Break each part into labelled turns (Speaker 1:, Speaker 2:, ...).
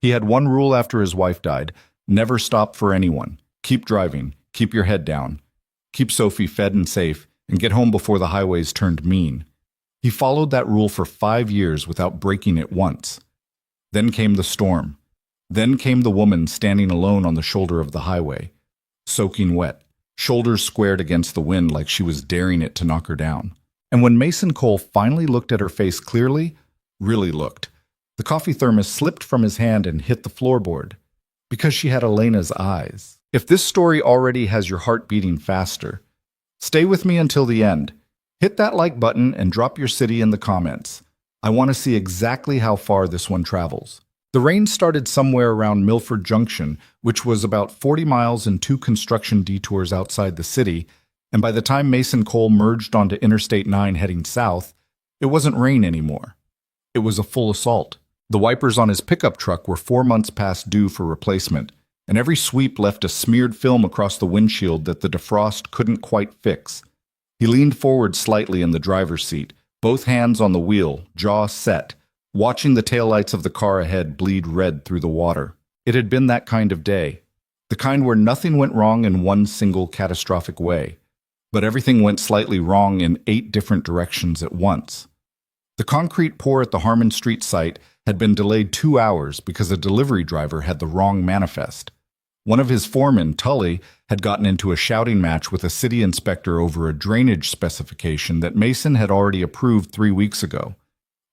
Speaker 1: He had one rule after his wife died: never stop for anyone. Keep driving, keep your head down, keep Sophie fed and safe, and get home before the highways turned mean. He followed that rule for 5 years without breaking it once. Then came the storm. Then came the woman standing alone on the shoulder of the highway, soaking wet, shoulders squared against the wind like she was daring it to knock her down. And when Mason Cole finally looked at her face clearly, really looked, the coffee thermos slipped from his hand and hit the floorboard. Because she had Elena's eyes. If this story already has your heart beating faster, stay with me until the end. Hit that like button and drop your city in the comments. I want to see exactly how far this one travels. The rain started somewhere around Milford Junction, which was about 40 miles and 2 construction detours outside the city, and by the time Mason Cole merged onto Interstate 9 heading south, it wasn't rain anymore. It was a full assault. The wipers on his pickup truck were 4 months past due for replacement, and every sweep left a smeared film across the windshield that the defrost couldn't quite fix. He leaned forward slightly in the driver's seat, both hands on the wheel, jaw set, watching the taillights of the car ahead bleed red through the water. It had been that kind of day, the kind where nothing went wrong in one single catastrophic way, but everything went slightly wrong in 8 different directions at once. The concrete pour at the Harmon Street site had been delayed 2 hours because a delivery driver had the wrong manifest. One of his foremen, Tully, had gotten into a shouting match with a city inspector over a drainage specification that Mason had already approved 3 weeks ago.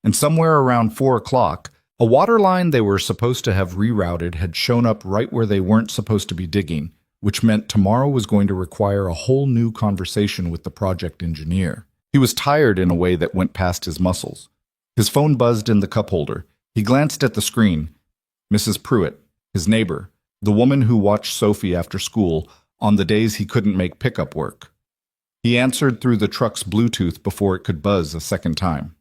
Speaker 1: And somewhere around 4 o'clock, a water line they were supposed to have rerouted had shown up right where they weren't supposed to be digging, which meant tomorrow was going to require a whole new conversation with the project engineer. He was tired in a way that went past his muscles. His phone buzzed in the cup holder. He glanced at the screen. Mrs. Pruitt, his neighbor, the woman who watched Sophie after school on the days he couldn't make pickup work. He answered through the truck's Bluetooth before it could buzz a second time.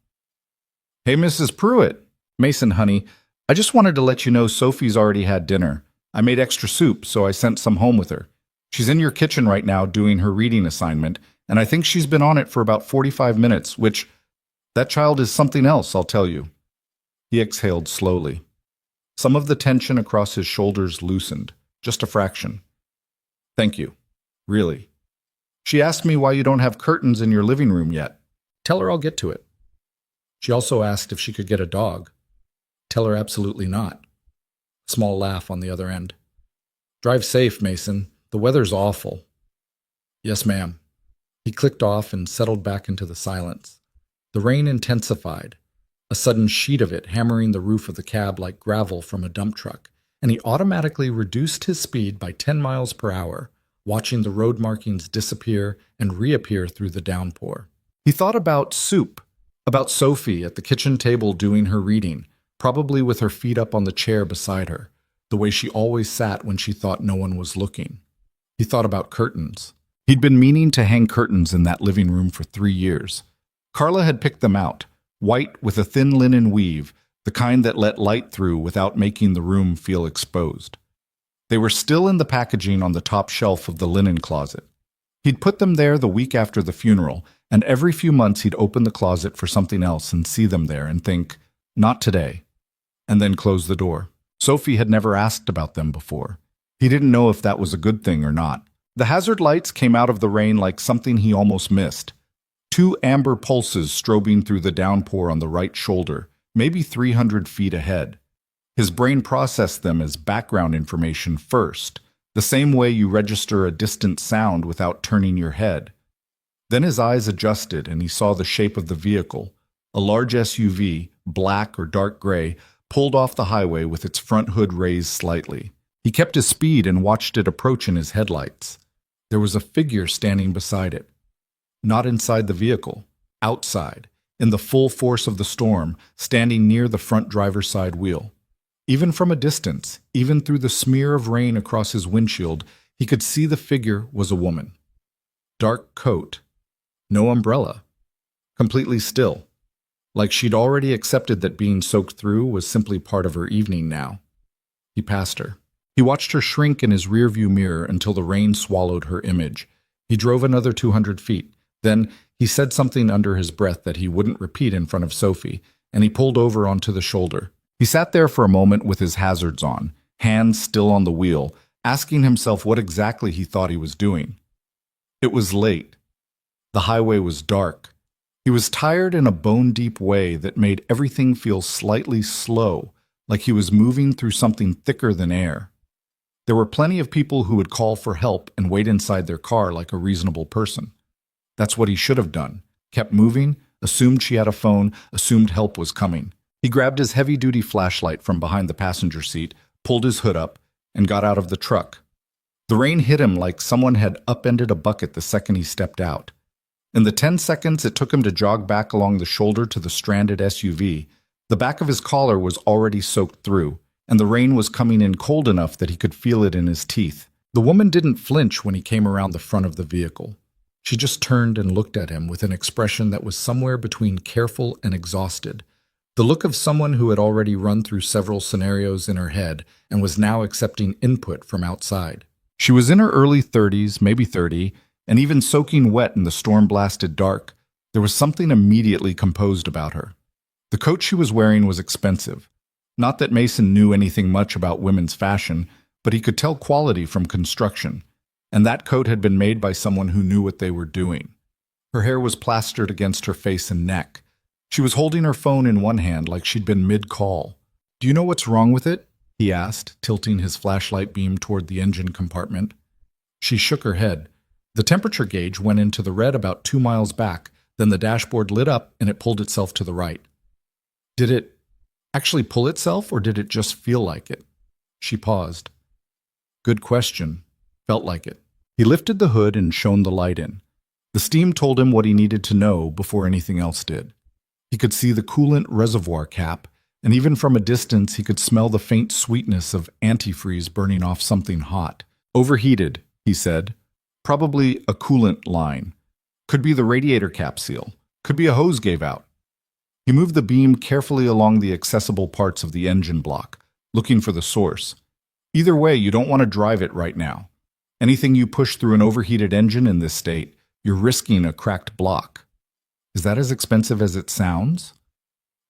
Speaker 1: "Hey, Mrs. Pruitt." "Mason, honey, I just wanted to let you know Sophie's already had dinner. I made extra soup, so I sent some home with her. She's in your kitchen right now doing her reading assignment, and I think she's been on it for about 45 minutes, which, that child is something else, I'll tell you." He exhaled slowly. Some of the tension across his shoulders loosened, just a fraction. "Thank you. Really. She asked me why you don't have curtains in your living room yet. Tell her I'll get to it. She also asked if she could get a dog. Tell her absolutely not." Small laugh on the other end. "Drive safe, Mason. The weather's awful." "Yes, ma'am." He clicked off and settled back into the silence. The rain intensified, a sudden sheet of it hammering the roof of the cab like gravel from a dump truck, and he automatically reduced his speed by 10 miles per hour, watching the road markings disappear and reappear through the downpour. He thought about soup, about Sophie at the kitchen table doing her reading, probably with her feet up on the chair beside her, the way she always sat when she thought no one was looking. He thought about curtains. He'd been meaning to hang curtains in that living room for 3 years. Carla had picked them out, white with a thin linen weave, the kind that let light through without making the room feel exposed. They were still in the packaging on the top shelf of the linen closet. He'd put them there the week after the funeral, and every few months he'd open the closet for something else and see them there and think, "Not today," and then close the door. Sophie had never asked about them before. He didn't know if that was a good thing or not. The hazard lights came out of the rain like something he almost missed. 2 amber pulses strobing through the downpour on the right shoulder, maybe 300 feet ahead. His brain processed them as background information first, the same way you register a distant sound without turning your head. Then his eyes adjusted and he saw the shape of the vehicle, a large SUV, black or dark gray, pulled off the highway with its front hood raised slightly. He kept his speed and watched it approach in his headlights. There was a figure standing beside it. Not inside the vehicle, outside, in the full force of the storm, standing near the front driver's side wheel. Even from a distance, even through the smear of rain across his windshield, he could see the figure was a woman. Dark coat, no umbrella, completely still, like she'd already accepted that being soaked through was simply part of her evening now. He passed her. He watched her shrink in his rearview mirror until the rain swallowed her image. He drove another 200 feet. Then he said something under his breath that he wouldn't repeat in front of Sophie, and he pulled over onto the shoulder. He sat there for a moment with his hazards on, hands still on the wheel, asking himself what exactly he thought he was doing. It was late. The highway was dark. He was tired in a bone-deep way that made everything feel slightly slow, like he was moving through something thicker than air. There were plenty of people who would call for help and wait inside their car like a reasonable person. That's what he should have done. Kept moving, assumed she had a phone, assumed help was coming. He grabbed his heavy-duty flashlight from behind the passenger seat, pulled his hood up, and got out of the truck. The rain hit him like someone had upended a bucket the second he stepped out. In the 10 seconds it took him to jog back along the shoulder to the stranded SUV, the back of his collar was already soaked through, and the rain was coming in cold enough that he could feel it in his teeth. The woman didn't flinch when he came around the front of the vehicle. She just turned and looked at him with an expression that was somewhere between careful and exhausted. The look of someone who had already run through several scenarios in her head and was now accepting input from outside. She was in her early 30s, maybe 30, and even soaking wet in the storm-blasted dark. There was something immediately composed about her. The coat she was wearing was expensive. Not that Mason knew anything much about women's fashion, but he could tell quality from construction. And that coat had been made by someone who knew what they were doing. Her hair was plastered against her face and neck. She was holding her phone in one hand like she'd been mid-call. "Do you know what's wrong with it?" he asked, tilting his flashlight beam toward the engine compartment. She shook her head. The temperature gauge went into the red about 2 miles back, then the dashboard lit up and it pulled itself to the right. Did it actually pull itself, or did it just feel like it? She paused. Good question. Felt like it. He lifted the hood and shone the light in. The steam told him what he needed to know before anything else did. He could see the coolant reservoir cap, and even from a distance he could smell the faint sweetness of antifreeze burning off something hot. Overheated, he said. Probably a coolant line. Could be the radiator cap seal. Could be a hose gave out. He moved the beam carefully along the accessible parts of the engine block, looking for the source. Either way, you don't want to drive it right now. Anything you push through an overheated engine in this state, you're risking a cracked block. Is that as expensive as it sounds?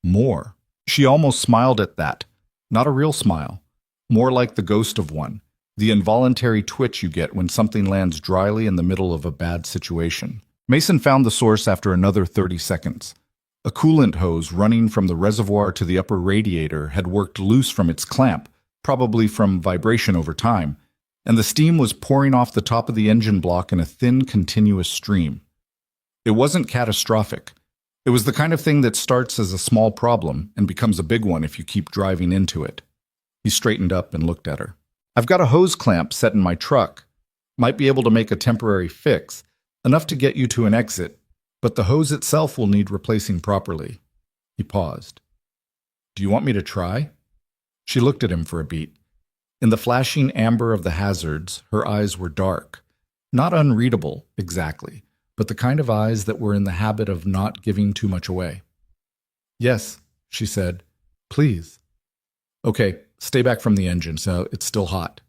Speaker 1: More. She almost smiled at that. Not a real smile. More like the ghost of one. The involuntary twitch you get when something lands dryly in the middle of a bad situation. Mason found the source after another 30 seconds. A coolant hose running from the reservoir to the upper radiator had worked loose from its clamp, probably from vibration over time, and the steam was pouring off the top of the engine block in a thin, continuous stream. It wasn't catastrophic. It was the kind of thing that starts as a small problem and becomes a big one if you keep driving into it. He straightened up and looked at her. I've got a hose clamp set in my truck. Might be able to make a temporary fix, enough to get you to an exit, but the hose itself will need replacing properly. He paused. Do you want me to try? She looked at him for a beat. In the flashing amber of the hazards, her eyes were dark. Not unreadable, exactly, but the kind of eyes that were in the habit of not giving too much away. Yes, she said. Please. Okay, stay back from the engine, so it's still hot.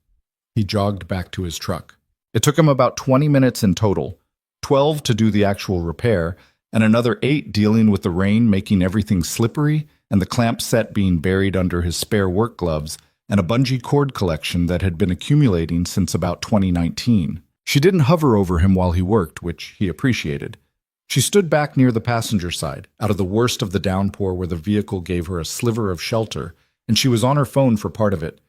Speaker 1: He jogged back to his truck. It took him about 20 minutes in total, 12 to do the actual repair, and another 8 dealing with the rain making everything slippery and the clamp set being buried under his spare work gloves and a bungee cord collection that had been accumulating since about 2019. She didn't hover over him while he worked, which he appreciated. She stood back near the passenger side, out of the worst of the downpour where the vehicle gave her a sliver of shelter, and she was on her phone for part of it.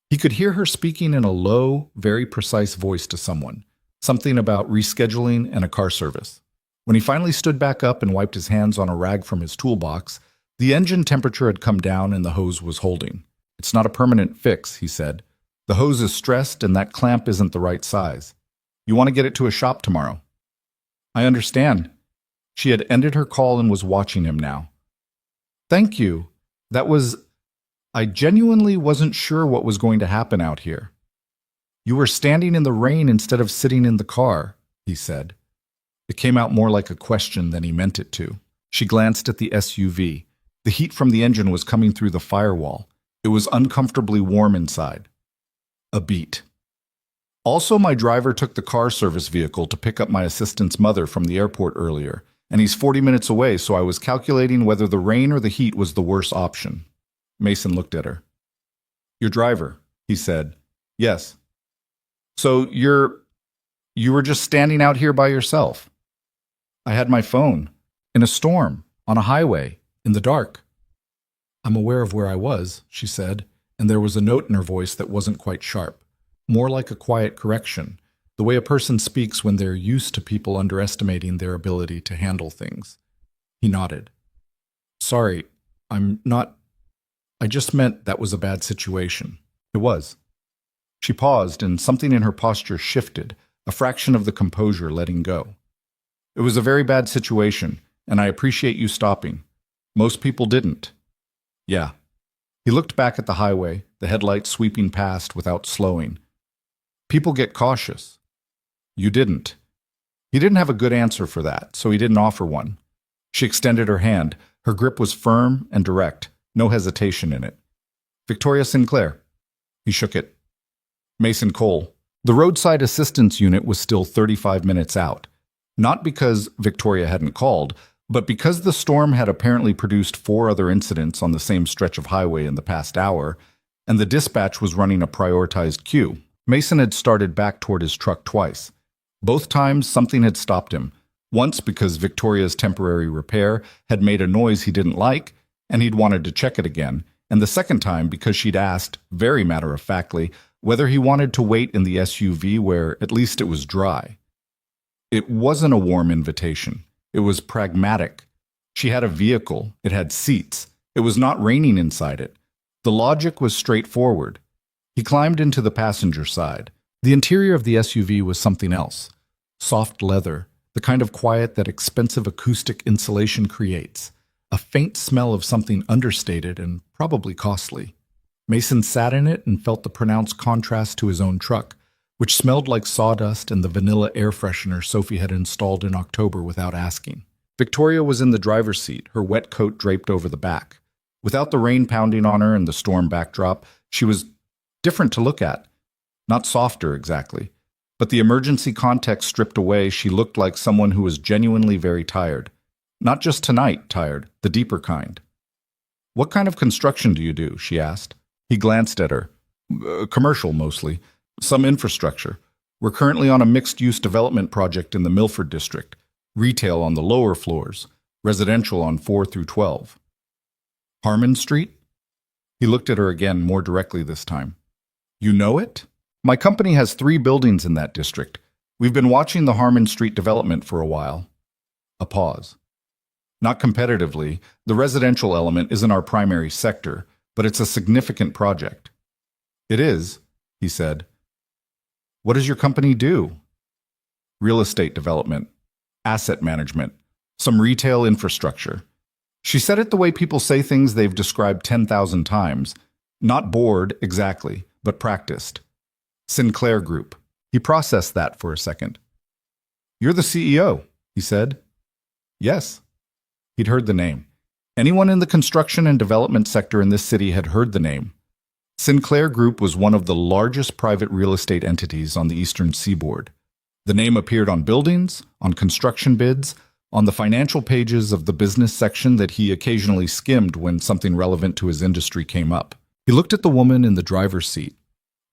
Speaker 1: He could hear her speaking in a low, very precise voice to someone, something about rescheduling and a car service. When he finally stood back up and wiped his hands on a rag from his toolbox, the engine temperature had come down and the hose was holding. It's not a permanent fix, he said. The hose is stressed and that clamp isn't the right size. You want to get it to a shop tomorrow. I understand. She had ended her call and was watching him now. Thank you. I genuinely wasn't sure what was going to happen out here. You were standing in the rain instead of sitting in the car, he said. It came out more like a question than he meant it to. She glanced at the SUV. The heat from the engine was coming through the firewall. It was uncomfortably warm inside. A beat. Also, my driver took the car service vehicle to pick up my assistant's mother from the airport earlier, and he's 40 minutes away, so I was calculating whether the rain or the heat was the worse option. Mason looked at her. Your driver, he said. Yes. So you were just standing out here by yourself? I had my phone. In a storm, on a highway, in the dark. I'm aware of where I was, she said, and there was a note in her voice that wasn't quite sharp, more like a quiet correction, the way a person speaks when they're used to people underestimating their ability to handle things. He nodded. Sorry, I just meant that was a bad situation. It was. She paused, and something in her posture shifted, a fraction of the composure letting go. It was a very bad situation, and I appreciate you stopping. Most people didn't. Yeah. He looked back at the highway, the headlights sweeping past without slowing. People get cautious. You didn't. He didn't have a good answer for that, so he didn't offer one. She extended her hand. Her grip was firm and direct, no hesitation in it. Victoria Sinclair. He shook it. Mason Cole. The roadside assistance unit was still 35 minutes out. Not because Victoria hadn't called, but because the storm had apparently produced 4 other incidents on the same stretch of highway in the past hour, and the dispatch was running a prioritized queue. Mason had started back toward his truck twice. Both times something had stopped him. Once because Victoria's temporary repair had made a noise he didn't like, and he'd wanted to check it again, and the second time because she'd asked, very matter-of-factly, whether he wanted to wait in the SUV where at least it was dry. It wasn't a warm invitation. It was pragmatic. She had a vehicle. It had seats. It was not raining inside it. The logic was straightforward. He climbed into the passenger side. The interior of the SUV was something else. Soft leather, the kind of quiet that expensive acoustic insulation creates. A faint smell of something understated and probably costly. Mason sat in it and felt the pronounced contrast to his own truck, which smelled like sawdust and the vanilla air freshener Sophie had installed in October without asking. Victoria was in the driver's seat, her wet coat draped over the back. Without the rain pounding on her and the storm backdrop, she was different to look at. Not softer, exactly. But the emergency context stripped away, she looked like someone who was genuinely very tired. Not just tonight tired, the deeper kind. What kind of construction do you do? She asked. He glanced at her. Commercial, mostly. Some infrastructure. We're currently on a mixed-use development project in the Milford district. Retail on the lower floors. Residential on 4 through 12. Harmon Street? He looked at her again, more directly this time. You know it? My company has 3 buildings in that district. We've been watching the Harmon Street development for a while. A pause. Not competitively, the residential element isn't our primary sector, but it's a significant project. It is, he said. What does your company do? Real estate development, asset management, some retail infrastructure. She said it the way people say things they've described 10,000 times. Not bored, exactly, but practiced. Sinclair Group. He processed that for a second. You're the CEO, he said. Yes. He'd heard the name. Anyone in the construction and development sector in this city had heard the name. Sinclair Group was one of the largest private real estate entities on the eastern seaboard. The name appeared on buildings, on construction bids, on the financial pages of the business section that he occasionally skimmed when something relevant to his industry came up. He looked at the woman in the driver's seat,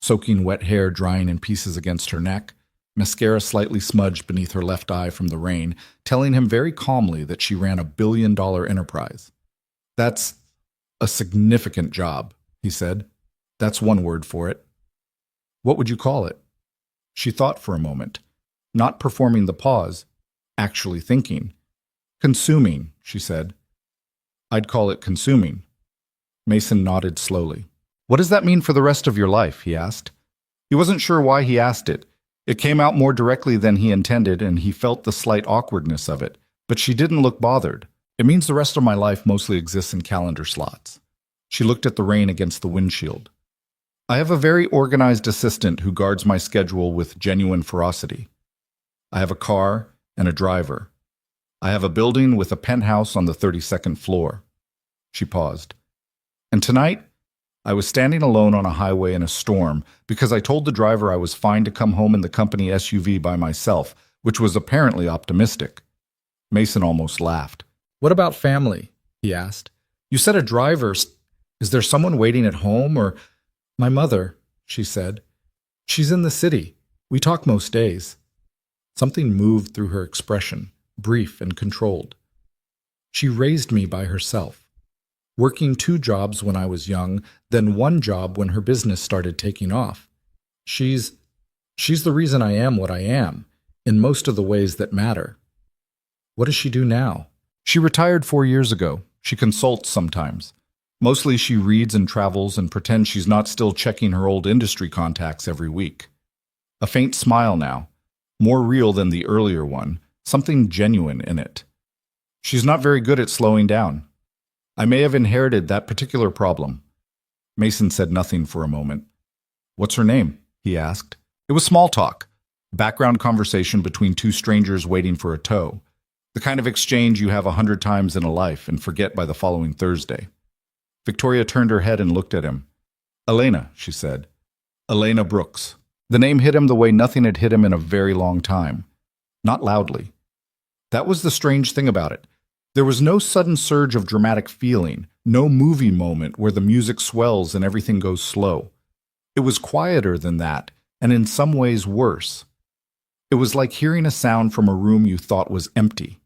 Speaker 1: soaking wet hair drying in pieces against her neck, mascara slightly smudged beneath her left eye from the rain, telling him very calmly that she ran a billion-dollar enterprise. That's a significant job, he said. That's one word for it. What would you call it? She thought for a moment, not performing the pause, actually thinking. Consuming, she said. I'd call it consuming. Mason nodded slowly. What does that mean for the rest of your life? He asked. He wasn't sure why he asked it. It came out more directly than he intended, and he felt the slight awkwardness of it. But she didn't look bothered. It means the rest of my life mostly exists in calendar slots. She looked at the rain against the windshield. I have a very organized assistant who guards my schedule with genuine ferocity. I have a car and a driver. I have a building with a penthouse on the 32nd floor. She paused. And tonight, I was standing alone on a highway in a storm because I told the driver I was fine to come home in the company SUV by myself, which was apparently optimistic. Mason almost laughed. What about family? He asked. You said a driver. Is there someone waiting at home or— My mother, she said. She's in the city. We talk most days. Something moved through her expression, brief and controlled. She raised me by herself, working 2 jobs when I was young, then 1 job when her business started taking off. She's the reason I am what I am, in most of the ways that matter. What does she do now? She retired 4 years ago. She consults sometimes. Mostly she reads and travels and pretends she's not still checking her old industry contacts every week. A faint smile now, more real than the earlier one, something genuine in it. She's not very good at slowing down. I may have inherited that particular problem. Mason said nothing for a moment. What's her name? He asked. It was small talk, background conversation between 2 strangers waiting for a tow, the kind of exchange you have 100 times in a life and forget by the following Thursday. Victoria turned her head and looked at him. Elena, she said. Elena Brooks. The name hit him the way nothing had hit him in a very long time. Not loudly. That was the strange thing about it. There was no sudden surge of dramatic feeling, no movie moment where the music swells and everything goes slow. It was quieter than that, and in some ways worse. It was like hearing a sound from a room you thought was empty.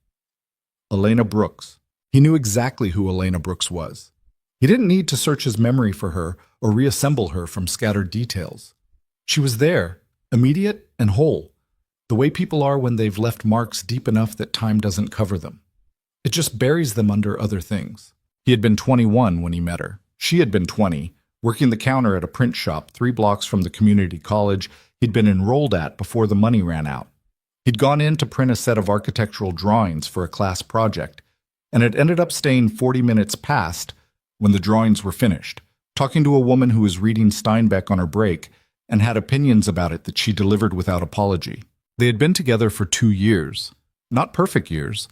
Speaker 1: Elena Brooks. He knew exactly who Elena Brooks was. He didn't need to search his memory for her or reassemble her from scattered details. She was there, immediate and whole, the way people are when they've left marks deep enough that time doesn't cover them. It just buries them under other things. He had been 21 when he met her. She had been 20, working the counter at a print shop 3 blocks from the community college he'd been enrolled at before the money ran out. He'd gone in to print a set of architectural drawings for a class project, and had ended up staying 40 minutes past when the drawings were finished, talking to a woman who was reading Steinbeck on her break and had opinions about it that she delivered without apology. They had been together for 2 years. Not perfect years.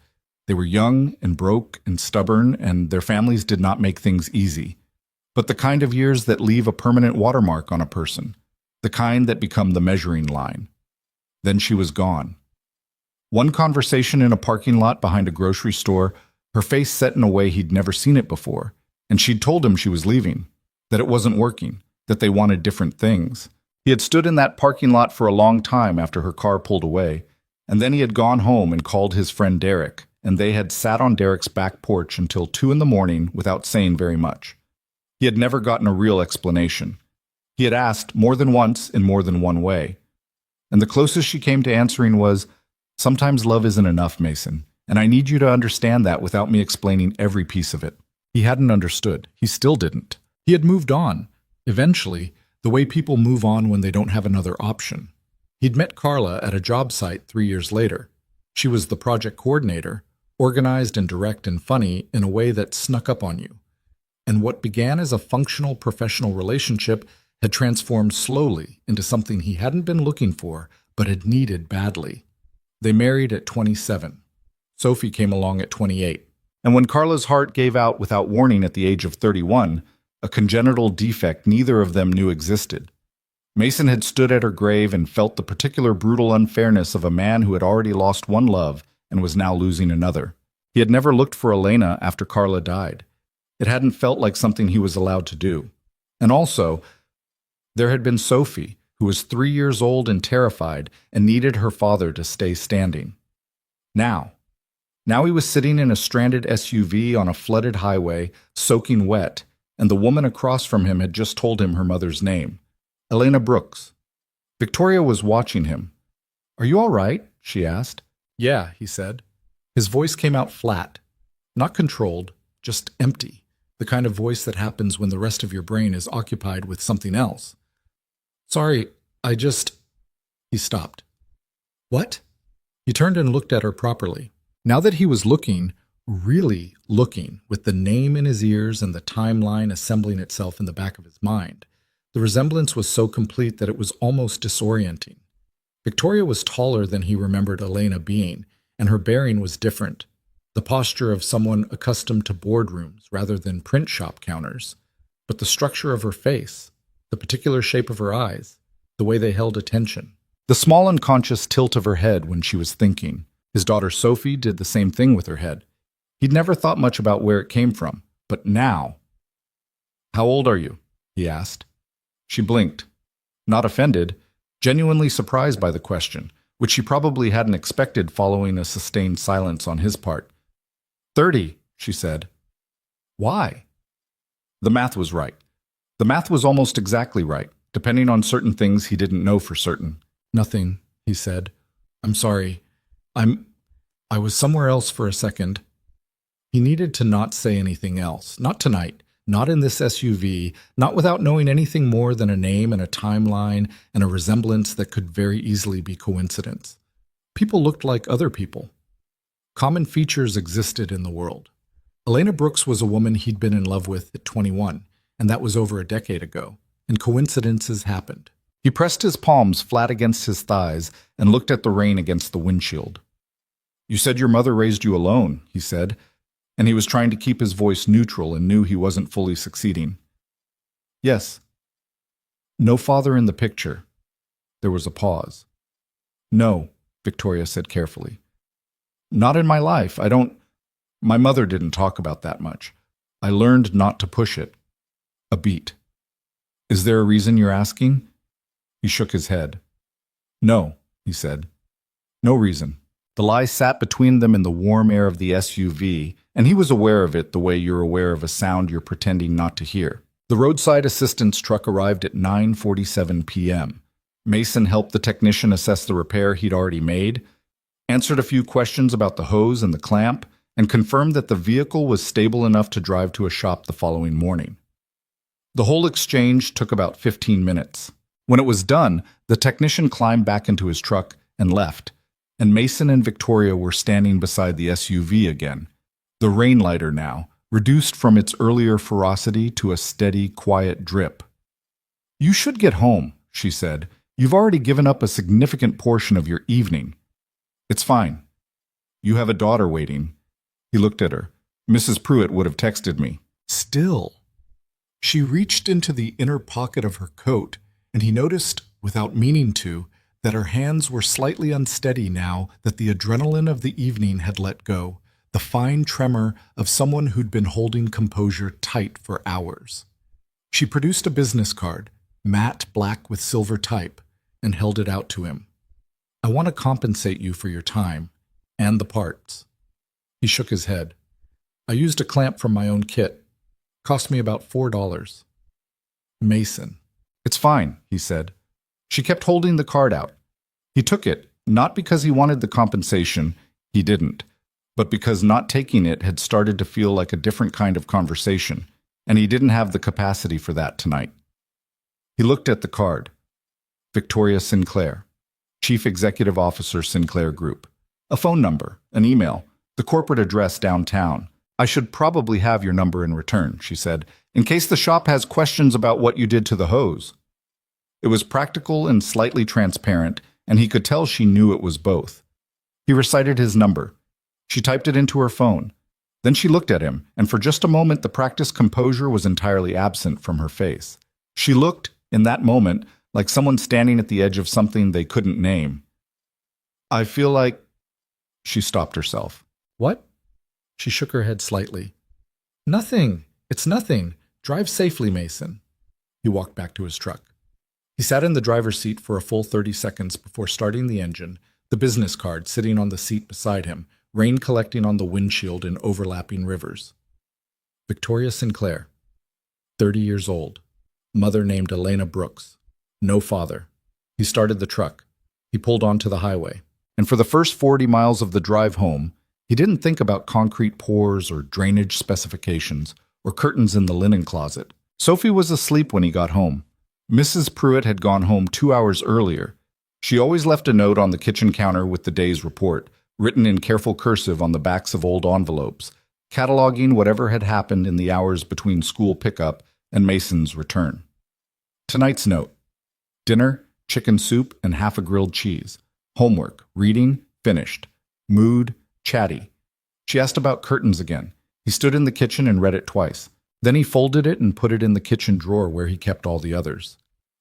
Speaker 1: They were young and broke and stubborn, and their families did not make things easy. But the kind of years that leave a permanent watermark on a person, the kind that become the measuring line. Then she was gone. One conversation in a parking lot behind a grocery store, her face set in a way he'd never seen it before, and she'd told him she was leaving, that it wasn't working, that they wanted different things. He had stood in that parking lot for a long time after her car pulled away, and then he had gone home and called his friend Derek, and they had sat on Derek's back porch until 2 in the morning without saying very much. He had never gotten a real explanation. He had asked more than once in more than one way. And the closest she came to answering was, "Sometimes love isn't enough, Mason, and I need you to understand that without me explaining every piece of it." He hadn't understood. He still didn't. He had moved on, eventually, the way people move on when they don't have another option. He'd met Carla at a job site 3 years later. She was the project coordinator, organized and direct and funny in a way that snuck up on you. And what began as a functional professional relationship had transformed slowly into something he hadn't been looking for, but had needed badly. They married at 27. Sophie came along at 28. And when Carla's heart gave out without warning at the age of 31, a congenital defect neither of them knew existed. Mason had stood at her grave and felt the particular brutal unfairness of a man who had already lost one love and was now losing another. He had never looked for Elena after Carla died. It hadn't felt like something he was allowed to do. And also, there had been Sophie, who was 3 years old and terrified and needed her father to stay standing. Now he was sitting in a stranded SUV on a flooded highway, soaking wet, and the woman across from him had just told him her mother's name, Elena Brooks. Victoria was watching him. "Are you all right?" she asked. "Yeah," he said. His voice came out flat, not controlled, just empty, the kind of voice that happens when the rest of your brain is occupied with something else. "Sorry, He stopped. "What?" He turned and looked at her properly. Now that he was looking, really looking, with the name in his ears and the timeline assembling itself in the back of his mind, the resemblance was so complete that it was almost disorienting. Victoria was taller than he remembered Elena being, and her bearing was different, the posture of someone accustomed to boardrooms rather than print shop counters. But the structure of her face, the particular shape of her eyes, the way they held attention, the small unconscious tilt of her head when she was thinking. His daughter Sophie did the same thing with her head. He'd never thought much about where it came from, but now. How old are you? He asked. She blinked, not offended, genuinely surprised by the question, which she probably hadn't expected following a sustained silence on his part. 30, she said. Why? The math was right. The math was almost exactly right, depending on certain things he didn't know for certain. Nothing, he said. I'm sorry. I was somewhere else for a second. He needed to not say anything else. Not tonight. Not in this SUV. Not without knowing anything more than a name and a timeline and a resemblance that could very easily be coincidence. People looked like other people. Common features existed in the world. Elena Brooks was a woman he'd been in love with at 21, and that was over a decade ago, and coincidences happened. He pressed his palms flat against his thighs and looked at the rain against the windshield. You said your mother raised you alone, he said, and he was trying to keep his voice neutral and knew he wasn't fully succeeding. Yes. No father in the picture. There was a pause. No, Victoria said carefully. Not in my life. My mother didn't talk about that much. I learned not to push it. A beat. Is there a reason you're asking? He shook his head. No, he said. No reason. The lie sat between them in the warm air of the SUV, and he was aware of it the way you're aware of a sound you're pretending not to hear. The roadside assistance truck arrived at 9:47 p.m. Mason helped the technician assess the repair he'd already made, answered a few questions about the hose and the clamp, and confirmed that the vehicle was stable enough to drive to a shop the following morning. The whole exchange took about 15 minutes. When it was done, the technician climbed back into his truck and left, and Mason and Victoria were standing beside the SUV again, the rain lighter now, reduced from its earlier ferocity to a steady, quiet drip. You should get home, she said. You've already given up a significant portion of your evening. It's fine. You have a daughter waiting. He looked at her. Mrs. Pruitt would have texted me. Still. She reached into the inner pocket of her coat, and he noticed, without meaning to, that her hands were slightly unsteady now that the adrenaline of the evening had let go, the fine tremor of someone who'd been holding composure tight for hours. She produced a business card, matte black with silver type, and held it out to him. I want to compensate you for your time, and the parts. He shook his head. I used a clamp from my own kit. Cost me about $4. Mason. It's fine, he said. She kept holding the card out. He took it, not because he wanted the compensation, he didn't, but because not taking it had started to feel like a different kind of conversation, and he didn't have the capacity for that tonight. He looked at the card. Victoria Sinclair, Chief Executive Officer, Sinclair Group. A phone number, an email, the corporate address downtown. I should probably have your number in return, she said, in case the shop has questions about what you did to the hose. It was practical and slightly transparent, and he could tell she knew it was both. He recited his number. She typed it into her phone. Then she looked at him, and for just a moment the practiced composure was entirely absent from her face. She looked, in that moment, like someone standing at the edge of something they couldn't name. I feel like... She stopped herself. What? She shook her head slightly. Nothing. It's nothing. Drive safely, Mason. He walked back to his truck. He sat in the driver's seat for a full 30 seconds before starting the engine, the business card sitting on the seat beside him, rain collecting on the windshield in overlapping rivers. Victoria Sinclair, 30 years old, mother named Elena Brooks, no father. He started the truck. He pulled onto the highway. And for the first 40 miles of the drive home, he didn't think about concrete pours or drainage specifications or curtains in the linen closet. Sophie was asleep when he got home. Mrs. Pruitt had gone home 2 hours earlier. She always left a note on the kitchen counter with the day's report, written in careful cursive on the backs of old envelopes, cataloging whatever had happened in the hours between school pickup and Mason's return. Tonight's note. Dinner, chicken soup, and half a grilled cheese. Homework, reading, finished. Mood, chatty. She asked about curtains again. He stood in the kitchen and read it twice. Then he folded it and put it in the kitchen drawer where he kept all the others.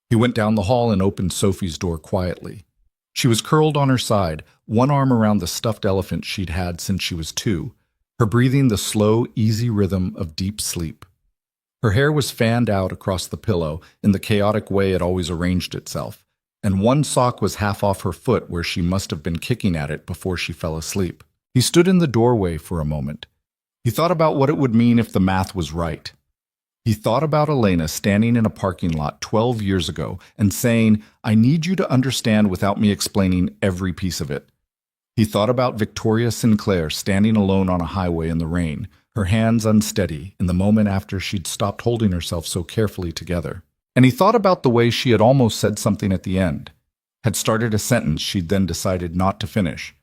Speaker 1: He went down the hall and opened Sophie's door quietly. She was curled on her side, one arm around the stuffed elephant she'd had since she was 2, her breathing the slow, easy rhythm of deep sleep. Her hair was fanned out across the pillow in the chaotic way it always arranged itself, and one sock was half off her foot where she must have been kicking at it before she fell asleep. He stood in the doorway for a moment. He thought about what it would mean if the math was right. He thought about Elena standing in a parking lot 12 years ago and saying, "I need you to understand without me explaining every piece of it." He thought about Victoria Sinclair standing alone on a highway in the rain, her hands unsteady in the moment after she'd stopped holding herself so carefully together. And he thought about the way she had almost said something at the end, had started a sentence she'd then decided not to finish.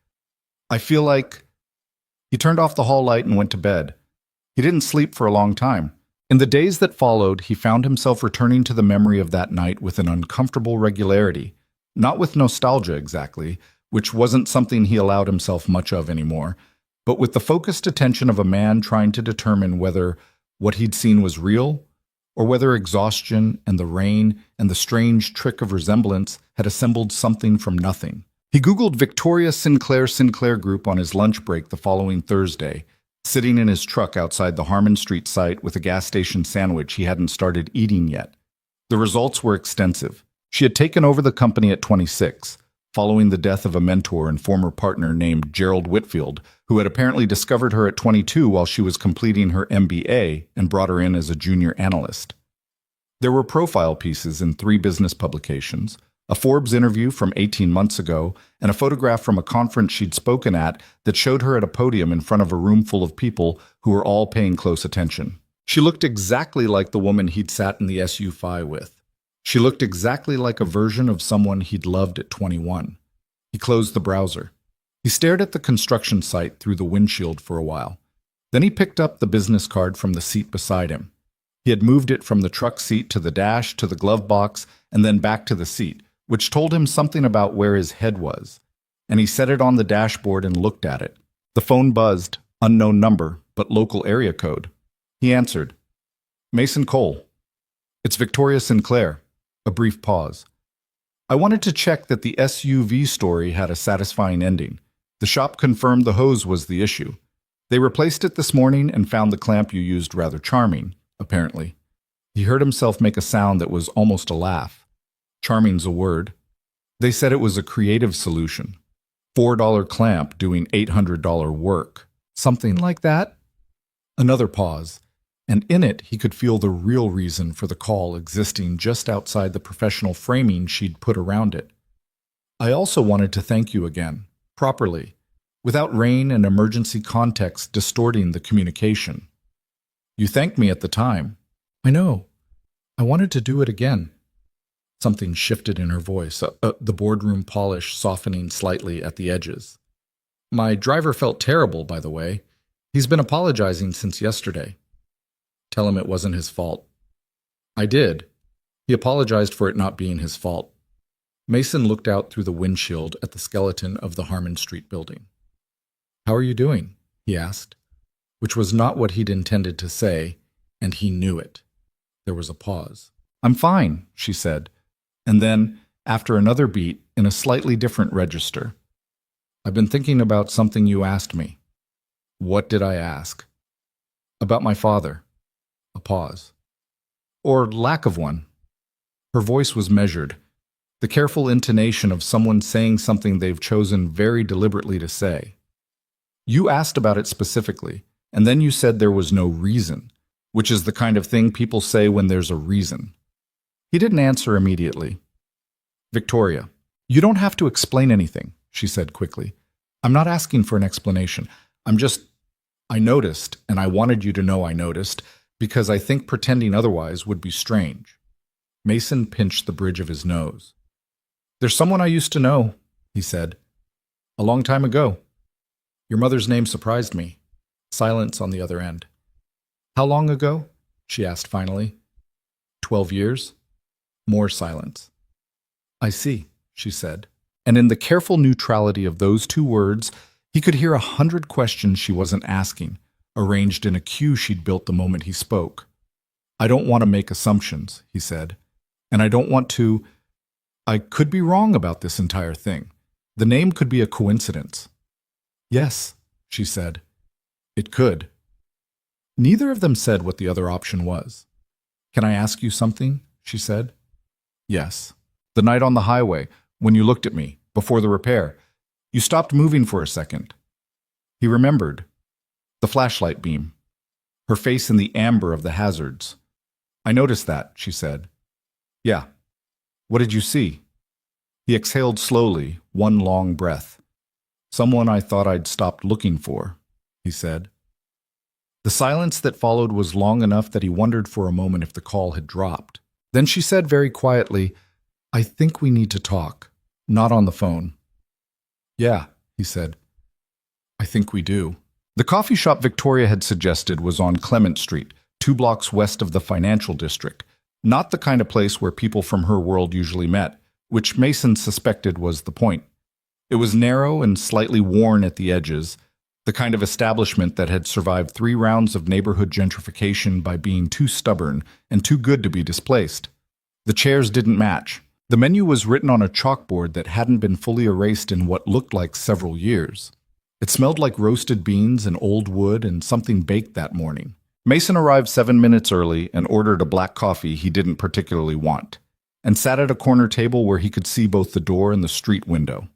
Speaker 1: "I feel like..." He turned off the hall light and went to bed. He didn't sleep for a long time. In the days that followed, he found himself returning to the memory of that night with an uncomfortable regularity, not with nostalgia exactly, which wasn't something he allowed himself much of anymore, but with the focused attention of a man trying to determine whether what he'd seen was real, or whether exhaustion and the rain and the strange trick of resemblance had assembled something from nothing. He Googled Victoria Sinclair Group on his lunch break the following Thursday, sitting in his truck outside the Harmon Street site with a gas station sandwich he hadn't started eating yet. The results were extensive. She had taken over the company at 26, following the death of a mentor and former partner named Gerald Whitfield, who had apparently discovered her at 22 while she was completing her MBA and brought her in as a junior analyst. There were profile pieces in 3 business publications, a Forbes interview from 18 months ago, and a photograph from a conference she'd spoken at that showed her at a podium in front of a room full of people who were all paying close attention. She looked exactly like the woman he'd sat in the SU-Fi with. She looked exactly like a version of someone he'd loved at 21. He closed the browser. He stared at the construction site through the windshield for a while. Then he picked up the business card from the seat beside him. He had moved it from the truck seat to the dash to the glove box and then back to the seat, which told him something about where his head was. And he set it on the dashboard and looked at it. The phone buzzed, unknown number, but local area code. He answered. "Mason Cole." "It's Victoria Sinclair." A brief pause. "I wanted to check that the SUV story had a satisfying ending. The shop confirmed the hose was the issue. They replaced it this morning and found the clamp you used rather charming, apparently." He heard himself make a sound that was almost a laugh. Charming's a word. They said it was a creative solution. $4 clamp doing $800 work. Something like that? Another pause, and in it he could feel the real reason for the call existing just outside the professional framing she'd put around it. "I also wanted to thank you again, properly, without rain and emergency context distorting the communication. You thanked me at the time." "I know. I wanted to do it again." Something shifted in her voice, the boardroom polish softening slightly at the edges. "My driver felt terrible, by the way. He's been apologizing since yesterday." "Tell him it wasn't his fault." "I did. He apologized for it not being his fault." Mason looked out through the windshield at the skeleton of the Harmon Street building. "How are you doing?" he asked, which was not what he'd intended to say, and he knew it. There was a pause. "I'm fine," she said, and then, after another beat, in a slightly different register, "I've been thinking about something you asked me." "What did I ask?" "About my father." A pause. "Or lack of one." Her voice was measured, the careful intonation of someone saying something they've chosen very deliberately to say. "You asked about it specifically, and then you said there was no reason, which is the kind of thing people say when there's a reason." He didn't answer immediately. "Victoria, you don't have to explain anything," she said quickly. "I'm not asking for an explanation. I noticed, and I wanted you to know I noticed, because I think pretending otherwise would be strange." Mason pinched the bridge of his nose. "There's someone I used to know," he said. "A long time ago. Your mother's name surprised me." Silence on the other end. "How long ago?" she asked finally. 12 years. More silence. "I see," she said, and in the careful neutrality of those 2 words, he could hear 100 questions she wasn't asking, arranged in a queue she'd built the moment he spoke. "I don't want to make assumptions," he said, "and I don't want to... I could be wrong about this entire thing. The name could be a coincidence." "Yes," she said. "It could." Neither of them said what the other option was. Can I ask you something? She said. Yes. The night on the highway, when you looked at me, before the repair, you stopped moving for a second. He remembered. The flashlight beam. Her face in the amber of the hazards. I noticed that, she said. Yeah. What did you see? He exhaled slowly, one long breath. Someone I thought I'd stopped looking for, he said. The silence that followed was long enough that he wondered for a moment if the call had dropped. Then she said very quietly, I think we need to talk, not on the phone. Yeah, he said. I think we do. The coffee shop Victoria had suggested was on Clement Street, 2 blocks west of the financial district, not the kind of place where people from her world usually met, which Mason suspected was the point. It was narrow and slightly worn at the edges, the kind of establishment that had survived 3 rounds of neighborhood gentrification by being too stubborn and too good to be displaced. The chairs didn't match. The menu was written on a chalkboard that hadn't been fully erased in what looked like several years. It smelled like roasted beans and old wood and something baked that morning. Mason arrived 7 minutes early and ordered a black coffee he didn't particularly want, and sat at a corner table where he could see both the door and the street window.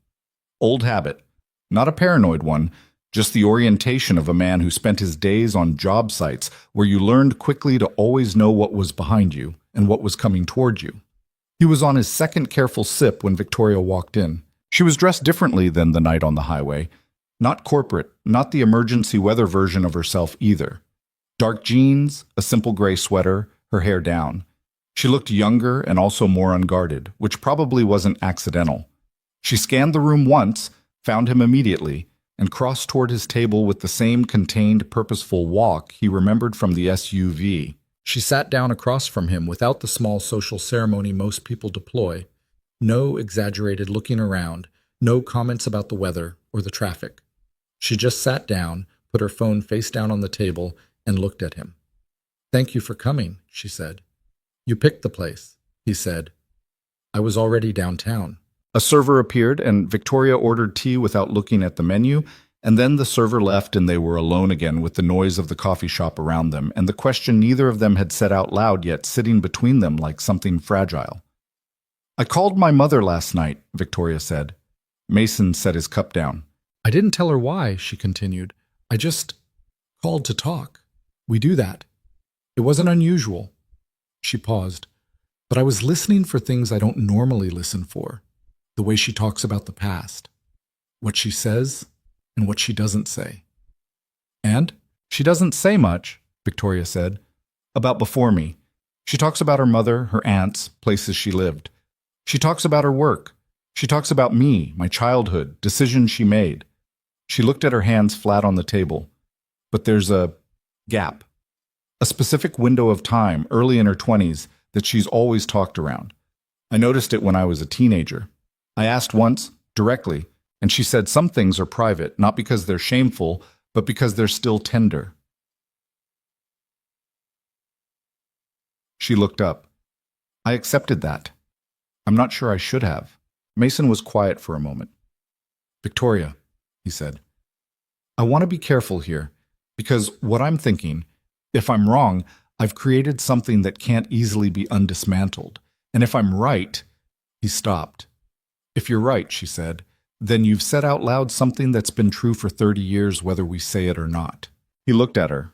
Speaker 1: Old habit. Not a paranoid one, just the orientation of a man who spent his days on job sites where you learned quickly to always know what was behind you and what was coming toward you. He was on his second careful sip when Victoria walked in. She was dressed differently than the night on the highway. Not corporate, not the emergency weather version of herself either. Dark jeans, a simple gray sweater, her hair down. She looked younger and also more unguarded, which probably wasn't accidental. She scanned the room once, found him immediately, and crossed toward his table with the same contained, purposeful walk he remembered from the SUV. She sat down across from him without the small social ceremony most people deploy. No exaggerated looking around, no comments about the weather or the traffic. She just sat down, put her phone face down on the table, and looked at him. Thank you for coming, she said. You picked the place, he said. I was already downtown. A server appeared, and Victoria ordered tea without looking at the menu, and then the server left and they were alone again with the noise of the coffee shop around them, and the question neither of them had said out loud yet sitting between them like something fragile. I called my mother last night, Victoria said. Mason set his cup down. I didn't tell her why, she continued. I just called to talk. We do that. It wasn't unusual. She paused. But I was listening for things I don't normally listen for. The way she talks about the past. What she says and what she doesn't say. And she doesn't say much, Victoria said, about before me. She talks about her mother, her aunts, places she lived. She talks about her work. She talks about me, my childhood, decisions she made. She looked at her hands flat on the table. But there's a gap. A specific window of time, early in her 20s, that she's always talked around. I noticed it when I was a teenager. I asked once, directly, and she said some things are private, not because they're shameful, but because they're still tender. She looked up. I accepted that. I'm not sure I should have. Mason was quiet for a moment. Victoria, he said, I want to be careful here, because what I'm thinking, if I'm wrong, I've created something that can't easily be undismantled. And if I'm right, he stopped. If you're right, she said, then you've said out loud something that's been true for 30 years, whether we say it or not. He looked at her.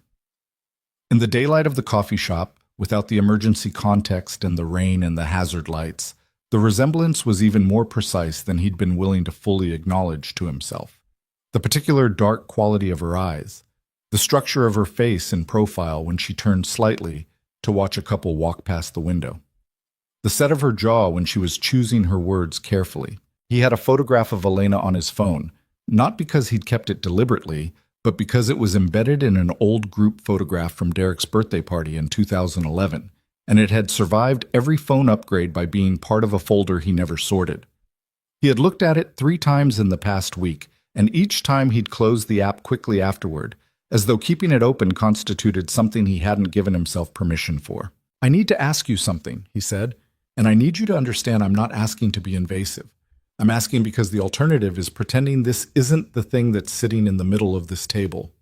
Speaker 1: In the daylight of the coffee shop, without the emergency context and the rain and the hazard lights, the resemblance was even more precise than he'd been willing to fully acknowledge to himself. The particular dark quality of her eyes, the structure of her face in profile when she turned slightly to watch a couple walk past the window. The set of her jaw when she was choosing her words carefully. He had a photograph of Elena on his phone, not because he'd kept it deliberately, but because it was embedded in an old group photograph from Derek's birthday party in 2011, and it had survived every phone upgrade by being part of a folder he never sorted. He had looked at it 3 times in the past week, and each time he'd closed the app quickly afterward, as though keeping it open constituted something he hadn't given himself permission for. I need to ask you something, he said, and I need you to understand I'm not asking to be invasive. I'm asking because the alternative is pretending this isn't the thing that's sitting in the middle of this table.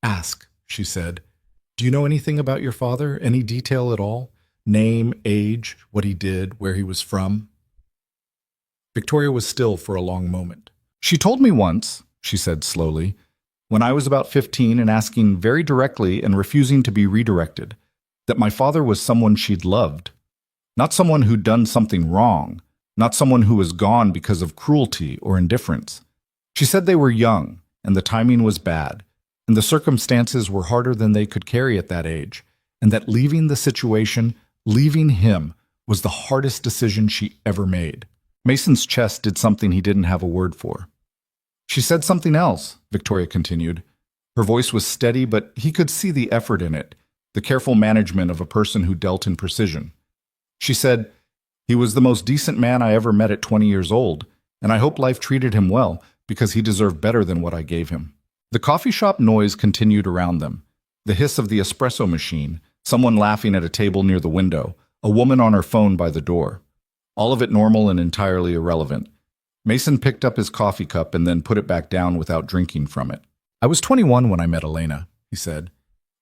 Speaker 1: Ask, she said. Do you know anything about your father? Any detail at all? Name, age, what he did, where he was from? Victoria was still for a long moment. She told me once, she said slowly, when I was about 15 and asking very directly and refusing to be redirected, that my father was someone she'd loved. Not someone who'd done something wrong, not someone who was gone because of cruelty or indifference. She said they were young, and the timing was bad, and the circumstances were harder than they could carry at that age, and that leaving the situation, leaving him, was the hardest decision she ever made. Mason's chest did something he didn't have a word for. She said something else, Victoria continued. Her voice was steady, but he could see the effort in it, the careful management of a person who dealt in precision. She said, "He was the most decent man I ever met at 20 years old, and I hope life treated him well, because he deserved better than what I gave him." The coffee shop noise continued around them. The hiss of the espresso machine, someone laughing at a table near the window, a woman on her phone by the door. All of it normal and entirely irrelevant. Mason picked up his coffee cup and then put it back down without drinking from it. "I was 21 when I met Elena," he said.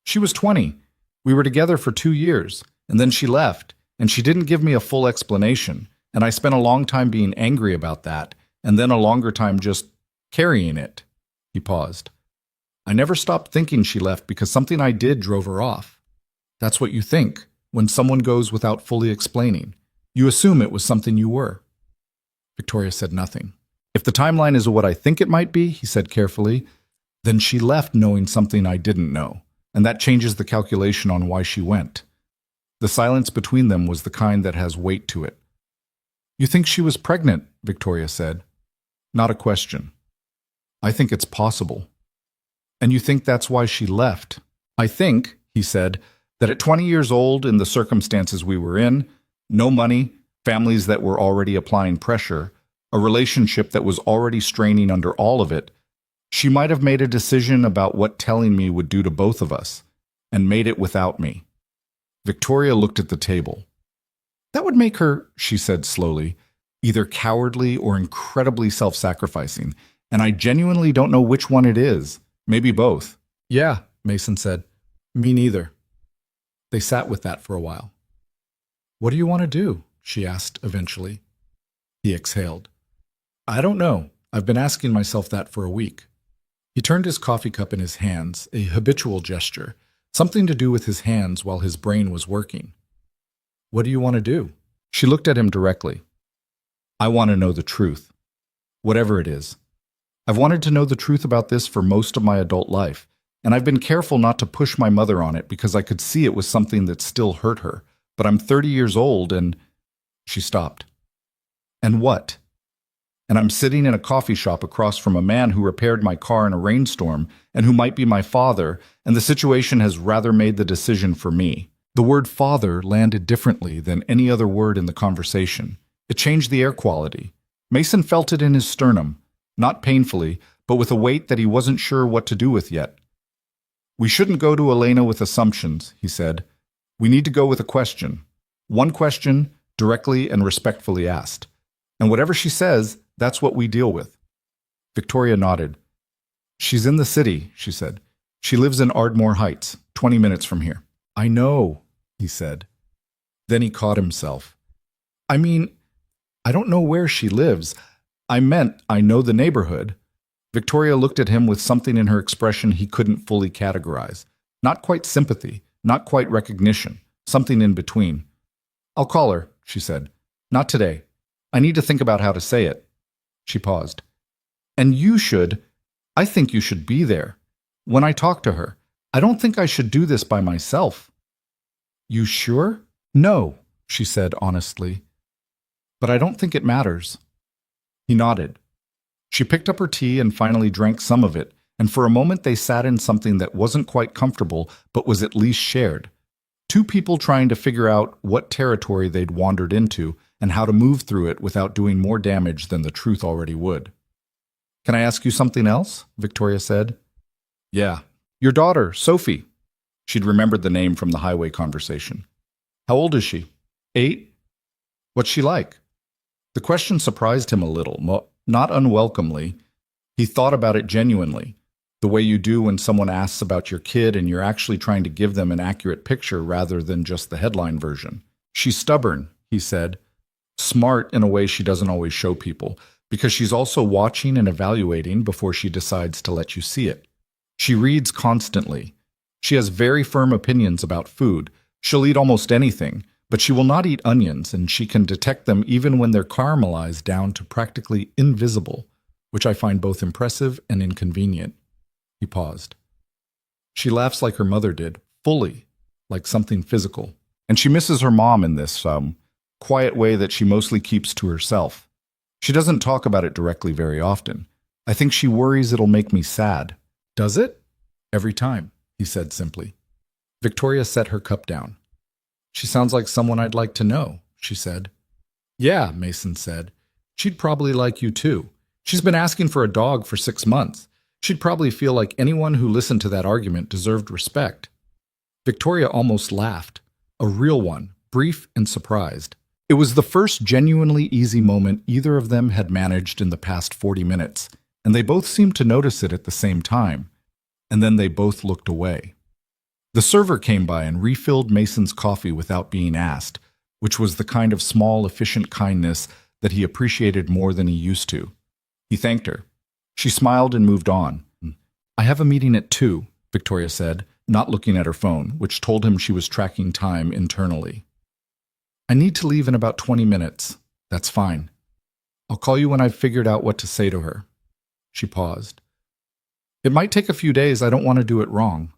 Speaker 1: "She was 20. We were together for 2 years, and then she left, and she didn't give me a full explanation, and I spent a long time being angry about that, and then a longer time just carrying it." He paused. "I never stopped thinking she left because something I did drove her off. That's what you think when someone goes without fully explaining. You assume it was something you were." Victoria said nothing. "If the timeline is what I think it might be," he said carefully, "then she left knowing something I didn't know, and that changes the calculation on why she went." The silence between them was the kind that has weight to it. "You think she was pregnant?" Victoria said. "Not a question. I think it's possible." "And you think that's why she left?" "I think," he said, "that at 20 years old, in the circumstances we were in, no money, families that were already applying pressure, a relationship that was already straining under all of it, she might have made a decision about what telling me would do to both of us, and made it without me." Victoria looked at the table. "That would make her," she said slowly, "either cowardly or incredibly self-sacrificing, and I genuinely don't know which one it is. Maybe both." "Yeah," Mason said. "Me neither." They sat with that for a while. "What do you want to do?" she asked eventually. He exhaled. "I don't know. I've been asking myself that for a week." He turned his coffee cup in his hands, a habitual gesture, something to do with his hands while his brain was working. "What do you want to do?" She looked at him directly. "I want to know the truth. Whatever it is. I've wanted to know the truth about this for most of my adult life, and I've been careful not to push my mother on it because I could see it was something that still hurt her. But I'm 30 years old and—" She stopped. "And what?" "And I'm sitting in a coffee shop across from a man who repaired my car in a rainstorm and who might be my father, and the situation has rather made the decision for me." The word father landed differently than any other word in the conversation. It changed the air quality. Mason felt it in his sternum, not painfully, but with a weight that he wasn't sure what to do with yet. "We shouldn't go to Elena with assumptions," he said. "We need to go with a question. One question, directly and respectfully asked. And whatever she says, that's what we deal with." Victoria nodded. "She's in the city," she said. "She lives in Ardmore Heights, 20 minutes from here." "I know," he said. Then he caught himself. "I mean, I don't know where she lives. I meant I know the neighborhood." Victoria looked at him with something in her expression he couldn't fully categorize. Not quite sympathy, not quite recognition, something in between. "I'll call her," she said. "Not today. I need to think about how to say it." She paused. "And I think you should be there. When I talk to her, I don't think I should do this by myself." "You sure?" "No," she said honestly. "But I don't think it matters." He nodded. She picked up her tea and finally drank some of it, and for a moment they sat in something that wasn't quite comfortable but was at least shared. Two people trying to figure out what territory they'd wandered into and how to move through it without doing more damage than the truth already would. "Can I ask you something else?" Victoria said. "Yeah. Your daughter, Sophie." She'd remembered the name from the highway conversation. "How old is she?" 8. "What's she like?" The question surprised him a little, not unwelcomely. He thought about it genuinely, the way you do when someone asks about your kid and you're actually trying to give them an accurate picture rather than just the headline version. She's stubborn, he said. Smart in a way she doesn't always show people, because she's also watching and evaluating before she decides to let you see it. She reads constantly. She has very firm opinions about food. She'll eat almost anything, but she will not eat onions, and she can detect them even when they're caramelized down to practically invisible, which I find both impressive and inconvenient. He paused. She laughs like her mother did, fully, like something physical. And she misses her mom in this quiet way that she mostly keeps to herself. She doesn't talk about it directly very often. I think she worries it'll make me sad. Does it? Every time, he said simply. Victoria set her cup down. She sounds like someone I'd like to know, she said. Yeah, Mason said. She'd probably like you too. She's been asking for a dog for 6 months. She'd probably feel like anyone who listened to that argument deserved respect. Victoria almost laughed. A real one, brief and surprised. It was the first genuinely easy moment either of them had managed in the past 40 minutes, and they both seemed to notice it at the same time. And then they both looked away. The server came by and refilled Mason's coffee without being asked, which was the kind of small, efficient kindness that he appreciated more than he used to. He thanked her. She smiled and moved on. I have a meeting at 2, Victoria said, not looking at her phone, which told him she was tracking time internally. I need to leave in about 20 minutes. That's fine. I'll call you when I've figured out what to say to her. She paused. It might take a few days. I don't want to do it wrong.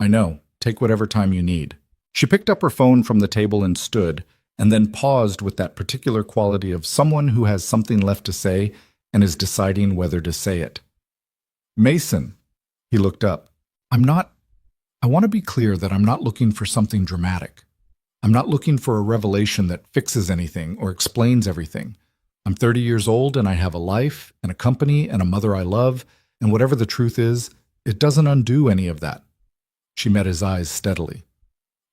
Speaker 1: I know. Take whatever time you need. She picked up her phone from the table and stood, and then paused with that particular quality of someone who has something left to say and is deciding whether to say it. Mason. He looked up. I want to be clear that I'm not looking for something dramatic. I'm not looking for a revelation that fixes anything or explains everything. I'm 30 years old and I have a life and a company and a mother I love, and whatever the truth is, it doesn't undo any of that. She met his eyes steadily.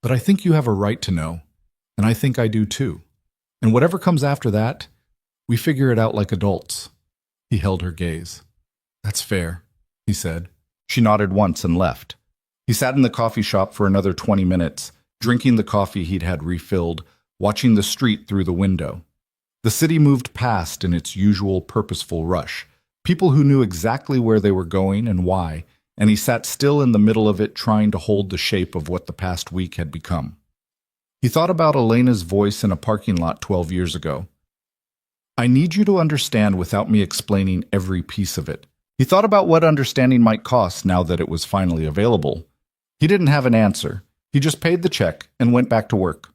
Speaker 1: But I think you have a right to know, and I think I do too. And whatever comes after that, we figure it out like adults. He held her gaze. That's fair, he said. She nodded once and left. He sat in the coffee shop for another 20 minutes, drinking the coffee he'd had refilled, watching the street through the window. The city moved past in its usual purposeful rush, people who knew exactly where they were going and why, and he sat still in the middle of it trying to hold the shape of what the past week had become. He thought about Elena's voice in a parking lot 12 years ago. I need you to understand without me explaining every piece of it. He thought about what understanding might cost now that it was finally available. He didn't have an answer. He just paid the check and went back to work.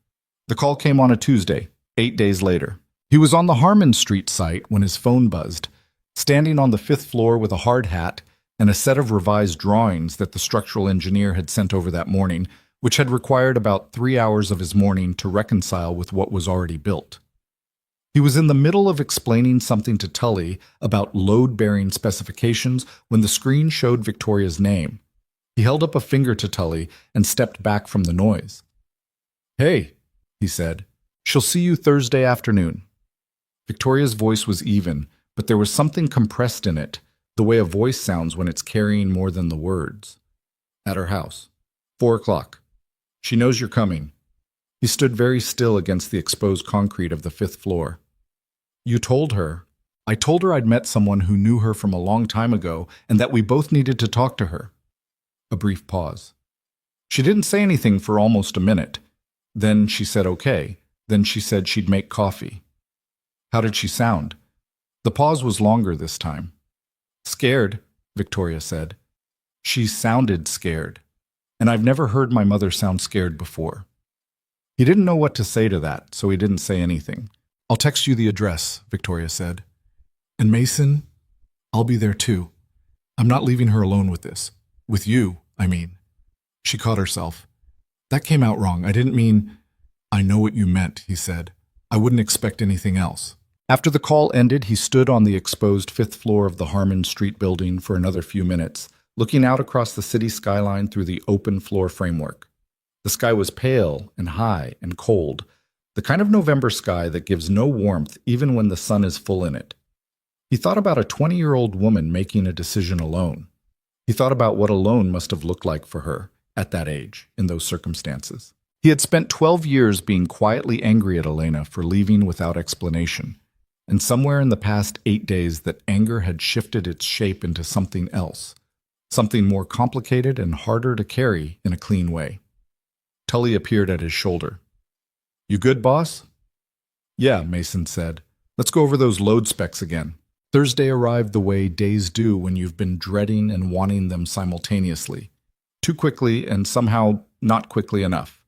Speaker 1: The call came on a Tuesday, 8 days later. He was on the Harmon Street site when his phone buzzed, standing on the 5th floor with a hard hat and a set of revised drawings that the structural engineer had sent over that morning, which had required about 3 hours of his morning to reconcile with what was already built. He was in the middle of explaining something to Tully about load-bearing specifications when the screen showed Victoria's name. He held up a finger to Tully and stepped back from the noise. Hey, he said. She'll see you Thursday afternoon. Victoria's voice was even, but there was something compressed in it, the way a voice sounds when it's carrying more than the words. At her house. 4 o'clock. She knows you're coming. He stood very still against the exposed concrete of the 5th floor. You told her. I told her I'd met someone who knew her from a long time ago and that we both needed to talk to her. A brief pause. She didn't say anything for almost a minute. Then she said okay. Then she said she'd make coffee. How did she sound? The pause was longer this time. Scared, Victoria said. She sounded scared. And I've never heard my mother sound scared before. He didn't know what to say to that, so he didn't say anything. I'll text you the address, Victoria said. And Mason, I'll be there too. I'm not leaving her alone with this. With you, I mean. She caught herself. That came out wrong. I didn't mean... I know what you meant, he said. I wouldn't expect anything else. After the call ended, he stood on the exposed 5th floor of the Harmon Street building for another few minutes, looking out across the city skyline through the open floor framework. The sky was pale and high and cold, the kind of November sky that gives no warmth even when the sun is full in it. He thought about a 20-year-old woman making a decision alone. He thought about what alone must have looked like for her at that age, in those circumstances. He had spent 12 years being quietly angry at Elena for leaving without explanation, and somewhere in the past 8 days that anger had shifted its shape into something else, something more complicated and harder to carry in a clean way. Tully appeared at his shoulder. "You good, boss?" "Yeah," Mason said. "Let's go over those load specs again." Thursday arrived the way days do when you've been dreading and wanting them simultaneously. Too quickly and somehow not quickly enough.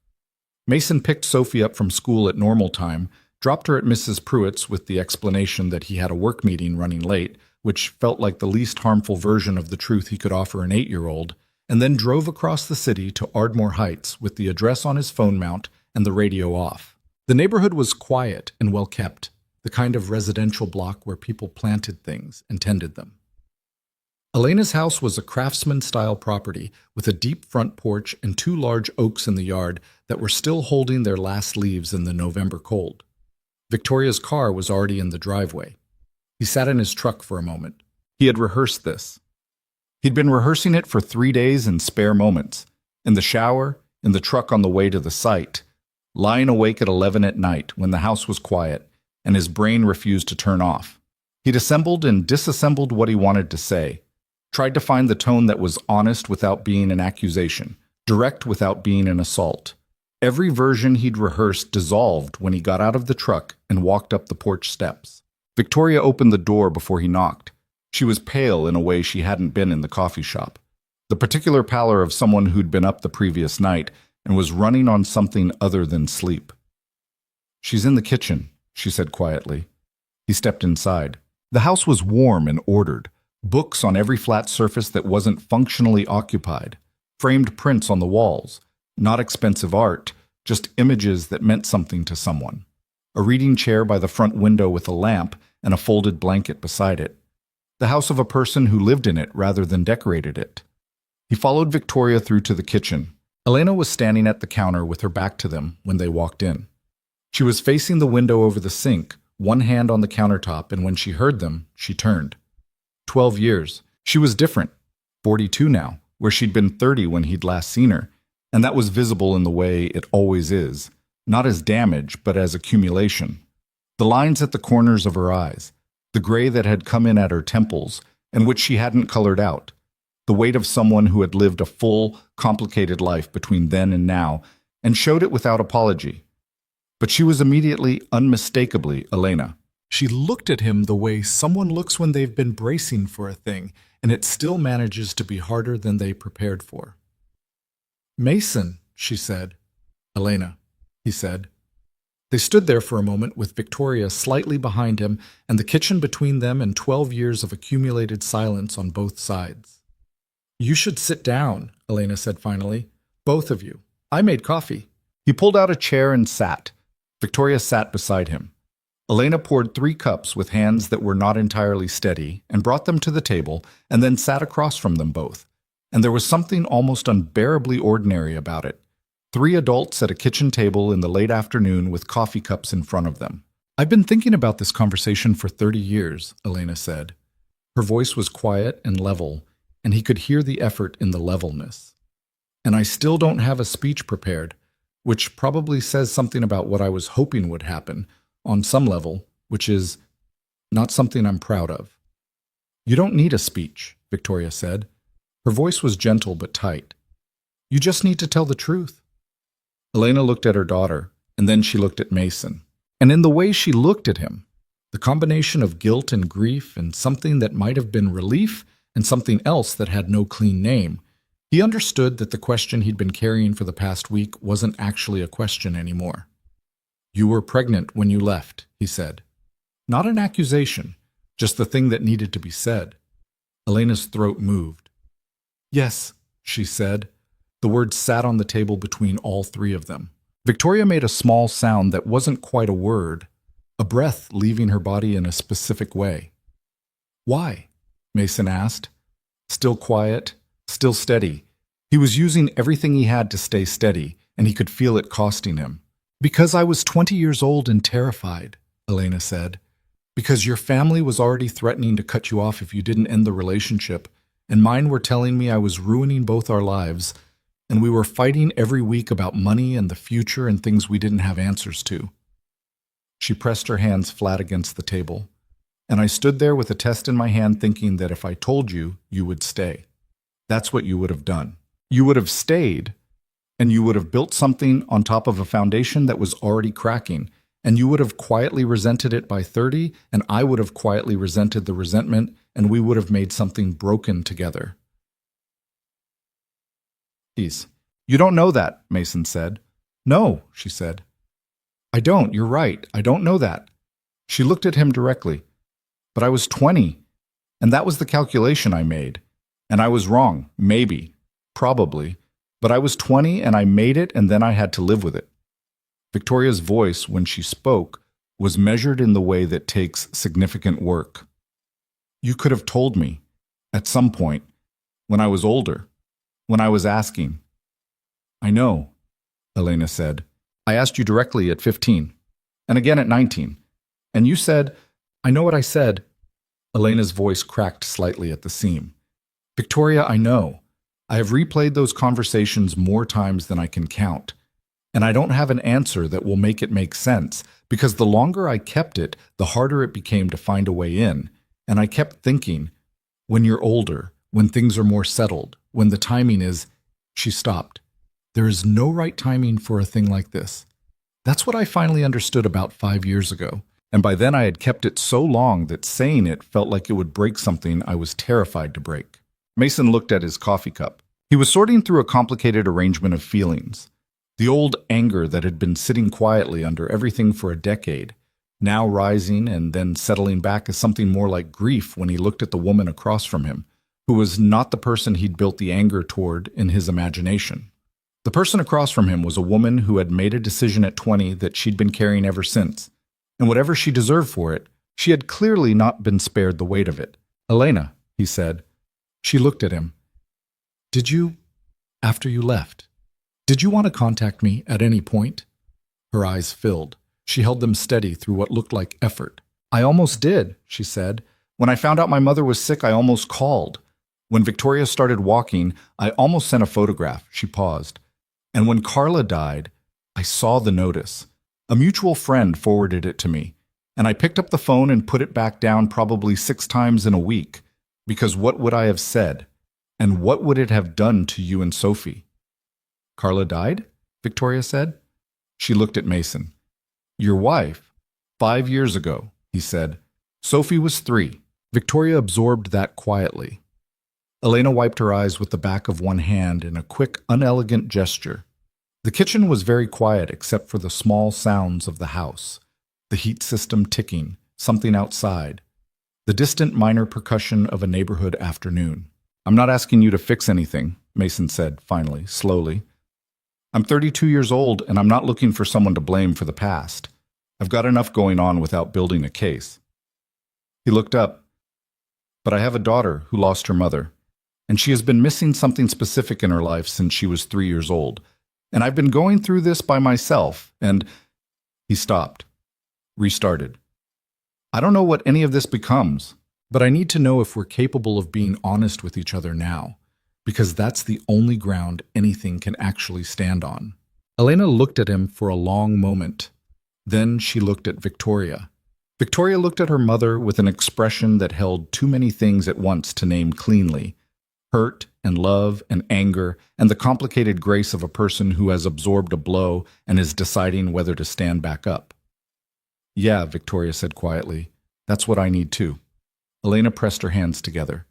Speaker 1: Mason picked Sophie up from school at normal time, dropped her at Mrs. Pruitt's with the explanation that he had a work meeting running late, which felt like the least harmful version of the truth he could offer an 8-year-old, and then drove across the city to Ardmore Heights with the address on his phone mount and the radio off. The neighborhood was quiet and well kept, the kind of residential block where people planted things and tended them. Elena's house was a craftsman-style property with a deep front porch and 2 large oaks in the yard that were still holding their last leaves in the November cold. Victoria's car was already in the driveway. He sat in his truck for a moment. He had rehearsed this. He'd been rehearsing it for 3 days in spare moments, in the shower, in the truck on the way to the site, lying awake at 11 at night when the house was quiet and his brain refused to turn off. He'd assembled and disassembled what he wanted to say, tried to find the tone that was honest without being an accusation, direct without being an assault. Every version he'd rehearsed dissolved when he got out of the truck and walked up the porch steps. Victoria opened the door before he knocked. She was pale in a way she hadn't been in the coffee shop, the particular pallor of someone who'd been up the previous night and was running on something other than sleep. "She's in the kitchen," she said quietly. He stepped inside. The house was warm and ordered, books on every flat surface that wasn't functionally occupied, framed prints on the walls, not expensive art, just images that meant something to someone. A reading chair by the front window with a lamp and a folded blanket beside it. The house of a person who lived in it rather than decorated it. He followed Victoria through to the kitchen. Elena was standing at the counter with her back to them when they walked in. She was facing the window over the sink, one hand on the countertop, and when she heard them, she turned. 12 years. She was different. 42 now, where she'd been 30 when he'd last seen her, and that was visible in the way it always is, not as damage, but as accumulation. The lines at the corners of her eyes, the gray that had come in at her temples, and which she hadn't colored out, the weight of someone who had lived a full, complicated life between then and now, and showed it without apology. But she was immediately, unmistakably Elena. She looked at him the way someone looks when they've been bracing for a thing, and it still manages to be harder than they prepared for. "Mason," she said. "Elena," he said. They stood there for a moment with Victoria slightly behind him and the kitchen between them and 12 years of accumulated silence on both sides. "You should sit down," Elena said finally. "Both of you. I made coffee." He pulled out a chair and sat. Victoria sat beside him. Elena poured 3 cups with hands that were not entirely steady and brought them to the table and then sat across from them both. And there was something almost unbearably ordinary about it. 3 adults at a kitchen table in the late afternoon with coffee cups in front of them. "I've been thinking about this conversation for 30 years, Elena said. Her voice was quiet and level, and he could hear the effort in the levelness. "And I still don't have a speech prepared, which probably says something about what I was hoping would happen, on some level, which is not something I'm proud of." "You don't need a speech," Victoria said. Her voice was gentle but tight. "You just need to tell the truth." Elena looked at her daughter, and then she looked at Mason. And in the way she looked at him, the combination of guilt and grief and something that might have been relief and something else that had no clean name, he understood that the question he'd been carrying for the past week wasn't actually a question anymore. "You were pregnant when you left," he said. Not an accusation, just the thing that needed to be said. Elena's throat moved. "Yes," she said. The words sat on the table between all 3 of them. Victoria made a small sound that wasn't quite a word, a breath leaving her body in a specific way. "Why?" Mason asked. Still quiet, still steady. He was using everything he had to stay steady, and he could feel it costing him. "Because I was 20 years old and terrified," Elena said. "Because your family was already threatening to cut you off if you didn't end the relationship, and mine were telling me I was ruining both our lives, and we were fighting every week about money and the future and things we didn't have answers to. She pressed her hands flat against the table, and I stood there with a test in my hand thinking that if I told you, you would stay. That's what you would have done. You would have stayed, and you would have built something on top of a foundation that was already cracking, and you would have quietly resented it by 30, and I would have quietly resented the resentment, and we would have made something broken together. You don't know that, Mason said. No, she said. I don't, you're right, I don't know that. She looked at him directly. But I was 20, and that was the calculation I made. And I was wrong, maybe, probably. But I was 20 and I made it, and then I had to live with it. Victoria's voice, when she spoke, was measured in the way that takes significant work. You could have told me, at some point, when I was older, when I was asking. I know, Elena said. I asked you directly at 15, and again at 19. And you said, I know what I said. Elena's voice cracked slightly at the seam. Victoria, I know. I have replayed those conversations more times than I can count. And I don't have an answer that will make it make sense, because the longer I kept it, the harder it became to find a way in. And I kept thinking, when you're older, when things are more settled, when the timing is... She stopped. There is no right timing for a thing like this. That's what I finally understood about 5 years ago. And by then I had kept it so long that saying it felt like it would break something I was terrified to break. Mason looked at his coffee cup. He was sorting through a complicated arrangement of feelings. The old anger that had been sitting quietly under everything for a decade, now rising and then settling back as something more like grief when he looked at the woman across from him, who was not the person he'd built the anger toward in his imagination. The person across from him was a woman who had made a decision at 20 that she'd been carrying ever since, and whatever she deserved for it, she had clearly not been spared the weight of it. Elena, he said. She looked at him. Did you, after you left, did you want to contact me at any point? Her eyes filled. She held them steady through what looked like effort. I almost did, she said. When I found out my mother was sick, I almost called. When Victoria started walking, I almost sent a photograph. She paused. And when Carla died, I saw the notice. A mutual friend forwarded it to me, and I picked up the phone and put it back down probably 6 times in a week, because what would I have said? And what would it have done to you and Sophie? Carla died? Victoria said. She looked at Mason. Your wife, 5 years ago, he said. Sophie was 3. Victoria absorbed that quietly. Elena wiped her eyes with the back of one hand in a quick, unelegant gesture. The kitchen was very quiet except for the small sounds of the house, the heat system ticking, something outside, the distant minor percussion of a neighborhood afternoon. I'm not asking you to fix anything, Mason said, finally, slowly. I'm 32 years old, and I'm not looking for someone to blame for the past. I've got enough going on without building a case. He looked up. But I have a daughter who lost her mother, and she has been missing something specific in her life since she was 3 years old. And I've been going through this by myself, and... He stopped, restarted. I don't know what any of this becomes, but I need to know if we're capable of being honest with each other now, because that's the only ground anything can actually stand on. Elena looked at him for a long moment. Then she looked at Victoria. Victoria looked at her mother with an expression that held too many things at once to name cleanly. Hurt and love and anger and the complicated grace of a person who has absorbed a blow and is deciding whether to stand back up. Yeah, Victoria said quietly. That's what I need too. Elena pressed her hands together.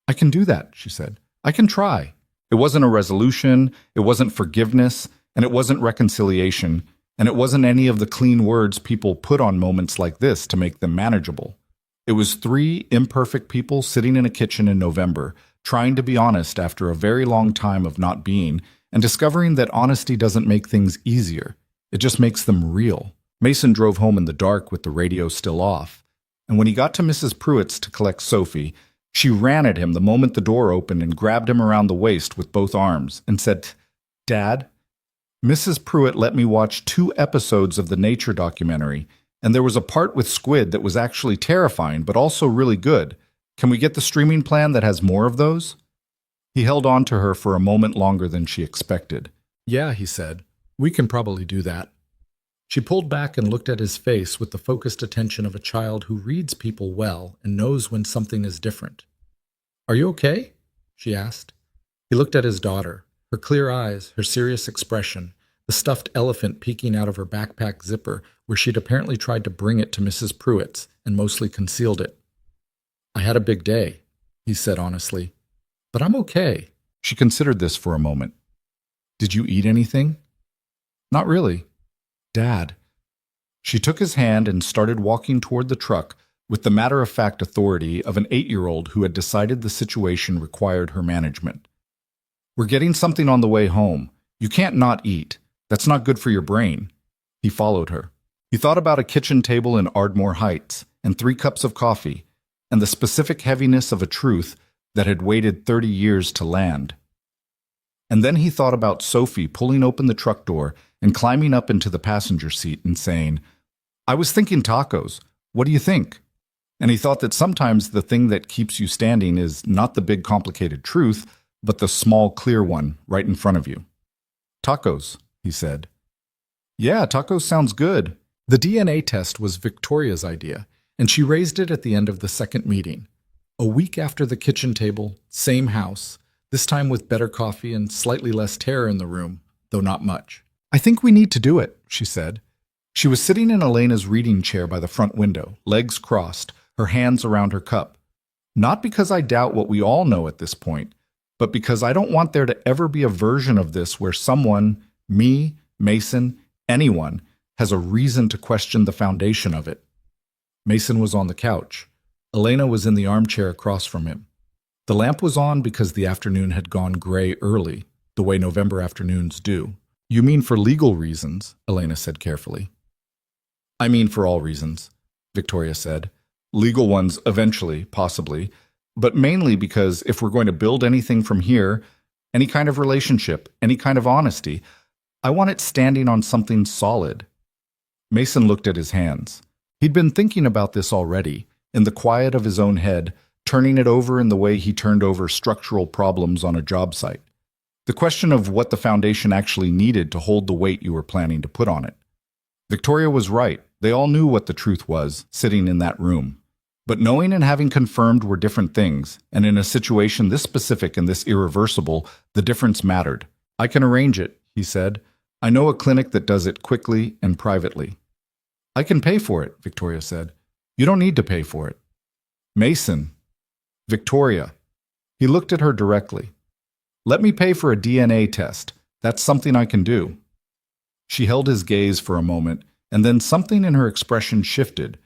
Speaker 1: I can do that, she said. I can try. It wasn't a resolution, it wasn't forgiveness, and it wasn't reconciliation, and it wasn't any of the clean words people put on moments like this to make them manageable. It was 3 imperfect people sitting in a kitchen in November, trying to be honest after a very long time of not being, and discovering that honesty doesn't make things easier. It just makes them real. Mason drove home in the dark with the radio still off, and when he got to Mrs. Pruitt's to collect Sophie, she ran at him the moment the door opened and grabbed him around the waist with both arms and said, Dad, Mrs. Pruitt let me watch 2 episodes of the nature documentary, and there was a part with squid that was actually terrifying but also really good. Can we get the streaming plan that has more of those? He held on to her for a moment longer than she expected.
Speaker 2: "Yeah," he said. "We can probably do that." She pulled back and looked at his face with the focused attention of a child who reads people well and knows when something is different. "Are you okay?" she asked. He looked at his daughter, her clear eyes, her serious expression, the stuffed elephant peeking out of her backpack zipper where she'd apparently tried to bring it to Mrs. Pruitt's and mostly concealed it. "I had a big day," he said honestly, "but I'm okay."
Speaker 1: She considered this for a moment. "Did you eat anything?" "Not really." "Dad." She took his hand and started walking toward the truck with the matter-of-fact authority of an 8-year-old who had decided the situation required her management. "We're getting something on the way home. You can't not eat. That's not good for your brain." He followed her. He thought about a kitchen table in Ardmore Heights and 3 cups of coffee and the specific heaviness of a truth that had waited 30 years to land. And then he thought about Sophie pulling open the truck door and climbing up into the passenger seat and saying, "I was thinking tacos. What do you think?" And he thought that sometimes the thing that keeps you standing is not the big complicated truth, but the small clear one right in front of you. "Tacos," he said. "Yeah, tacos sounds good." The DNA test was Victoria's idea, and she raised it at the end of the second meeting. A week after the kitchen table, same house, this time with better coffee and slightly less terror in the room, though not much. "I think we need to do it," she said. She was sitting in Elena's reading chair by the front window, legs crossed, her hands around her cup. "Not because I doubt what we all know at this point, but because I don't want there to ever be a version of this where someone, me, Mason, anyone, has a reason to question the foundation of it." Mason was on the couch. Elena was in the armchair across from him. The lamp was on because the afternoon had gone gray early, the way November afternoons do. "You mean for legal reasons," Elena said carefully. "I mean for all reasons," Victoria said. "Legal ones eventually, possibly, but mainly because if we're going to build anything from here, any kind of relationship, any kind of honesty, I want it standing on something solid." Mason looked at his hands. He'd been thinking about this already, in the quiet of his own head, turning it over in the way he turned over structural problems on a job site. The question of what the foundation actually needed to hold the weight you were planning to put on it. Victoria was right. They all knew what the truth was, sitting in that room. But knowing and having confirmed were different things, and in a situation this specific and this irreversible, the difference mattered. "I can arrange it," he said. "I know a clinic that does it quickly and privately." "I can pay for it," Victoria said. "You don't need to pay for it." "Mason." "Victoria." He looked at her directly. "Let me pay for a DNA test. That's something I can do." She held his gaze for a moment, and then something in her expression shifted,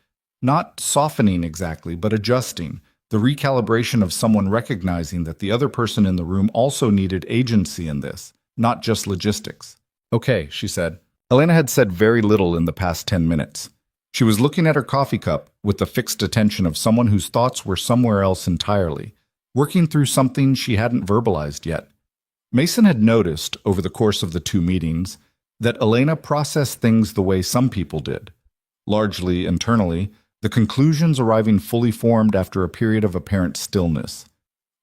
Speaker 1: not softening exactly, but adjusting, the recalibration of someone recognizing that the other person in the room also needed agency in this, not just logistics. "Okay," she said. Elena had said very little in the past 10 minutes. She was looking at her coffee cup with the fixed attention of someone whose thoughts were somewhere else entirely, working through something she hadn't verbalized yet. Mason had noticed, over the course of the 2 meetings, that Elena processed things the way some people did, largely internally, the conclusions arriving fully formed after a period of apparent stillness.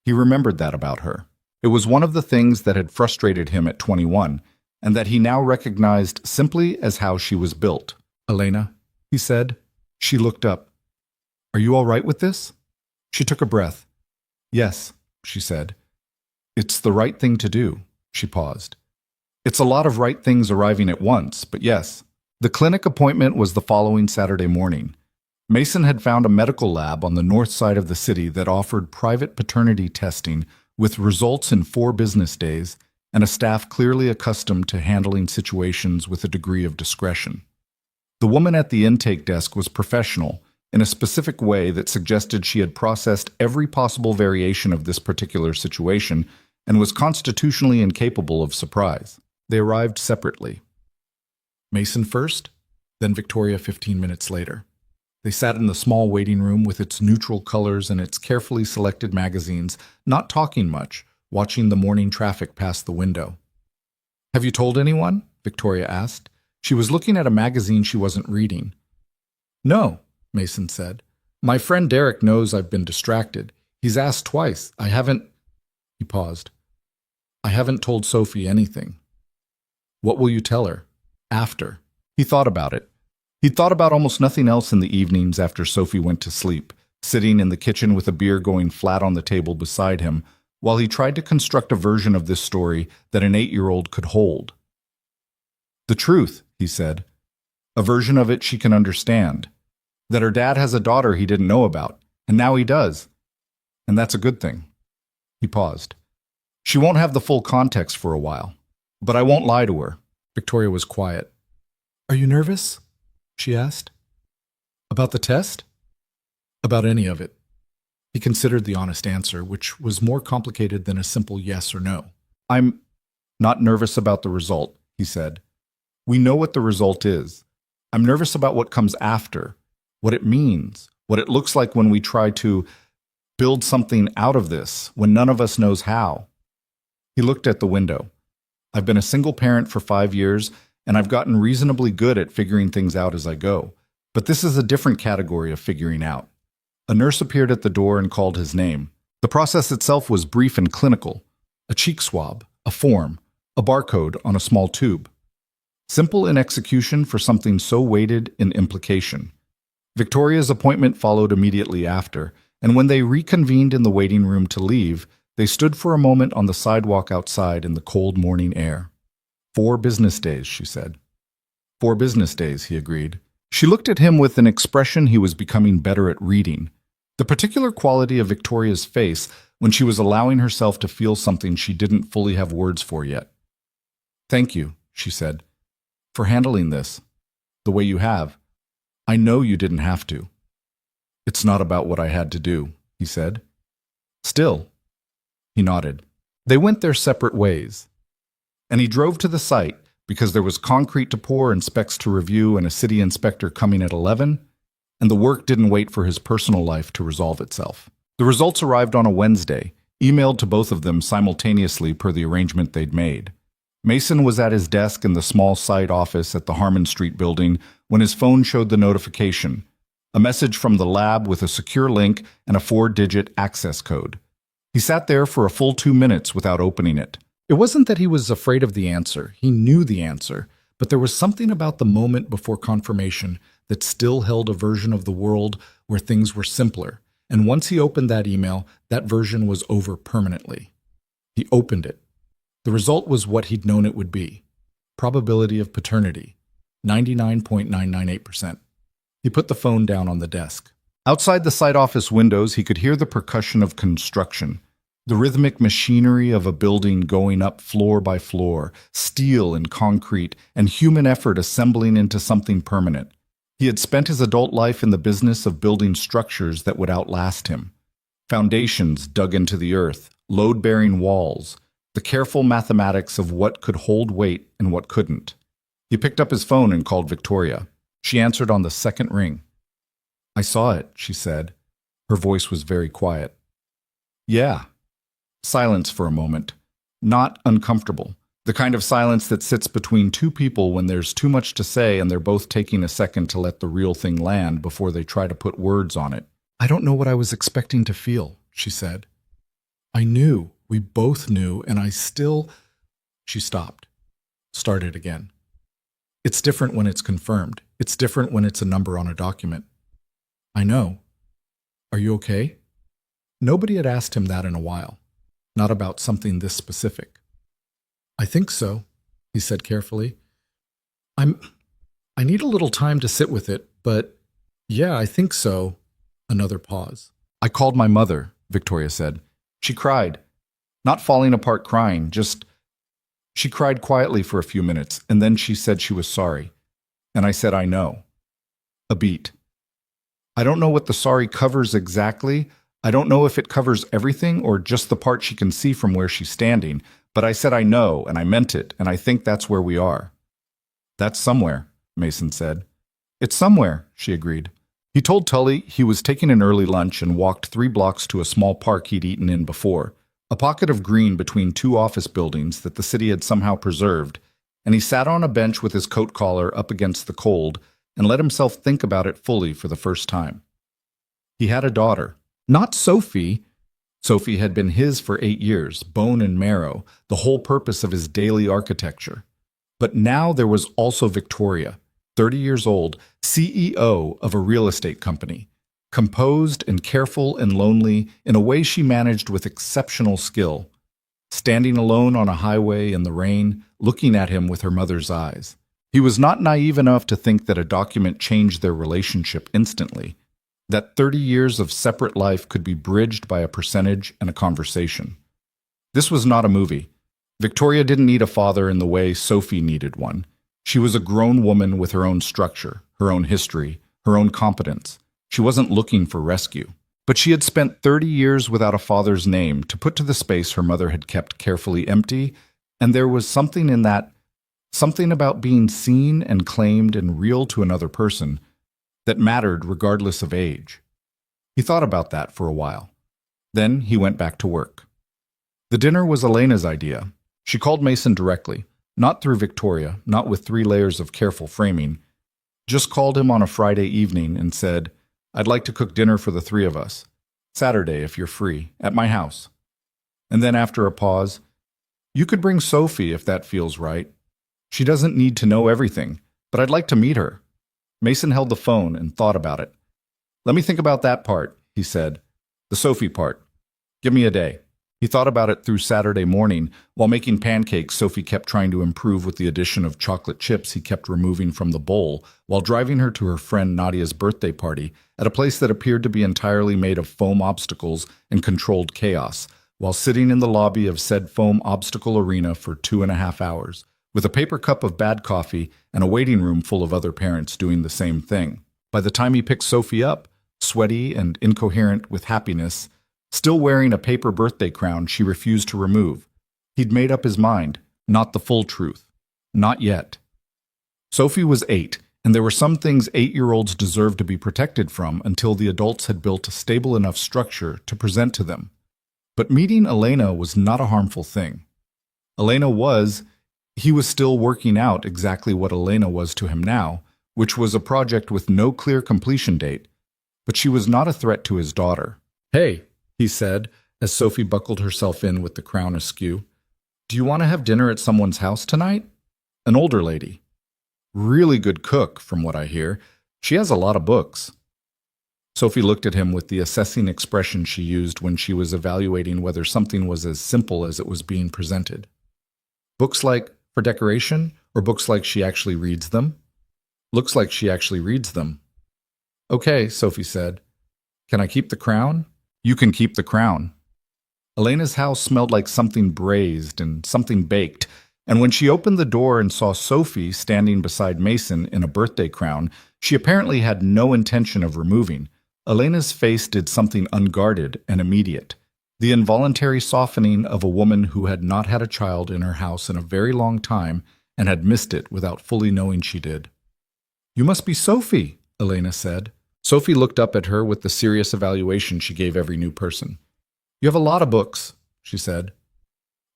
Speaker 1: He remembered that about her. It was one of the things that had frustrated him at 21, and that he now recognized simply as how she was built. "Elena," he said. She looked up. "Are you all right with this?" She took a breath. "Yes," she said. "It's the right thing to do." She paused. "It's a lot of right things arriving at once, but yes." The clinic appointment was the following Saturday morning. Mason had found a medical lab on the north side of the city that offered private paternity testing with results in 4 business days and a staff clearly accustomed to handling situations with a degree of discretion. The woman at the intake desk was professional in a specific way that suggested she had processed every possible variation of this particular situation and was constitutionally incapable of surprise. They arrived separately. Mason first, then Victoria 15 minutes later. They sat in the small waiting room with its neutral colors and its carefully selected magazines, not talking much, watching the morning traffic pass the window. "Have you told anyone?" Victoria asked. She was looking at a magazine she wasn't reading. "No," Mason said. "My friend Derek knows I've been distracted. He's asked twice. I haven't—" He paused.
Speaker 2: I haven't told Sophie anything. What will you tell her? After.
Speaker 1: He thought about it. He'd thought about almost nothing else in the evenings after Sophie went to sleep, sitting in the kitchen with a beer going flat on the table beside him, while he tried to construct a version of this story that an 8-year-old could hold. The truth, he said. A version of it she can understand. That her dad has a daughter he didn't know about, and now he does. And that's a good thing. He paused. She won't have the full context for a while, but I won't lie to her.
Speaker 2: Victoria was quiet. Are you nervous? She asked. About the test? About any of it. He considered the honest answer, which was more complicated than a simple yes or no.
Speaker 1: I'm not nervous about the result, he said. We know what the result is. I'm nervous about what comes after, what it means, what it looks like when we try to build something out of this, when none of us knows how. He looked at the window. I've been a single parent for 5 years, and I've gotten reasonably good at figuring things out as I go. But this is a different category of figuring out. A nurse appeared at the door and called his name. The process itself was brief and clinical. A cheek swab, a form, a barcode on a small tube. Simple in execution for something so weighted in implication. Victoria's appointment followed immediately after, and when they reconvened in the waiting room to leave, they stood for a moment on the sidewalk outside in the cold morning air. 4 business days, she said. 4 business days, he agreed. She looked at him with an expression he was becoming better at reading. The particular quality of Victoria's face when she was allowing herself to feel something she didn't fully have words for yet. Thank you, she said, for handling this, the way you have. I know you didn't have to. It's not about what I had to do, he said. Still, he nodded. They went their separate ways. And he drove to the site because there was concrete to pour and specs to review and a city inspector coming at 11, and the work didn't wait for his personal life to resolve itself. The results arrived on a Wednesday, emailed to both of them simultaneously per the arrangement they'd made. Mason was at his desk in the small site office at the Harmon Street building when his phone showed the notification, a message from the lab with a secure link and a 4-digit access code. He sat there for a full 2 minutes without opening it. It wasn't that he was afraid of the answer. He knew the answer, but there was something about the moment before confirmation that still held a version of the world where things were simpler. And once he opened that email, that version was over permanently. He opened it. The result was what he'd known it would be. Probability of paternity, 99.998%. He put the phone down on the desk. Outside the site office windows, he could hear the percussion of construction, the rhythmic machinery of a building going up floor by floor, steel and concrete, and human effort assembling into something permanent. He had spent his adult life in the business of building structures that would outlast him. Foundations dug into the earth, load-bearing walls, the careful mathematics of what could hold weight and what couldn't. He picked up his phone and called Victoria. She answered on the second ring. I saw it, she said. Her voice was very quiet. Yeah. Silence for a moment. Not uncomfortable. The kind of silence that sits between two people when there's too much to say and they're both taking a second to let the real thing land before they try to put words on it. I don't know what I was expecting to feel, she said. I knew. We both knew, and I still... She stopped. Started again. It's different when it's confirmed. It's different when it's a number on a document. I know. Are you okay? Nobody had asked him that in a while. Not about something this specific. I think so, he said carefully. I need a little time to sit with it, but yeah, I think so. Another pause. I called my mother, Victoria said. She cried. Not falling apart crying, just... She cried quietly for a few minutes, and then she said she was sorry. And I said, I know. A beat. I don't know what the sorry covers exactly. I don't know if it covers everything or just the part she can see from where she's standing, but I said I know, and I meant it, and I think that's where we are. That's somewhere, Mason said. It's somewhere, she agreed. He told Tully he was taking an early lunch and walked 3 blocks to a small park he'd eaten in before, a pocket of green between 2 office buildings that the city had somehow preserved, and he sat on a bench with his coat collar up against the cold and let himself think about it fully for the first time. He had a daughter. Not Sophie. Sophie had been his for 8 years, bone and marrow, the whole purpose of his daily architecture. But now there was also Victoria, 30 years old, CEO of a real estate company, composed and careful and lonely in a way she managed with exceptional skill, standing alone on a highway in the rain, looking at him with her mother's eyes. He was not naive enough to think that a document changed their relationship instantly, that 30 years of separate life could be bridged by a percentage and a conversation. This was not a movie. Victoria didn't need a father in the way Sophie needed one. She was a grown woman with her own structure, her own history, her own competence. She wasn't looking for rescue. But she had spent 30 years without a father's name to put to the space her mother had kept carefully empty, and there was something in that, something about being seen and claimed and real to another person, that mattered regardless of age. He thought about that for a while. Then he went back to work. The dinner was Elena's idea. She called Mason directly, not through Victoria, not with 3 layers of careful framing, just called him on a Friday evening and said, "I'd like to cook dinner for the 3 of us. Saturday, if you're free, at my house." And then after a pause, "You could bring Sophie if that feels right. She doesn't need to know everything, but I'd like to meet her." Mason held the phone and thought about it. "Let me think about that part," he said. "The Sophie part. Give me a day." He thought about it through Saturday morning. While making pancakes, Sophie kept trying to improve with the addition of chocolate chips he kept removing from the bowl, while driving her to her friend Nadia's birthday party at a place that appeared to be entirely made of foam obstacles and controlled chaos, while sitting in the lobby of said foam obstacle arena for 2.5 hours, with a paper cup of bad coffee and a waiting room full of other parents doing the same thing. By the time he picked Sophie up, sweaty and incoherent with happiness, still wearing a paper birthday crown she refused to remove, he'd made up his mind, not the full truth. Not yet. Sophie was 8, and there were some things 8-year-olds deserved to be protected from until the adults had built a stable enough structure to present to them. But meeting Elena was not a harmful thing. He was still working out exactly what Elena was to him now, which was a project with no clear completion date, but she was not a threat to his daughter. "Hey," he said, as Sophie buckled herself in with the crown askew, "do you want to have dinner at someone's house tonight? An older lady. Really good cook, from what I hear. She has a lot of books." Sophie looked at him with the assessing expression she used when she was evaluating whether something was as simple as it was being presented. "Books like for decoration, or books like she actually reads them?" "Looks like she actually reads them." "Okay," Sophie said. "Can I keep the crown?" "You can keep the crown." Elena's house smelled like something braised and something baked, and when she opened the door and saw Sophie standing beside Mason in a birthday crown she apparently had no intention of removing, Elena's face did something unguarded and immediate, the involuntary softening of a woman who had not had a child in her house in a very long time and had missed it without fully knowing she did. "You must be Sophie," Elena said. Sophie looked up at her with the serious evaluation she gave every new person. "You have a lot of books," she said.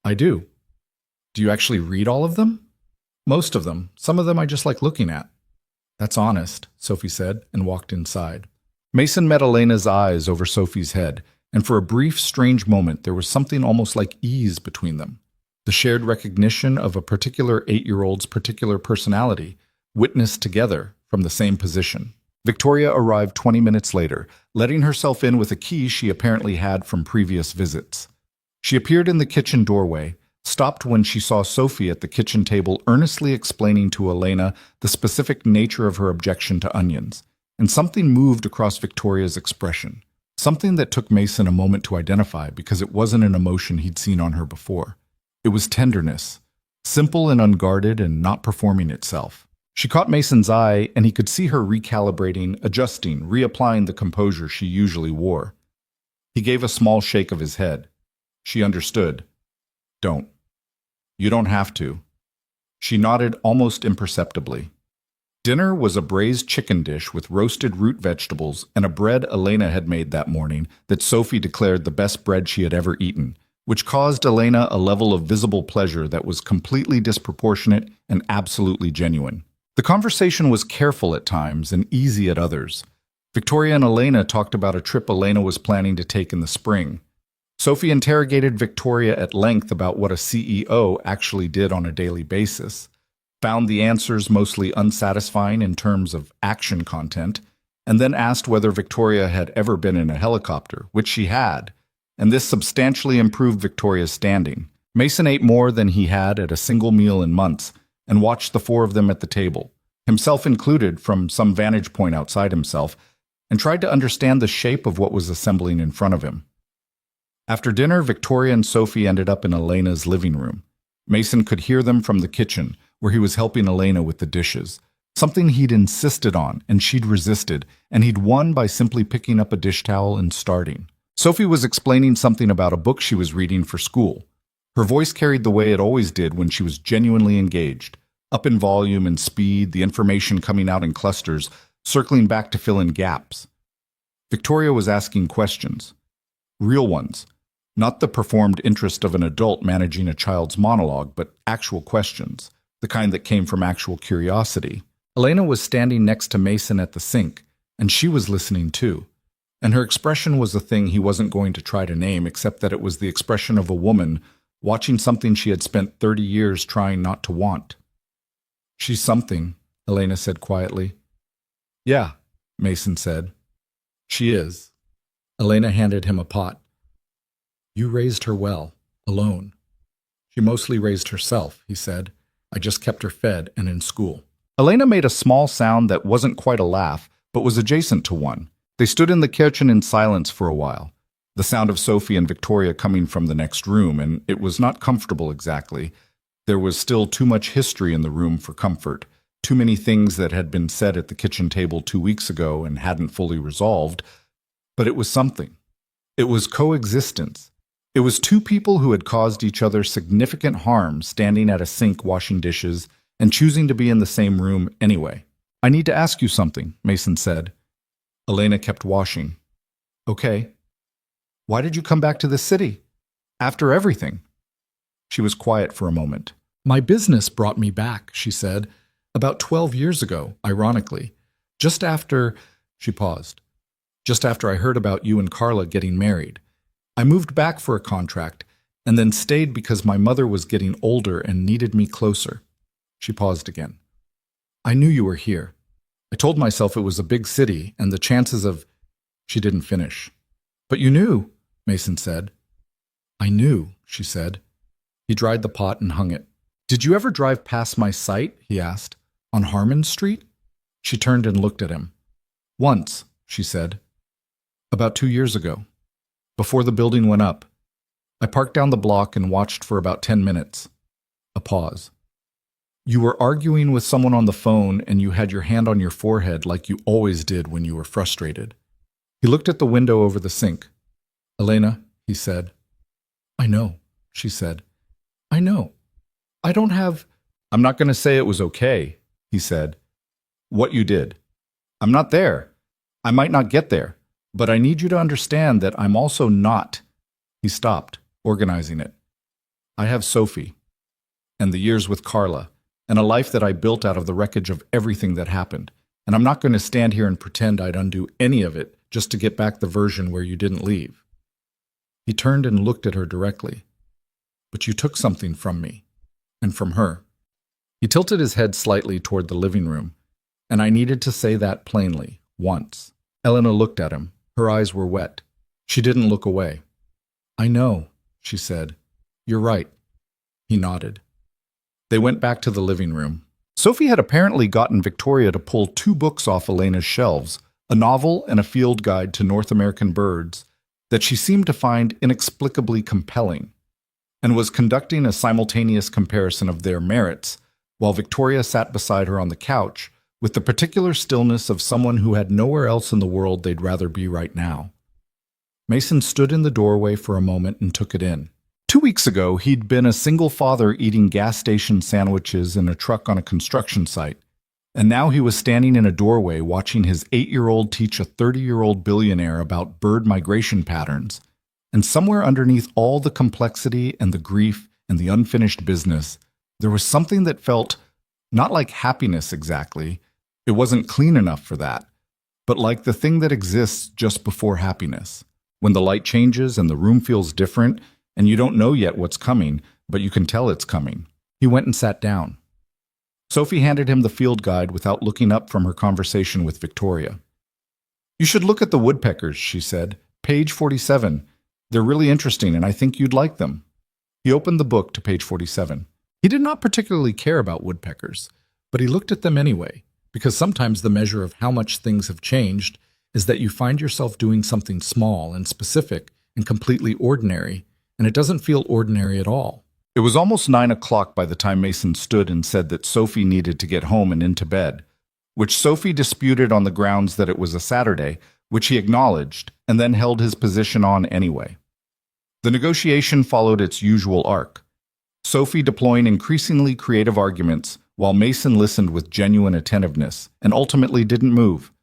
Speaker 1: "I do." "Do you actually read all of them?" "Most of them. Some of them I just like looking at." "That's honest," Sophie said, and walked inside. Mason met Elena's eyes over Sophie's head, and for a brief, strange moment there was something almost like ease between them. The shared recognition of a particular 8-year-old's particular personality, witnessed together from the same position. Victoria arrived 20 minutes later, letting herself in with a key she apparently had from previous visits. She appeared in the kitchen doorway, stopped when she saw Sophie at the kitchen table earnestly explaining to Elena the specific nature of her objection to onions, and something moved across Victoria's expression, something that took Mason a moment to identify because it wasn't an emotion he'd seen on her before. It was tenderness, simple and unguarded and not performing itself. She caught Mason's eye, and he could see her recalibrating, adjusting, reapplying the composure she usually wore. He gave a small shake of his head. She understood. "Don't. You don't have to." She nodded almost imperceptibly. Dinner was a braised chicken dish with roasted root vegetables and a bread Elena had made that morning that Sophie declared the best bread she had ever eaten, which caused Elena a level of visible pleasure that was completely disproportionate and absolutely genuine. The conversation was careful at times and easy at others. Victoria and Elena talked about a trip Elena was planning to take in the spring. Sophie interrogated Victoria at length about what a CEO actually did on a daily basis, found the answers mostly unsatisfying in terms of action content, and then asked whether Victoria had ever been in a helicopter, which she had, and this substantially improved Victoria's standing. Mason ate more than he had at a single meal in months and watched the four of them at the table, himself included from some vantage point outside himself, and tried to understand the shape of what was assembling in front of him. After dinner, Victoria and Sophie ended up in Elena's living room. Mason could hear them from the kitchen, where he was helping Elena with the dishes, something he'd insisted on and she'd resisted, and he'd won by simply picking up a dish towel and starting. Sophie was explaining something about a book she was reading for school. Her voice carried the way it always did when she was genuinely engaged, up in volume and speed, the information coming out in clusters, circling back to fill in gaps. Victoria was asking questions, real ones, not the performed interest of an adult managing a child's monologue, but actual questions, the kind that came from actual curiosity. Elena was standing next to Mason at the sink, and she was listening too. And her expression was a thing he wasn't going to try to name, except that it was the expression of a woman watching something she had spent 30 years trying not to want. "She's something," Elena said quietly. "Yeah," Mason said. "She is." Elena handed him a pot. "You raised her well, alone." "She mostly raised herself," he said. "I just kept her fed and in school." Elena made a small sound that wasn't quite a laugh, but was adjacent to one. They stood in the kitchen in silence for a while, the sound of Sophie and Victoria coming from the next room, and it was not comfortable exactly. There was still too much history in the room for comfort, too many things that had been said at the kitchen table 2 weeks ago and hadn't fully resolved, but it was something. It was coexistence. It was two people who had caused each other significant harm standing at a sink washing dishes and choosing to be in the same room anyway. "I need to ask you something," Mason said. Elena kept washing. "Okay. Why did you come back to the city? After everything?" She was quiet for a moment. "My business brought me back," she said. "About 12 years ago, ironically. Just after—" She paused. "Just after I heard about you and Carla getting married. I moved back for a contract, and then stayed because my mother was getting older and needed me closer." She paused again. "I knew you were here. I told myself it was a big city, and the chances of—" She didn't finish. "But you knew," Mason said. "I knew," she said. He dried the pot and hung it. "Did you ever drive past my site?" he asked. "On Harmon Street?" She turned and looked at him. "Once," she said. "About 2 years ago. Before the building went up. I parked down the block and watched for about 10 minutes. A pause. You were arguing with someone on the phone and you had your hand on your forehead like you always did when you were frustrated." He looked at the window over the sink. "Elena," he said. "I know," she said. "I know. I don't have—" "I'm not going to say it was okay," he said. "What you did. I'm not there. I might not get there. But I need you to understand that I'm also not—" He stopped, organizing it. "I have Sophie, and the years with Carla, and a life that I built out of the wreckage of everything that happened, and I'm not going to stand here and pretend I'd undo any of it just to get back the version where you didn't leave." He turned and looked at her directly. "But you took something from me, and from her." He tilted his head slightly toward the living room, and I needed to say that plainly, once. Elena looked at him. Her eyes were wet. She didn't look away. "I know," she said. "You're right." He nodded. They went back to the living room. Sophie had apparently gotten Victoria to pull 2 books off Elena's shelves, a novel and a field guide to North American birds, that she seemed to find inexplicably compelling, and was conducting a simultaneous comparison of their merits, while Victoria sat beside her on the couch, with the particular stillness of someone who had nowhere else in the world they'd rather be right now. Mason stood in the doorway for a moment and took it in. 2 weeks ago, he'd been a single father eating gas station sandwiches in a truck on a construction site, and now he was standing in a doorway watching his 8-year-old teach a 30-year-old billionaire about bird migration patterns. And somewhere underneath all the complexity and the grief and the unfinished business, there was something that felt not like happiness exactly. It wasn't clean enough for that, but like the thing that exists just before happiness. When the light changes and the room feels different, and you don't know yet what's coming, but you can tell it's coming. He went and sat down. Sophie handed him the field guide without looking up from her conversation with Victoria. "You should look at the woodpeckers," she said. "Page 47. They're really interesting, and I think you'd like them." He opened the book to page 47. He did not particularly care about woodpeckers, but he looked at them anyway, because sometimes the measure of how much things have changed is that you find yourself doing something small and specific and completely ordinary, and it doesn't feel ordinary at all. It was almost 9 o'clock by the time Mason stood and said that Sophie needed to get home and into bed, which Sophie disputed on the grounds that it was a Saturday, which he acknowledged, and then held his position on anyway. The negotiation followed its usual arc, Sophie deploying increasingly creative arguments, while Mason listened with genuine attentiveness and ultimately didn't move.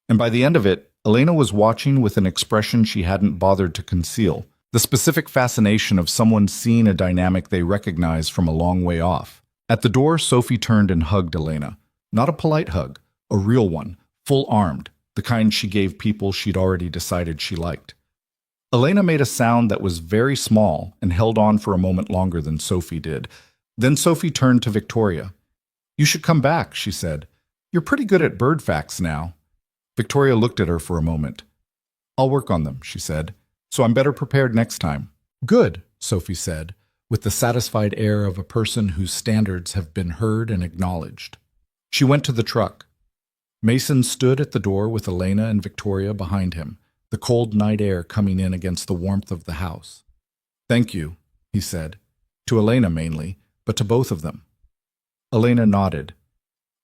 Speaker 1: And by the end of it, Elena was watching with an expression she hadn't bothered to conceal, the specific fascination of someone seeing a dynamic they recognized from a long way off. At the door, Sophie turned and hugged Elena. Not a polite hug, a real one, full-armed, the kind she gave people she'd already decided she liked. Elena made a sound that was very small and held on for a moment longer than Sophie did. Then Sophie turned to Victoria. "You should come back," she said. "You're pretty good at bird facts now." Victoria looked at her for a moment. "I'll work on them," she said, "so I'm better prepared next time." "Good," Sophie said, with the satisfied air of a person whose standards have been heard and acknowledged. She went to the truck. Mason stood at the door with Elena and Victoria behind him, the cold night air coming in against the warmth of the house. "Thank you," he said, to Elena mainly, but to both of them. Elena nodded.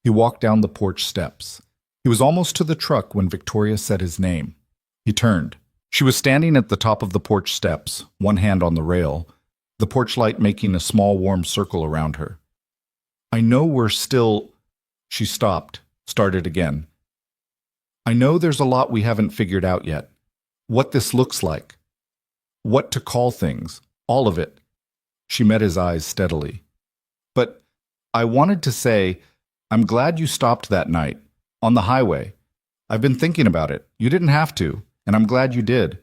Speaker 1: He walked down the porch steps. He was almost to the truck when Victoria said his name. He turned. She was standing at the top of the porch steps, one hand on the rail, the porch light making a small warm circle around her. "I know we're still—" She stopped, started again. "I know there's a lot we haven't figured out yet. What this looks like. What to call things. All of it." She met his eyes steadily. "But I wanted to say, I'm glad you stopped that night, on the highway. I've been thinking about it. You didn't have to, and I'm glad you did."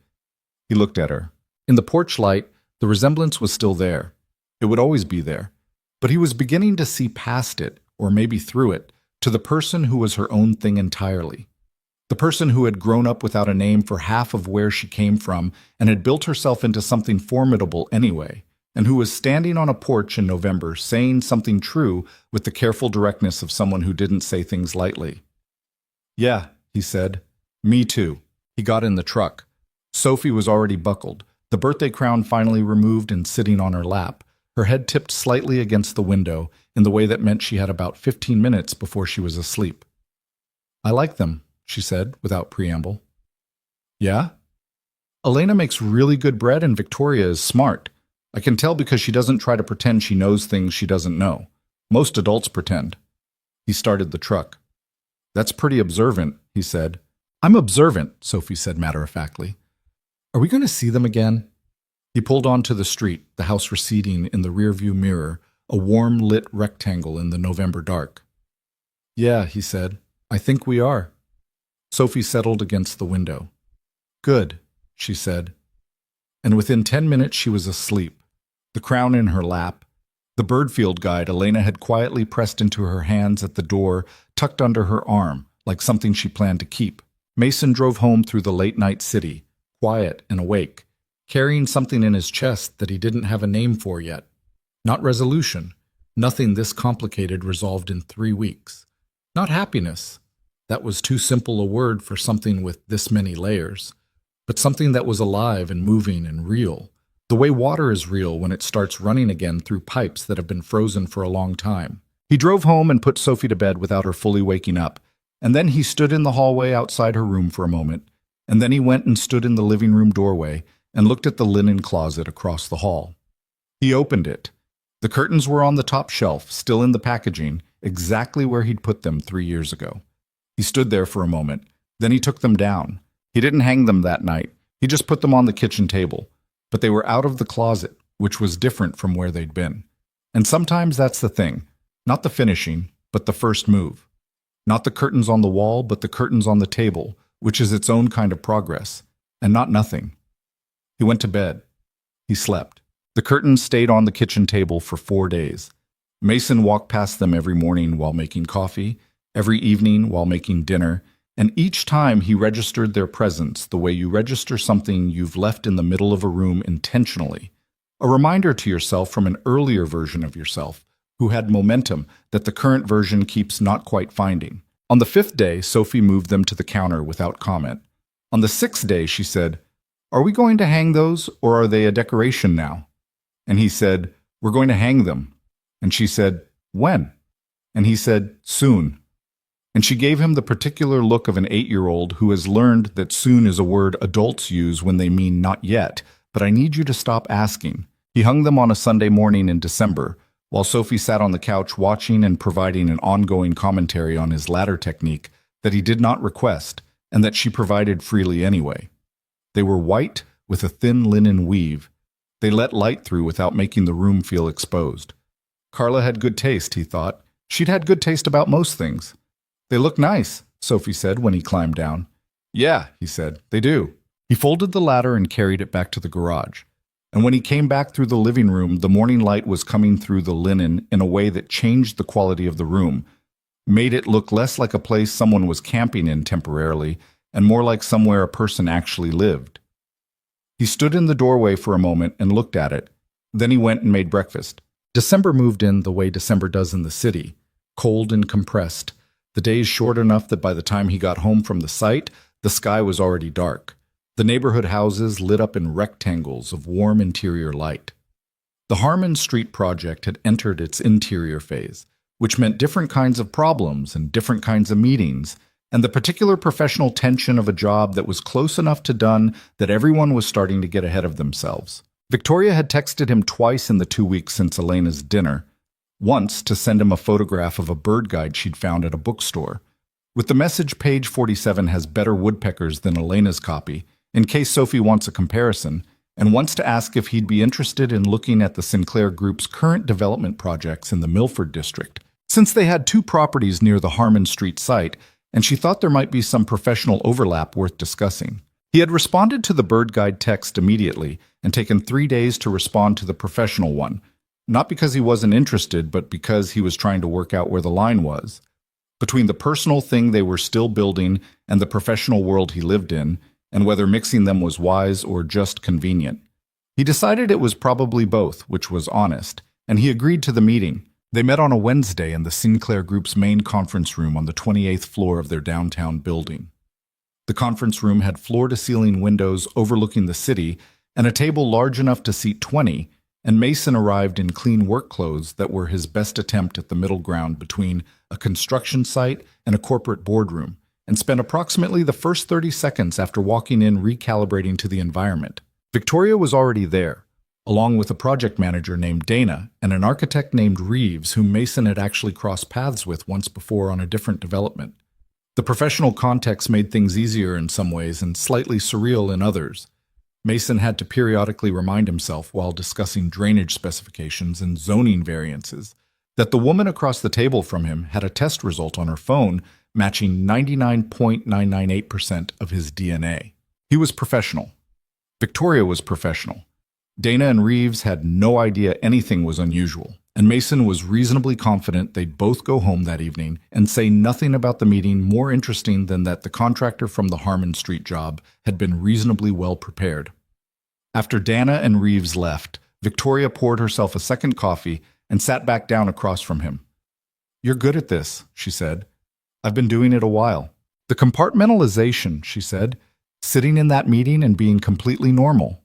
Speaker 1: He looked at her. In the porch light, the resemblance was still there. It would always be there. But he was beginning to see past it, or maybe through it, to the person who was her own thing entirely. The person who had grown up without a name for half of where she came from and had built herself into something formidable anyway, and who was standing on a porch in November saying something true with the careful directness of someone who didn't say things lightly. "Yeah," he said. "Me too." He got in the truck. Sophie was already buckled, the birthday crown finally removed and sitting on her lap, her head tipped slightly against the window in the way that meant she had about 15 minutes before she was asleep. "I like them," she said, without preamble. "Yeah? Elena makes really good bread and Victoria is smart. I can tell because she doesn't try to pretend she knows things she doesn't know. Most adults pretend." He started the truck. "That's pretty observant," he said. "I'm observant," Sophie said matter-of-factly. "Are we going to see them again?" He pulled onto the street, the house receding in the rearview mirror, a warm-lit rectangle in the November dark. "Yeah," he said. "I think we are." Sophie settled against the window. "Good," she said. And within 10 minutes she was asleep, the crown in her lap, the Birdfield guide Elena had quietly pressed into her hands at the door, tucked under her arm, like something she planned to keep. Mason drove home through the late-night city, quiet and awake, carrying something in his chest that he didn't have a name for yet. Not resolution, nothing this complicated resolved in 3 weeks. Not happiness. That was too simple a word for something with this many layers. But something that was alive and moving and real, the way water is real when it starts running again through pipes that have been frozen for a long time. He drove home and put Sophie to bed without her fully waking up, and then he stood in the hallway outside her room for a moment, and then he went and stood in the living room doorway and looked at the linen closet across the hall. He opened it. The curtains were on the top shelf, still in the packaging, exactly where he'd put them 3 years ago. He stood there for a moment, then he took them down. He didn't hang them that night. He just put them on the kitchen table. But they were out of the closet, which was different from where they'd been. And sometimes that's the thing. Not the finishing, but the first move. Not the curtains on the wall, but the curtains on the table, which is its own kind of progress. And not nothing. He went to bed. He slept. The curtains stayed on the kitchen table for 4 days. Mason walked past them every morning while making coffee, every evening while making dinner, and each time he registered their presence the way you register something you've left in the middle of a room intentionally. A reminder to yourself from an earlier version of yourself, who had momentum that the current version keeps not quite finding. On the 5th day, Sophie moved them to the counter without comment. On the 6th day, she said, "Are we going to hang those, or are they a decoration now?" And he said, "We're going to hang them." And she said, "When?" And he said, "Soon." And she gave him the particular look of an 8-year-old who has learned that soon is a word adults use when they mean not yet, but I need you to stop asking. He hung them on a Sunday morning in December, while Sophie sat on the couch watching and providing an ongoing commentary on his ladder technique that he did not request and that she provided freely anyway. They were white with a thin linen weave. They let light through without making the room feel exposed. Carla had good taste, he thought. She'd had good taste about most things. "They look nice," Sophie said when he climbed down. "Yeah," he said, "they do." He folded the ladder and carried it back to the garage. And when he came back through the living room, the morning light was coming through the linen in a way that changed the quality of the room, made it look less like a place someone was camping in temporarily, and more like somewhere a person actually lived. He stood in the doorway for a moment and looked at it. Then he went and made breakfast. December moved in the way December does in the city, cold and compressed, the days short enough that by the time he got home from the site, the sky was already dark. The neighborhood houses lit up in rectangles of warm interior light. The Harmon Street project had entered its interior phase, which meant different kinds of problems and different kinds of meetings, and the particular professional tension of a job that was close enough to done that everyone was starting to get ahead of themselves. Victoria had texted him twice in the 2 weeks since Elena's dinner, once to send him a photograph of a bird guide she'd found at a bookstore. With the message, page 47 has better woodpeckers than Elena's copy, in case Sophie wants a comparison, and wants to ask if he'd be interested in looking at the Sinclair Group's current development projects in the Milford district, since they had 2 properties near the Harmon Street site, and she thought there might be some professional overlap worth discussing. He had responded to the bird guide text immediately and taken 3 days to respond to the professional one, not because he wasn't interested, but because he was trying to work out where the line was. Between the personal thing they were still building and the professional world he lived in, and whether mixing them was wise or just convenient. He decided it was probably both, which was honest, and he agreed to the meeting. They met on a Wednesday in the Sinclair Group's main conference room on the 28th floor of their downtown building. The conference room had floor-to-ceiling windows overlooking the city and a table large enough to seat 20, and Mason arrived in clean work clothes that were his best attempt at the middle ground between a construction site and a corporate boardroom, and spent approximately the first 30 seconds after walking in recalibrating to the environment. Victoria was already there, along with a project manager named Dana and an architect named Reeves, whom Mason had actually crossed paths with once before on a different development. The professional context made things easier in some ways and slightly surreal in others. Mason had to periodically remind himself while discussing drainage specifications and zoning variances that the woman across the table from him had a test result on her phone matching 99.998% of his DNA. He was professional. Victoria was professional. Dana and Reeves had no idea anything was unusual, and Mason was reasonably confident they'd both go home that evening and say nothing about the meeting more interesting than that the contractor from the Harmon Street job had been reasonably well prepared. After Dana and Reeves left, Victoria poured herself a second coffee and sat back down across from him. "You're good at this," she said. "I've been doing it a while." "The compartmentalization," she said, "sitting in that meeting and being completely normal."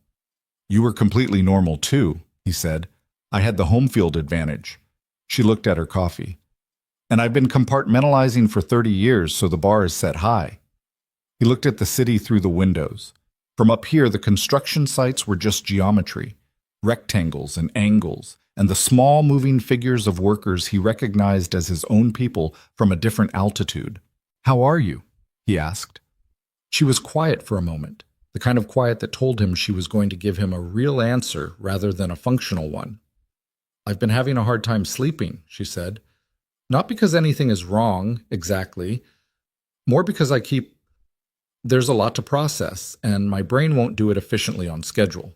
Speaker 1: "You were completely normal too," he said. "I had the home field advantage." She looked at her coffee. "And I've been compartmentalizing for 30 years, so the bar is set high." He looked at the city through the windows. From up here, the construction sites were just geometry, rectangles and angles, and the small moving figures of workers he recognized as his own people from a different altitude. "How are you?" he asked. She was quiet for a moment, the kind of quiet that told him she was going to give him a real answer rather than a functional one. "I've been having a hard time sleeping," she said. "Not because anything is wrong, exactly. More because I keep
Speaker 2: There's a lot to process, and my brain won't do it efficiently on schedule.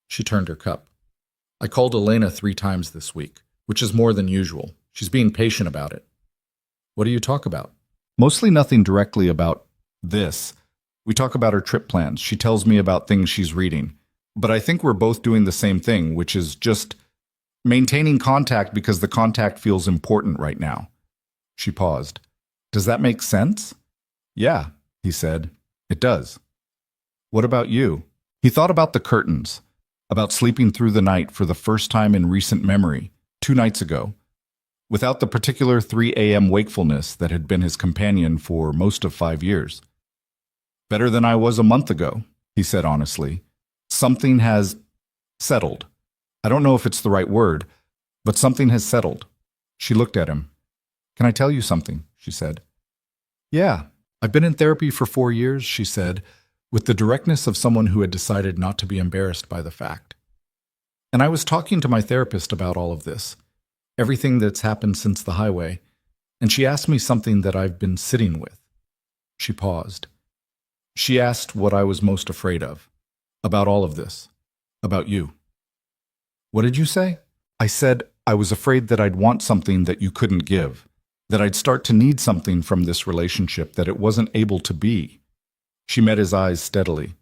Speaker 2: She turned her cup. I called Elena 3 times this week, which is more than usual. She's being patient about it. What do you talk about?
Speaker 1: Mostly nothing directly about this. We talk about her trip plans. She tells me about things she's reading. But I think we're both doing the same thing, which is just maintaining contact because the contact feels important right now. She paused. Does that make sense? Yeah, he said. It does. What about you? He thought about the curtains, about sleeping through the night for the first time in recent memory, 2 nights ago, without the particular 3 a.m. wakefulness that had been his companion for most of 5 years. Better than I was a month ago, he said honestly. Something has settled. I don't know if it's the right word, but something has settled. She looked at him. Can I tell you something? She said. Yeah, I've been in therapy for 4 years, she said, with the directness of someone who had decided not to be embarrassed by the fact. And I was talking to my therapist about all of this, everything that's happened since the highway, and she asked me something that I've been sitting with. She paused. She asked what I was most afraid of, about all of this, about you. What did you say? I said I was afraid that I'd want something that you couldn't give, that I'd start to need something from this relationship that it wasn't able to be. She met his eyes steadily.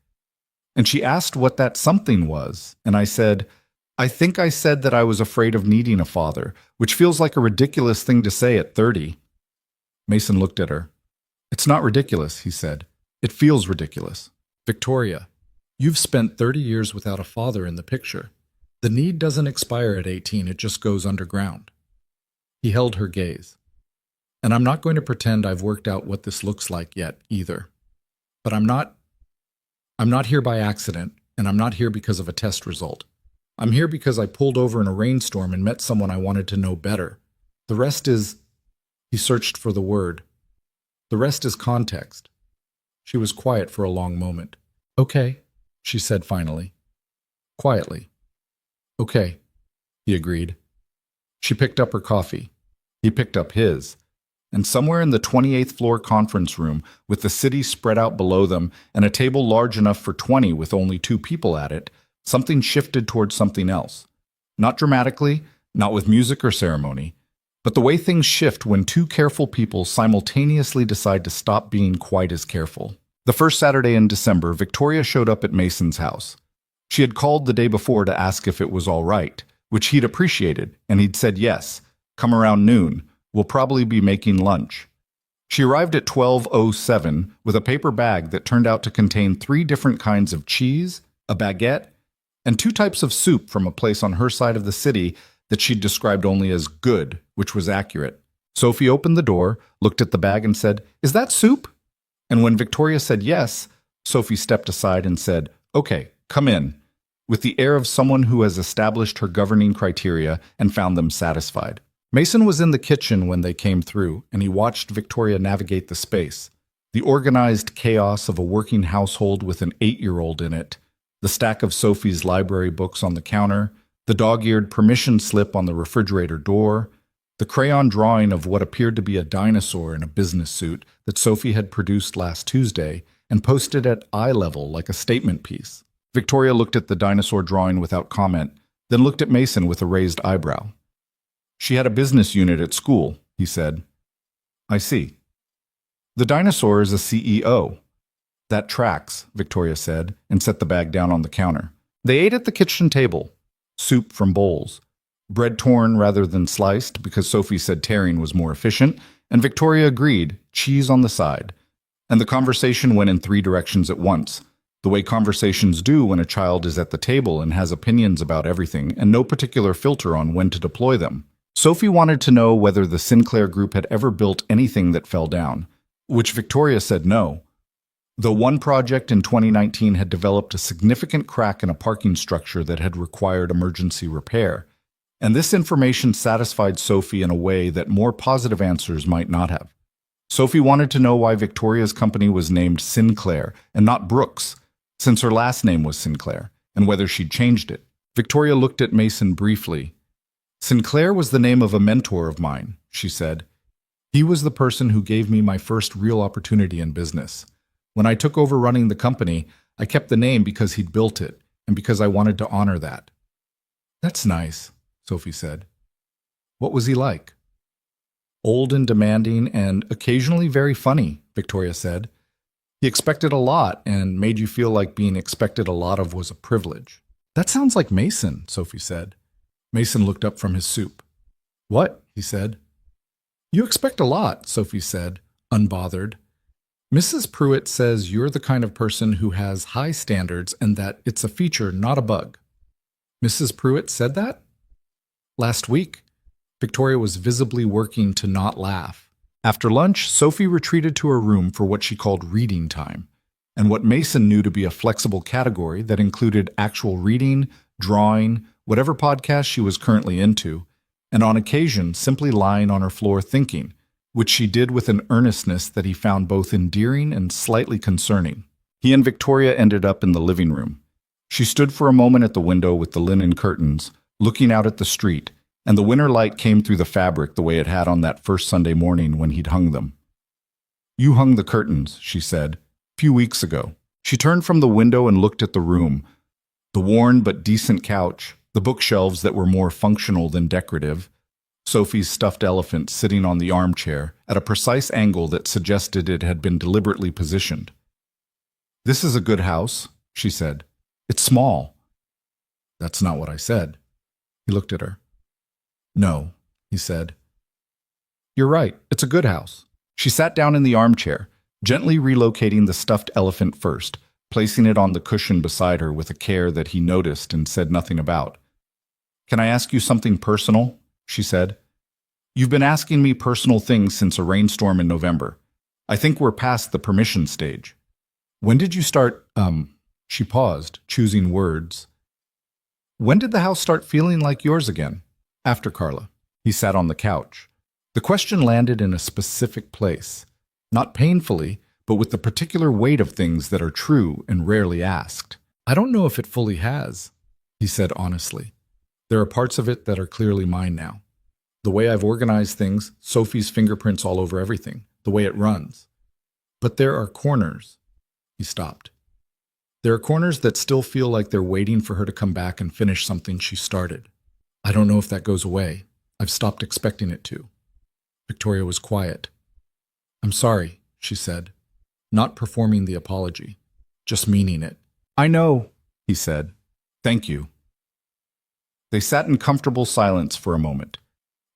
Speaker 1: And she asked what that something was, and I said, I think I said that I was afraid of needing a father, which feels like a ridiculous thing to say at 30. Mason looked at her. It's not ridiculous, he said. It feels ridiculous. Victoria, you've spent 30 years without a father in the picture. The need doesn't expire at 18, it just goes underground. He held her gaze. And I'm not going to pretend I've worked out what this looks like yet, either. But I'm not here by accident, and I'm not here because of a test result. I'm here because I pulled over in a rainstorm and met someone I wanted to know better. The rest is... He searched for the word. The rest is context. She was quiet for a long moment. Okay, she said finally. Quietly. Okay, he agreed. She picked up her coffee. He picked up his. And somewhere in the 28th floor conference room, with the city spread out below them and a table large enough for 20 with only 2 people at it, something shifted towards something else. Not dramatically, not with music or ceremony, but the way things shift when 2 careful people simultaneously decide to stop being quite as careful. The first Saturday in December, Victoria showed up at Mason's house. She had called the day before to ask if it was all right, which he'd appreciated, and he'd said yes, come around noon. We'll probably be making lunch. She arrived at 12:07 with a paper bag that turned out to contain 3 different kinds of cheese, a baguette, and 2 types of soup from a place on her side of the city that she'd described only as good, which was accurate. Sophie opened the door, looked at the bag and said, "Is that soup?" And when Victoria said yes, Sophie stepped aside and said, "Okay, come in," with the air of someone who has established her governing criteria and found them satisfied. Mason was in the kitchen when they came through, and he watched Victoria navigate the space, the organized chaos of a working household with an 8-year-old in it, the stack of Sophie's library books on the counter, the dog-eared permission slip on the refrigerator door, the crayon drawing of what appeared to be a dinosaur in a business suit that Sophie had produced last Tuesday and posted at eye level like a statement piece. Victoria looked at the dinosaur drawing without comment, then looked at Mason with a raised eyebrow. She had a business unit at school, he said. I see. The dinosaur is a CEO. That tracks, Victoria said, and set the bag down on the counter. They ate at the kitchen table, soup from bowls, bread torn rather than sliced because Sophie said tearing was more efficient, and Victoria agreed, cheese on the side. And the conversation went in 3 directions at once, the way conversations do when a child is at the table and has opinions about everything and no particular filter on when to deploy them. Sophie wanted to know whether the Sinclair Group had ever built anything that fell down, which Victoria said no. Though one project in 2019 had developed a significant crack in a parking structure that had required emergency repair, and this information satisfied Sophie in a way that more positive answers might not have. Sophie wanted to know why Victoria's company was named Sinclair and not Brooks, since her last name was Sinclair, and whether she'd changed it. Victoria looked at Mason briefly. Sinclair was the name of a mentor of mine, she said. He was the person who gave me my first real opportunity in business. When I took over running the company, I kept the name because he'd built it and because I wanted to honor that. That's nice, Sophie said. What was he like? Old and demanding and occasionally very funny, Victoria said. He expected a lot and made you feel like being expected a lot of was a privilege. That sounds like Mason, Sophie said. Mason looked up from his soup. What? He said. You expect a lot, Sophie said, unbothered. Mrs. Pruitt says you're the kind of person who has high standards and that it's a feature, not a bug. Mrs. Pruitt said that? Last week. Victoria was visibly working to not laugh. After lunch, Sophie retreated to her room for what she called reading time, and what Mason knew to be a flexible category that included actual reading, drawing, whatever podcast she was currently into, and on occasion simply lying on her floor thinking, which she did with an earnestness that he found both endearing and slightly concerning. He and Victoria ended up in the living room. She stood for a moment at the window with the linen curtains, looking out at the street, and the winter light came through the fabric the way it had on that first Sunday morning when he'd hung them. You hung the curtains, she said, a few weeks ago. She turned from the window and looked at the room. The worn but decent couch, the bookshelves that were more functional than decorative, Sophie's stuffed elephant sitting on the armchair at a precise angle that suggested it had been deliberately positioned. This is a good house, she said. It's small. That's not what I said. He looked at her. No, he said. You're right, it's a good house. She sat down in the armchair, gently relocating the stuffed elephant first, placing it on the cushion beside her with a care that he noticed and said nothing about. Can I ask you something personal? She said. You've been asking me personal things since a rainstorm in November. I think we're past the permission stage. When did you start, She paused, choosing words. When did the house start feeling like yours again? After Carla. He sat on the couch. The question landed in a specific place, not painfully, but with the particular weight of things that are true and rarely asked. I don't know if it fully has, he said honestly. There are parts of it that are clearly mine now. The way I've organized things, Sophie's fingerprints all over everything, the way it runs. But there are corners. He stopped. There are corners that still feel like they're waiting for her to come back and finish something she started. I don't know if that goes away. I've stopped expecting it to. Victoria was quiet. I'm sorry, she said, not performing the apology, just meaning it. I know, he said. Thank you. They sat in comfortable silence for a moment,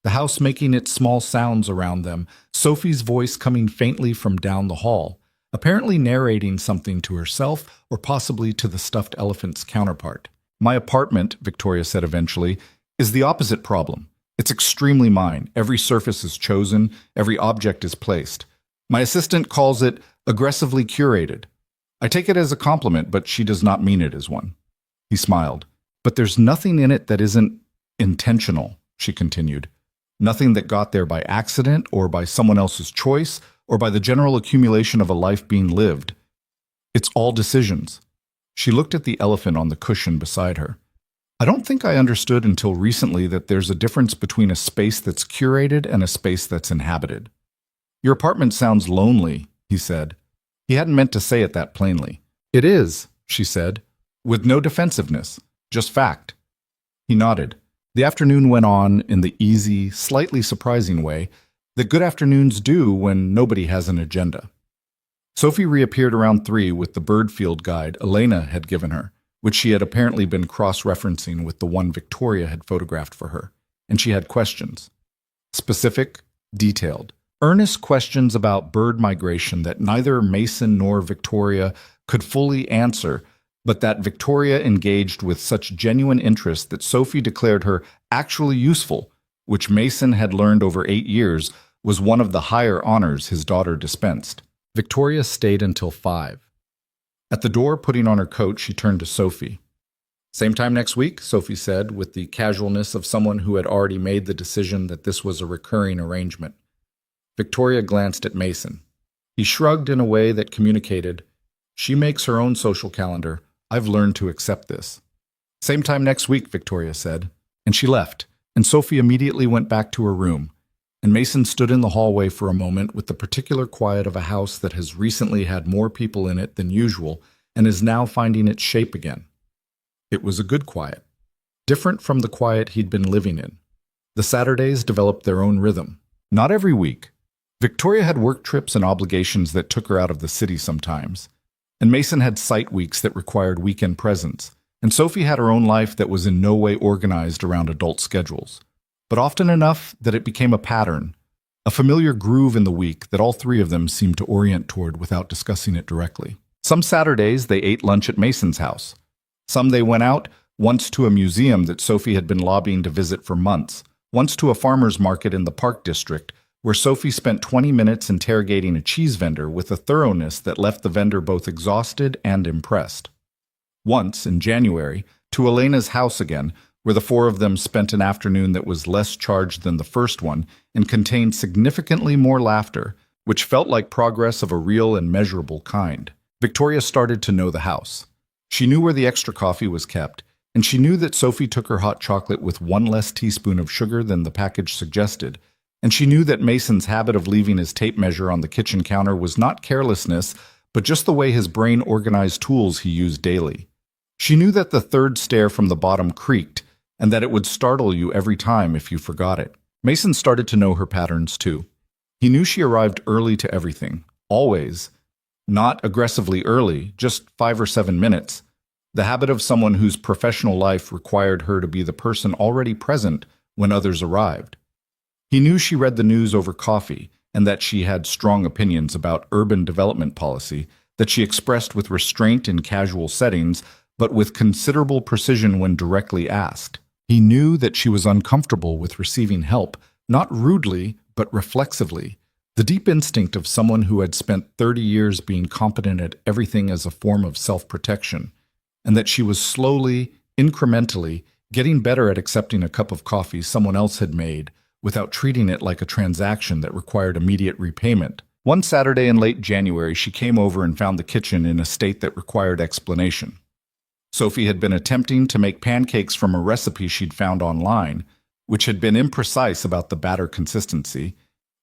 Speaker 1: the house making its small sounds around them, Sophie's voice coming faintly from down the hall, apparently narrating something to herself or possibly to the stuffed elephant's counterpart. My apartment, Victoria said eventually, is the opposite problem. It's extremely mine. Every surface is chosen, every object is placed. My assistant calls it aggressively curated. I take it as a compliment, but she does not mean it as one. He smiled. But there's nothing in it that isn't intentional, she continued. Nothing that got there by accident or by someone else's choice or by the general accumulation of a life being lived. It's all decisions. She looked at the elephant on the cushion beside her. I don't think I understood until recently that there's a difference between a space that's curated and a space that's inhabited. Your apartment sounds lonely, he said. He hadn't meant to say it that plainly. It is, she said, with no defensiveness, just fact. He nodded. The afternoon went on in the easy, slightly surprising way that good afternoons do when nobody has an agenda. Sophie reappeared around 3 with the Birdfield guide Elena had given her, which she had apparently been cross-referencing with the one Victoria had photographed for her, and she had questions. Specific, detailed, earnest questions about bird migration that neither Mason nor Victoria could fully answer, but that Victoria engaged with such genuine interest that Sophie declared her actually useful, which Mason had learned over 8 years was one of the higher honors his daughter dispensed. Victoria stayed until 5. At the door, putting on her coat, she turned to Sophie. Same time next week, Sophie said, with the casualness of someone who had already made the decision that this was a recurring arrangement. Victoria glanced at Mason. He shrugged in a way that communicated, she makes her own social calendar. I've learned to accept this. Same time next week, Victoria said, and she left, and Sophie immediately went back to her room. and Mason stood in the hallway for a moment with the particular quiet of a house that has recently had more people in it than usual and is now finding its shape again. It was a good quiet, different from the quiet he'd been living in. The Saturdays developed their own rhythm. Not every week. Victoria had work trips and obligations that took her out of the city sometimes, and Mason had site weeks that required weekend presence, and Sophie had her own life that was in no way organized around adult schedules, but often enough that it became a pattern, a familiar groove in the week that all three of them seemed to orient toward without discussing it directly. Some Saturdays they ate lunch at Mason's house. Some they went out, once to a museum that Sophie had been lobbying to visit for months, once to a farmer's market in the Park District, where Sophie spent 20 minutes interrogating a cheese vendor with a thoroughness that left the vendor both exhausted and impressed. Once, in January, to Elena's house again, where the four of them spent an afternoon that was less charged than the first one and contained significantly more laughter, which felt like progress of a real and measurable kind. Victoria started to know the house. She knew where the extra coffee was kept, and she knew that Sophie took her hot chocolate with one less teaspoon of sugar than the package suggested, and she knew that Mason's habit of leaving his tape measure on the kitchen counter was not carelessness, but just the way his brain organized tools he used daily. She knew that the third stair from the bottom creaked, and that it would startle you every time if you forgot it. Mason started to know her patterns too. He knew she arrived early to everything, always. Not aggressively early, just 5 or 7 minutes. The habit of someone whose professional life required her to be the person already present when others arrived. He knew she read the news over coffee, and that she had strong opinions about urban development policy that she expressed with restraint in casual settings, but with considerable precision when directly asked. He knew that she was uncomfortable with receiving help, not rudely, but reflexively, the deep instinct of someone who had spent 30 years being competent at everything as a form of self-protection, and that she was slowly, incrementally, getting better at accepting a cup of coffee someone else had made, without treating it like a transaction that required immediate repayment. One Saturday in late January, she came over and found the kitchen in a state that required explanation. Sophie had been attempting to make pancakes from a recipe she'd found online, which had been imprecise about the batter consistency,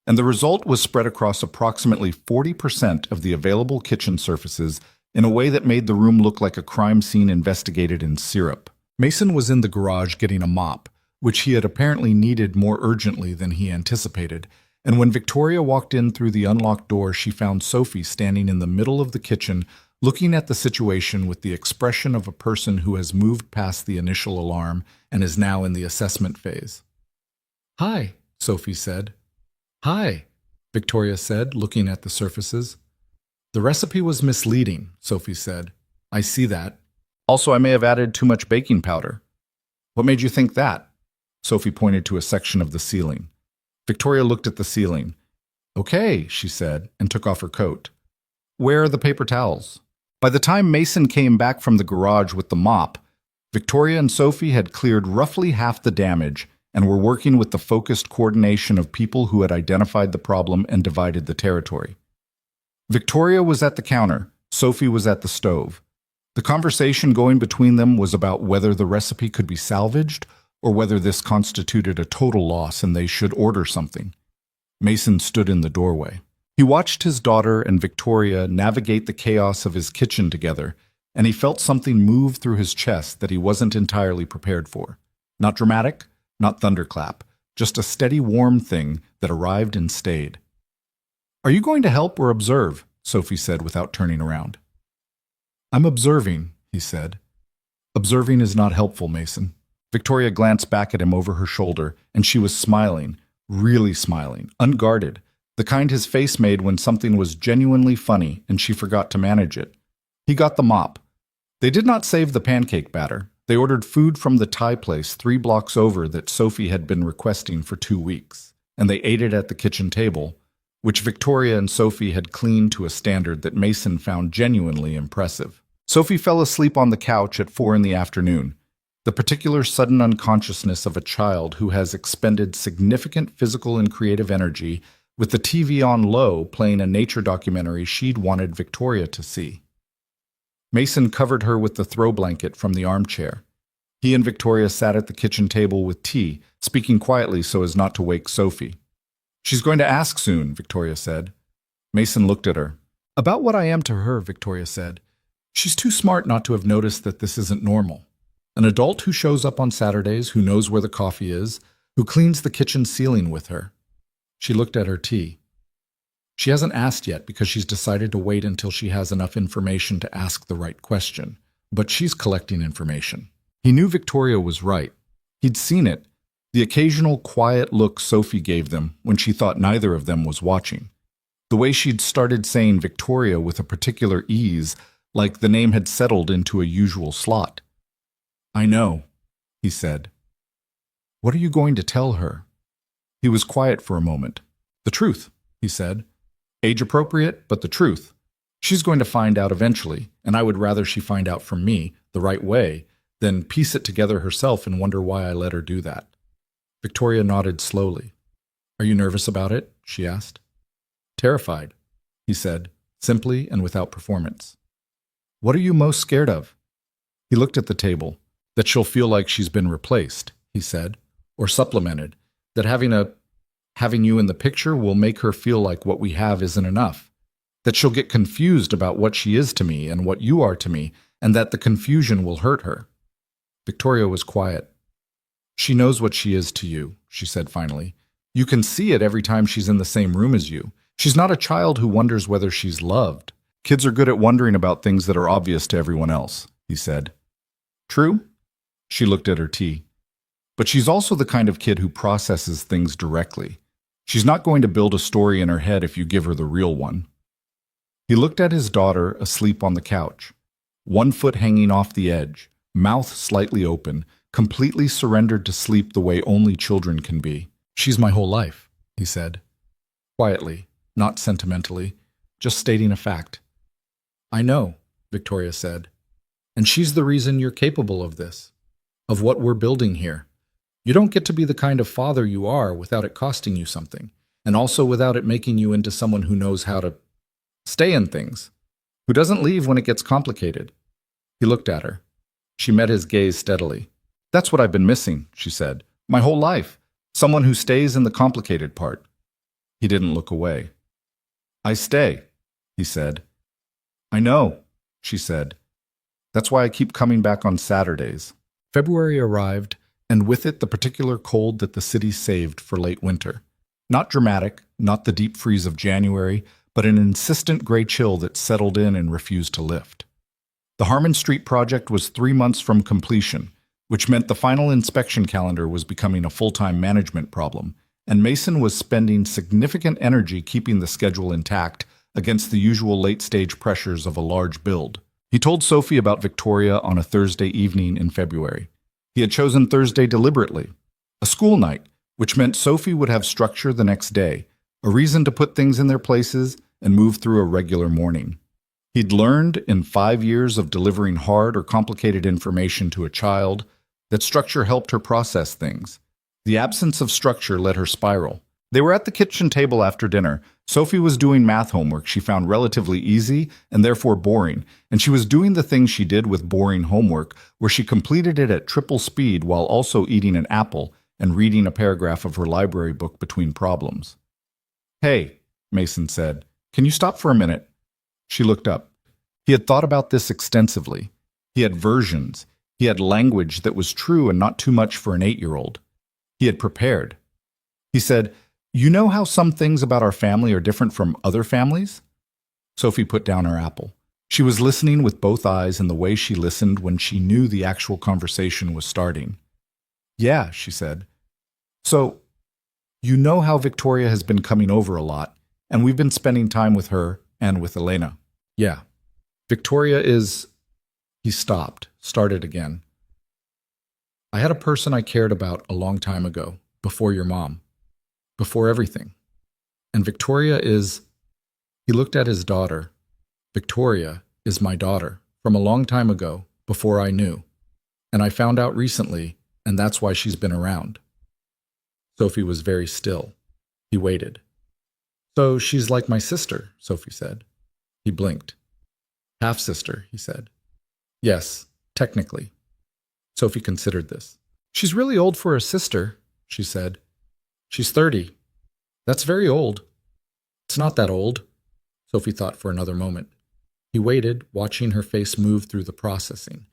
Speaker 1: and the result was spread across approximately 40% of the available kitchen surfaces in a way that made the room look like a crime scene investigated in syrup. Mason was in the garage getting a mop, which he had apparently needed more urgently than he anticipated, and when Victoria walked in through the unlocked door, she found Sophie standing in the middle of the kitchen, looking at the situation with the expression of a person who has moved past the initial alarm and is now in the assessment phase. "Hi," Sophie said. "Hi," Victoria said, looking at the surfaces. "The recipe was misleading," Sophie said. "I see that. Also, I may have added too much baking powder." "What made you think that?" Sophie pointed to a section of the ceiling. Victoria looked at the ceiling. "Okay," she said, and took off her coat. "Where are the paper towels?" By the time Mason came back from the garage with the mop, Victoria and Sophie had cleared roughly half the damage and were working with the focused coordination of people who had identified the problem and divided the territory. Victoria was at the counter, Sophie was at the stove. The conversation going between them was about whether the recipe could be salvaged or whether this constituted a total loss and they should order something. Mason stood in the doorway. He watched his daughter and Victoria navigate the chaos of his kitchen together, and he felt something move through his chest that he wasn't entirely prepared for. Not dramatic, not thunderclap, just a steady, warm thing that arrived and stayed. "Are you going to help or observe?" Sophie said without turning around. "I'm observing," he said. "Observing is not helpful, Mason." Victoria glanced back at him over her shoulder, and she was smiling, really smiling, unguarded, the kind his face made when something was genuinely funny and she forgot to manage it. He got the mop. They did not save the pancake batter. They ordered food from the Thai place 3 blocks over that Sophie had been requesting for 2 weeks, and they ate it at the kitchen table, which Victoria and Sophie had cleaned to a standard that Mason found genuinely impressive. Sophie fell asleep on the couch at 4 in the afternoon, the particular sudden unconsciousness of a child who has expended significant physical and creative energy with the TV on low playing a nature documentary she'd wanted Victoria to see. Mason covered her with the throw blanket from the armchair. He and Victoria sat at the kitchen table with tea, speaking quietly so as not to wake Sophie. She's going to ask soon, Victoria said. Mason looked at her. About what I am to her, Victoria said. She's too smart not to have noticed that this isn't normal. An adult who shows up on Saturdays, who knows where the coffee is, who cleans the kitchen ceiling with her. She looked at her tea. She hasn't asked yet because she's decided to wait until she has enough information to ask the right question. But she's collecting information. He knew Victoria was right. He'd seen it, the occasional quiet look Sophie gave them when she thought neither of them was watching. The way she'd started saying Victoria with a particular ease, like the name had settled into a usual slot. I know, he said. What are you going to tell her? He was quiet for a moment. The truth, he said. Age appropriate, but the truth. She's going to find out eventually, and I would rather she find out from me, the right way, than piece it together herself and wonder why I let her do that. Victoria nodded slowly. Are you nervous about it? She asked. Terrified, he said, simply and without performance. What are you most scared of? He looked at the table. That she'll feel like she's been replaced, he said, or supplemented, that having you in the picture will make her feel like what we have isn't enough, that she'll get confused about what she is to me and what you are to me, and that the confusion will hurt her. Victoria was quiet. She knows what she is to you, she said finally. You can see it every time she's in the same room as you. She's not a child who wonders whether she's loved. Kids are good at wondering about things that are obvious to everyone else, he said. True? She looked at her tea. But she's also the kind of kid who processes things directly. She's not going to build a story in her head if you give her the real one. He looked at his daughter asleep on the couch, one foot hanging off the edge, mouth slightly open, completely surrendered to sleep the way only children can be. She's my whole life, he said. Quietly, not sentimentally, just stating a fact. I know, Victoria said. And she's the reason you're capable of this, of what we're building here. You don't get to be the kind of father you are without it costing you something, and also without it making you into someone who knows how to stay in things, who doesn't leave when it gets complicated. He looked at her. She met his gaze steadily. That's what I've been missing, she said. My whole life. Someone who stays in the complicated part. He didn't look away. I stay, he said. I know, she said. That's why I keep coming back on Saturdays. February arrived, and with it the particular cold that the city saved for late winter. Not dramatic, not the deep freeze of January, but an insistent gray chill that settled in and refused to lift. The Harmon Street project was 3 months from completion, which meant the final inspection calendar was becoming a full-time management problem, and Mason was spending significant energy keeping the schedule intact against the usual late-stage pressures of a large build. He told Sophie about Victoria on a Thursday evening in February. He had chosen Thursday deliberately, a school night, which meant Sophie would have structure the next day, a reason to put things in their places and move through a regular morning. He'd learned in 5 years of delivering hard or complicated information to a child that structure helped her process things. The absence of structure let her spiral. They were at the kitchen table after dinner. Sophie was doing math homework she found relatively easy and therefore boring, and she was doing the things she did with boring homework, where she completed it at triple speed while also eating an apple and reading a paragraph of her library book between problems. Hey, Mason said, can you stop for a minute? She looked up. He had thought about this extensively. He had versions. He had language that was true and not too much for an 8-year-old. He had prepared. He said, you know how some things about our family are different from other families? Sophie put down her apple. She was listening with both eyes in the way she listened when she knew the actual conversation was starting. Yeah, she said. So, you know how Victoria has been coming over a lot, and we've been spending time with her and with Elena. Yeah. Victoria is... He stopped, started again. I had a person I cared about a long time ago, before your mom. Before everything. And Victoria is... He looked at his daughter. Victoria is my daughter, from a long time ago, before I knew. And I found out recently, and that's why she's been around. Sophie was very still. He waited. So she's like my sister, Sophie said. He blinked. Half-sister, he said. Yes, technically. Sophie considered this. She's really old for a sister, she said. She's 30.
Speaker 2: That's very old. It's not that old, Sophie thought for another moment. He waited, watching her face move through the processing,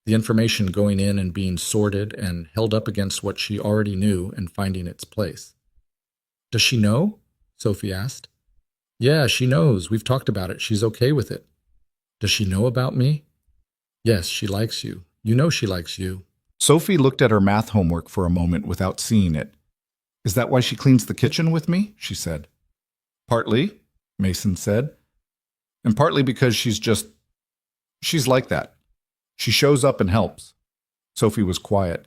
Speaker 2: the information going in and being sorted and held up against what she already knew and finding its place. Does she know? Sophie asked. Yeah, she knows. We've talked about it. She's okay with it. Does she know about me? Yes, she likes you. You know she likes you.
Speaker 1: Sophie looked at her math homework for a moment without seeing it. Is that why she cleans the kitchen with me? She said. Partly, Mason said. And partly because she's like that. She shows up and helps. Sophie was quiet.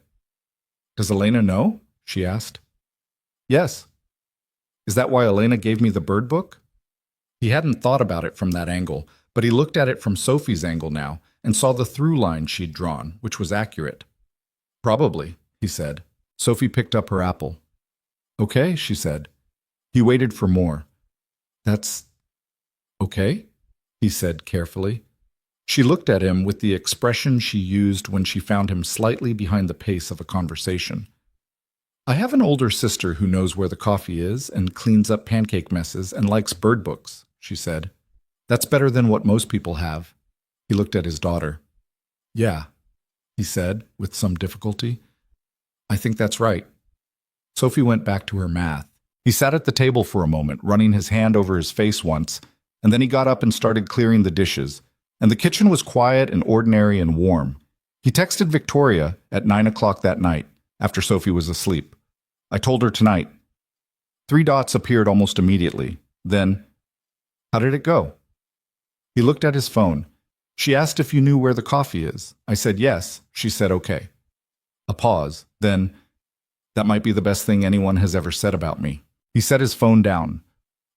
Speaker 1: Does Elena know? She asked. Yes. Is that why Elena gave me the bird book? He hadn't thought about it from that angle, but he looked at it from Sophie's angle now and saw the through line she'd drawn, which was accurate. Probably, he said. Sophie picked up her apple. Okay, she said. He waited for more. That's okay, he said carefully. She looked at him with the expression she used when she found him slightly behind the pace of a conversation. I have an older sister who knows where the coffee is and cleans up pancake messes and likes bird books, she said. That's better than what most people have. He looked at his daughter. Yeah, he said with some difficulty. I think that's right. Sophie went back to her math. He sat at the table for a moment, running his hand over his face once, and then he got up and started clearing the dishes, and the kitchen was quiet and ordinary and warm. He texted Victoria at 9 o'clock that night, after Sophie was asleep. I told her tonight. 3 dots appeared almost immediately. Then, how did it go? He looked at his phone. She asked if you knew where the coffee is. I said yes. She said okay. A pause. Then, that might be the best thing anyone has ever said about me. He set his phone down.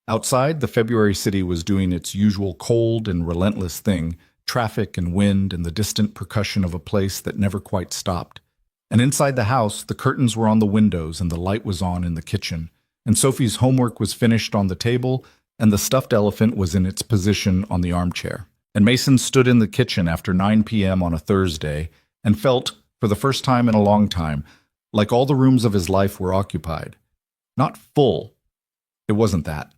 Speaker 1: Outside, the February city was doing its usual cold and relentless thing, traffic and wind and the distant percussion of a place that never quite stopped. And inside the house, the curtains were on the windows and the light was on in the kitchen, and Sophie's homework was finished on the table, and the stuffed elephant was in its position on the armchair. And Mason stood in the kitchen after 9 p.m. on a Thursday and felt, for the first time in a long time, like all the rooms of his life were occupied. Not full. It wasn't that.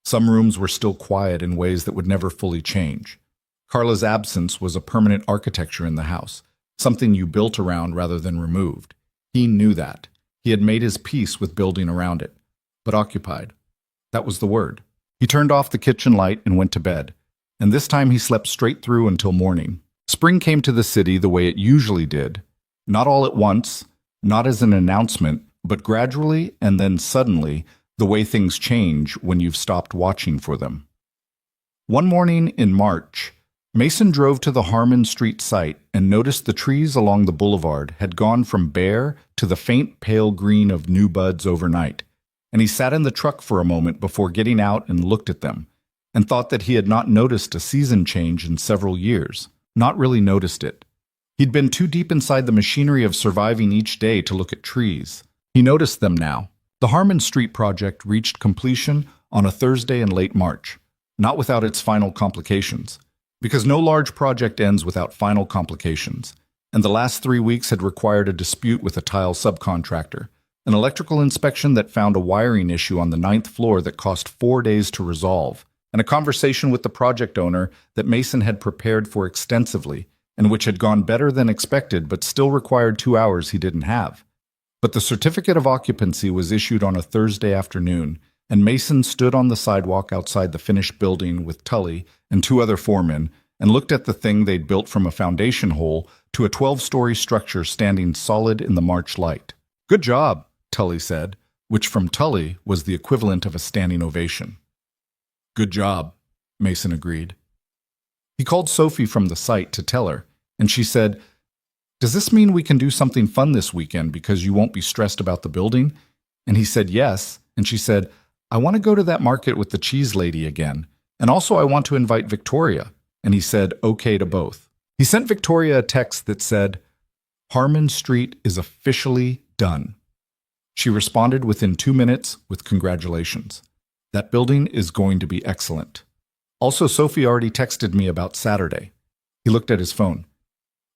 Speaker 1: Some rooms were still quiet in ways that would never fully change. Carla's absence was a permanent architecture in the house, something you built around rather than removed. He knew that. He had made his peace with building around it. But occupied. That was the word. He turned off the kitchen light and went to bed. And this time he slept straight through until morning. Spring came to the city the way it usually did. Not all at once, not as an announcement, but gradually and then suddenly, the way things change when you've stopped watching for them. One morning in March, Mason drove to the Harmon Street site and noticed the trees along the boulevard had gone from bare to the faint pale green of new buds overnight, and he sat in the truck for a moment before getting out and looked at them, and thought that he had not noticed a season change in several years, not really noticed it. He'd been too deep inside the machinery of surviving each day to look at trees. He noticed them now. The Harmon Street project reached completion on a Thursday in late March, not without its final complications, because no large project ends without final complications, and the last 3 weeks had required a dispute with a tile subcontractor, an electrical inspection that found a wiring issue on the 9th floor that cost 4 days to resolve, and a conversation with the project owner that Mason had prepared for extensively, and which had gone better than expected but still required 2 hours he didn't have. But the certificate of occupancy was issued on a Thursday afternoon, and Mason stood on the sidewalk outside the finished building with Tully and 2 other foremen and looked at the thing they'd built from a foundation hole to a 12-story structure standing solid in the March light. Good job, Tully said, which from Tully was the equivalent of a standing ovation. Good job, Mason agreed. He called Sophie from the site to tell her, and she said, Does this mean we can do something fun this weekend because you won't be stressed about the building? And he said yes, and she said, I want to go to that market with the cheese lady again, and also I want to invite Victoria. And he said okay to both. He sent Victoria a text that said, Harmon Street is officially done. She responded within 2 minutes with congratulations. That building is going to be excellent. Also, Sophie already texted me about Saturday. He looked at his phone.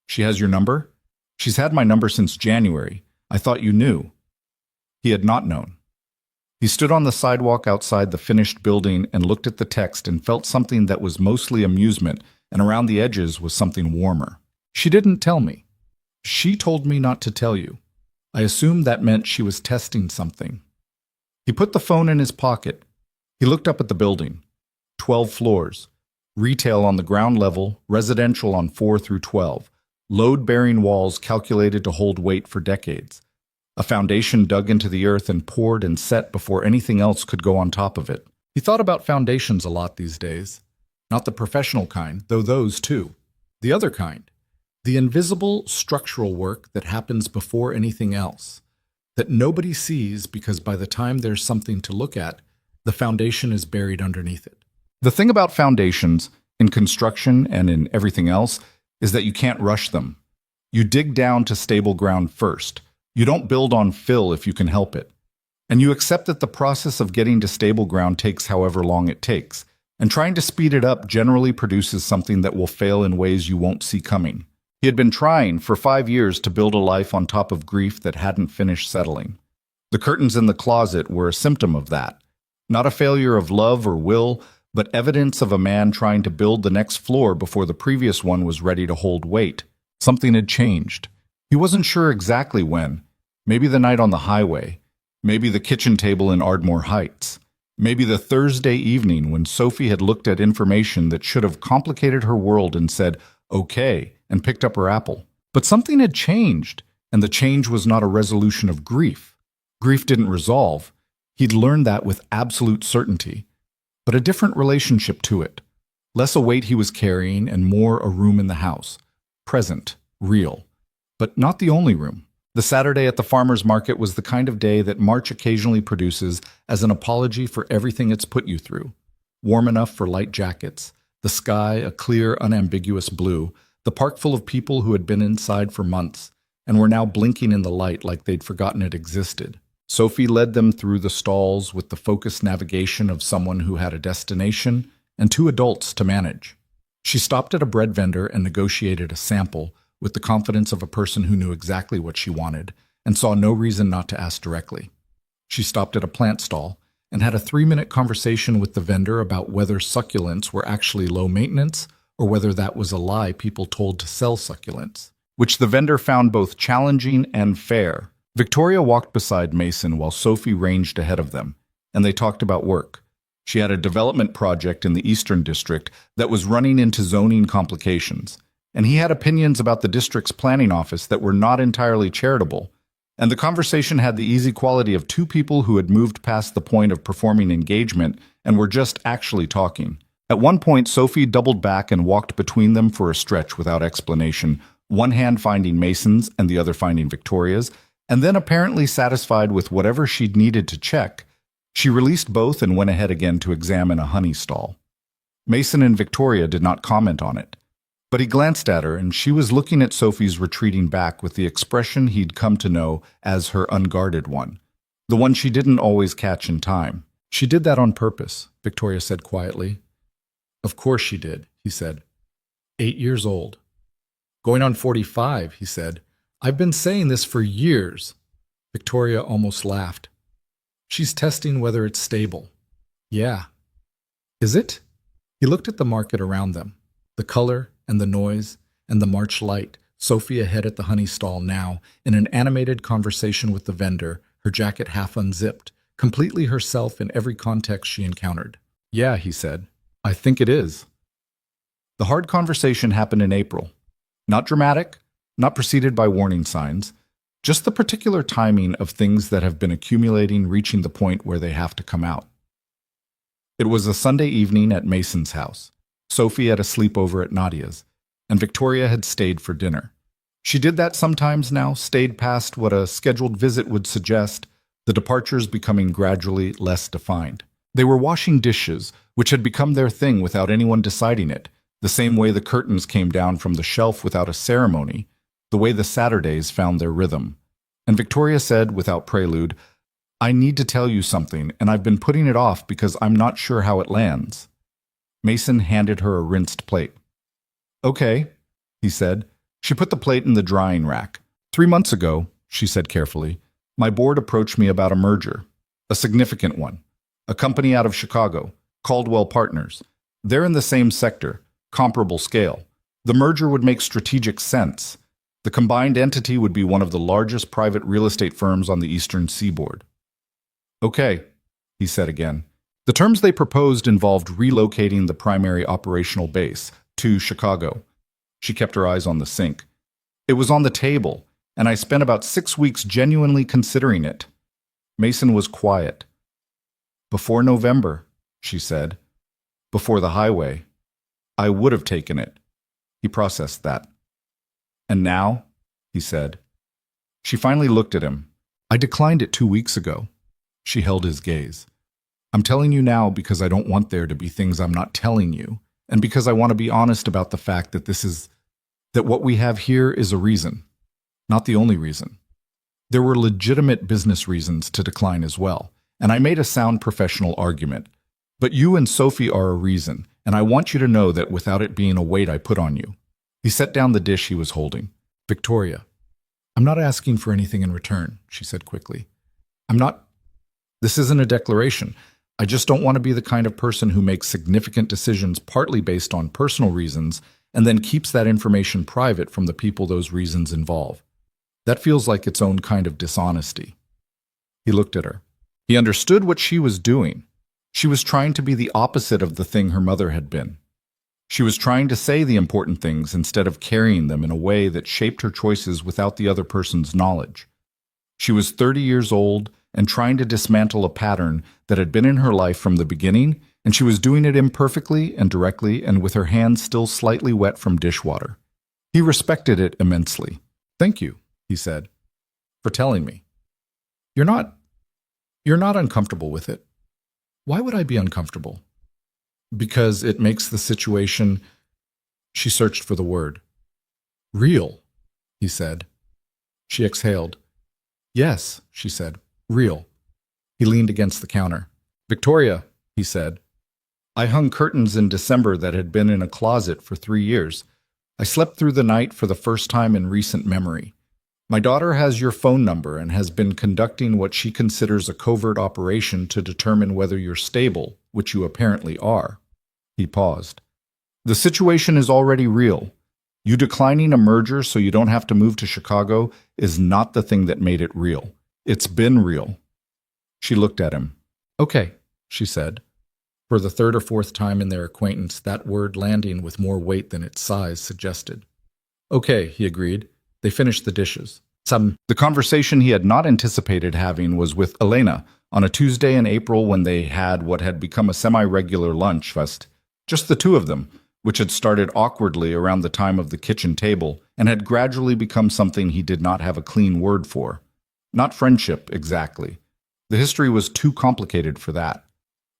Speaker 1: She has your number? She's had my number since January. I thought you knew. He had not known. He stood on the sidewalk outside the finished building and looked at the text and felt something that was mostly amusement, and around the edges was something warmer. She didn't tell me. She told me not to tell you. I assumed that meant she was testing something. He put the phone in his pocket. He looked up at the building. 12 floors. Retail on the ground level, residential on 4 through 12. Load-bearing walls calculated to hold weight for decades. A foundation dug into the earth and poured and set before anything else could go on top of it. He thought about foundations a lot these days. Not the professional kind, though those too. The other kind. The invisible structural work that happens before anything else. That nobody sees because by the time there's something to look at, the foundation is buried underneath it. The thing about foundations, in construction and in everything else, is that you can't rush them. You dig down to stable ground first. You don't build on fill if you can help it. And you accept that the process of getting to stable ground takes however long it takes, and trying to speed it up generally produces something that will fail in ways you won't see coming. He had been trying for 5 years to build a life on top of grief that hadn't finished settling. The curtains in the closet were a symptom of that. Not a failure of love or will, but evidence of a man trying to build the next floor before the previous one was ready to hold weight. Something had changed. He wasn't sure exactly when. Maybe the night on the highway. Maybe the kitchen table in Ardmore Heights. Maybe the Thursday evening when Sophie had looked at information that should have complicated her world and said, okay, and picked up her apple. But something had changed, and the change was not a resolution of grief. Grief didn't resolve. He'd learned that with absolute certainty. But a different relationship to it. Less a weight he was carrying and more a room in the house. Present, real. But not the only room. The Saturday at the farmer's market was the kind of day that March occasionally produces as an apology for everything it's put you through. Warm enough for light jackets, the sky a clear, unambiguous blue, the park full of people who had been inside for months and were now blinking in the light like they'd forgotten it existed. Sophie led them through the stalls with the focused navigation of someone who had a destination and 2 adults to manage. She stopped at a bread vendor and negotiated a sample with the confidence of a person who knew exactly what she wanted and saw no reason not to ask directly. She stopped at a plant stall and had a 3-minute conversation with the vendor about whether succulents were actually low maintenance or whether that was a lie people told to sell succulents, which the vendor found both challenging and fair. Victoria walked beside Mason while Sophie ranged ahead of them, and they talked about work. She had a development project in the Eastern District that was running into zoning complications, and he had opinions about the district's planning office that were not entirely charitable. And the conversation had the easy quality of 2 people who had moved past the point of performing engagement and were just actually talking. At one point, Sophie doubled back and walked between them for a stretch without explanation, one hand finding Mason's and the other finding Victoria's, and then apparently satisfied with whatever she'd needed to check, she released both and went ahead again to examine a honey stall. Mason and Victoria did not comment on it, but he glanced at her and she was looking at Sophie's retreating back with the expression he'd come to know as her unguarded one, the one she didn't always catch in time. She did that on purpose, Victoria said quietly. Of course she did, he said. 8 years old. Going on 45, he said. I've been saying this for years. Victoria almost laughed. She's testing whether it's stable. Yeah. Is it? He looked at the market around them, the color and the noise and the March light, Sophie ahead at the honey stall now, in an animated conversation with the vendor, her jacket half unzipped, completely herself in every context she encountered. Yeah, he said. I think it is. The hard conversation happened in April. Not dramatic, not preceded by warning signs, just the particular timing of things that have been accumulating reaching the point where they have to come out. It was a Sunday evening at Mason's house. Sophie had a sleepover at Nadia's, and Victoria had stayed for dinner. She did that sometimes now, stayed past what a scheduled visit would suggest, the departures becoming gradually less defined. They were washing dishes, which had become their thing without anyone deciding it, the same way the curtains came down from the shelf without a ceremony, the way the Saturdays found their rhythm. And Victoria said, without prelude, I need to tell you something, and I've been putting it off because I'm not sure how it lands. Mason handed her a rinsed plate. Okay, he said. She put the plate in the drying rack. 3 months ago, she said carefully, my board approached me about a merger. A significant one. A company out of Chicago, Caldwell Partners. They're in the same sector, comparable scale. The merger would make strategic sense. The combined entity would be one of the largest private real estate firms on the eastern seaboard. Okay, he said again. The terms they proposed involved relocating the primary operational base to Chicago. She kept her eyes on the sink. It was on the table, and I spent about 6 weeks genuinely considering it. Mason was quiet. Before November, she said. Before the highway. I would have taken it. He processed that. And now, he said. She finally looked at him. I declined it 2 weeks ago. She held his gaze. I'm telling you now because I don't want there to be things I'm not telling you, and because I want to be honest about the fact that that what we have here is a reason, not the only reason. There were legitimate business reasons to decline as well, and I made a sound professional argument. But you and Sophie are a reason, and I want you to know that without it being a weight I put on you. He set down the dish he was holding. Victoria, I'm not asking for anything in return, she said quickly. This isn't a declaration. I just don't want to be the kind of person who makes significant decisions partly based on personal reasons and then keeps that information private from the people those reasons involve. That feels like its own kind of dishonesty. He looked at her. He understood what she was doing. She was trying to be the opposite of the thing her mother had been. She was trying to say the important things instead of carrying them in a way that shaped her choices without the other person's knowledge. She was 30 years old and trying to dismantle a pattern that had been in her life from the beginning, and she was doing it imperfectly and directly and with her hands still slightly wet from dishwater. He respected it immensely. Thank you, he said, for telling me. You're not uncomfortable with it. Why would I be uncomfortable? Because it makes the situation... She searched for the word. Real, he said. She exhaled. Yes, she said. Real. He leaned against the counter. Victoria, he said. I hung curtains in December that had been in a closet for 3 years. I slept through the night for the first time in recent memory. My daughter has your phone number and has been conducting what she considers a covert operation to determine whether you're stable, which you apparently are. He paused. The situation is already real. You declining a merger so you don't have to move to Chicago is not the thing that made it real. It's been real. She looked at him. Okay, she said. For the third or fourth time in their acquaintance, that word landing with more weight than its size suggested. Okay, he agreed. They finished the dishes. The conversation he had not anticipated having was with Elena on a Tuesday in April when they had what had become a semi-regular lunch fest. Just the two of them, which had started awkwardly around the time of the kitchen table and had gradually become something he did not have a clean word for. Not friendship, exactly. The history was too complicated for that.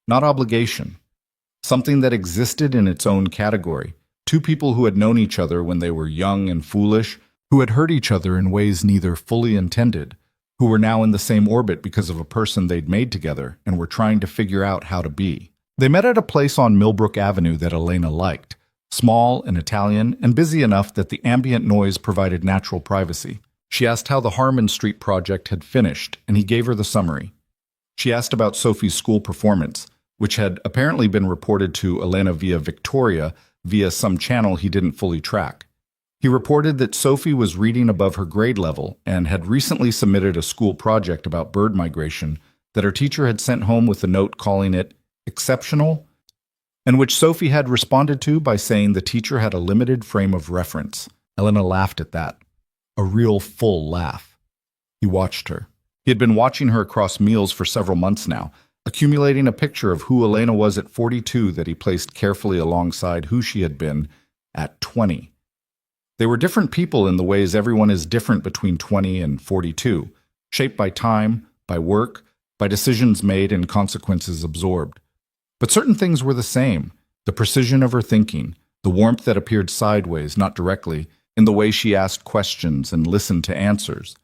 Speaker 1: Not obligation. Something that existed in its own category. Two people who had known each other when they were young and foolish, who had hurt each other in ways neither fully intended, who were now in the same orbit because of a person they'd made together and were trying to figure out how to be. They met at a place on Millbrook Avenue that Elena liked, small and Italian and busy enough that the ambient noise provided natural privacy. She asked how the Harmon Street project had finished, and he gave her the summary. She asked about Sophie's school performance, which had apparently been reported to Elena via Victoria via some channel he didn't fully track. He reported that Sophie was reading above her grade level and had recently submitted a school project about bird migration that her teacher had sent home with a note calling it exceptional, and which Sophie had responded to by saying the teacher had a limited frame of reference. Elena laughed at that. A real full laugh. He watched her. He had been watching her across meals for several months now, accumulating a picture of who Elena was at 42 that he placed carefully alongside who she had been at 20. They were different people in the ways everyone is different between 20 and 42, shaped by time, by work, by decisions made and consequences absorbed. But certain things were the same: the precision of her thinking, the warmth that appeared sideways, not directly, in the way she asked questions and listened to answers,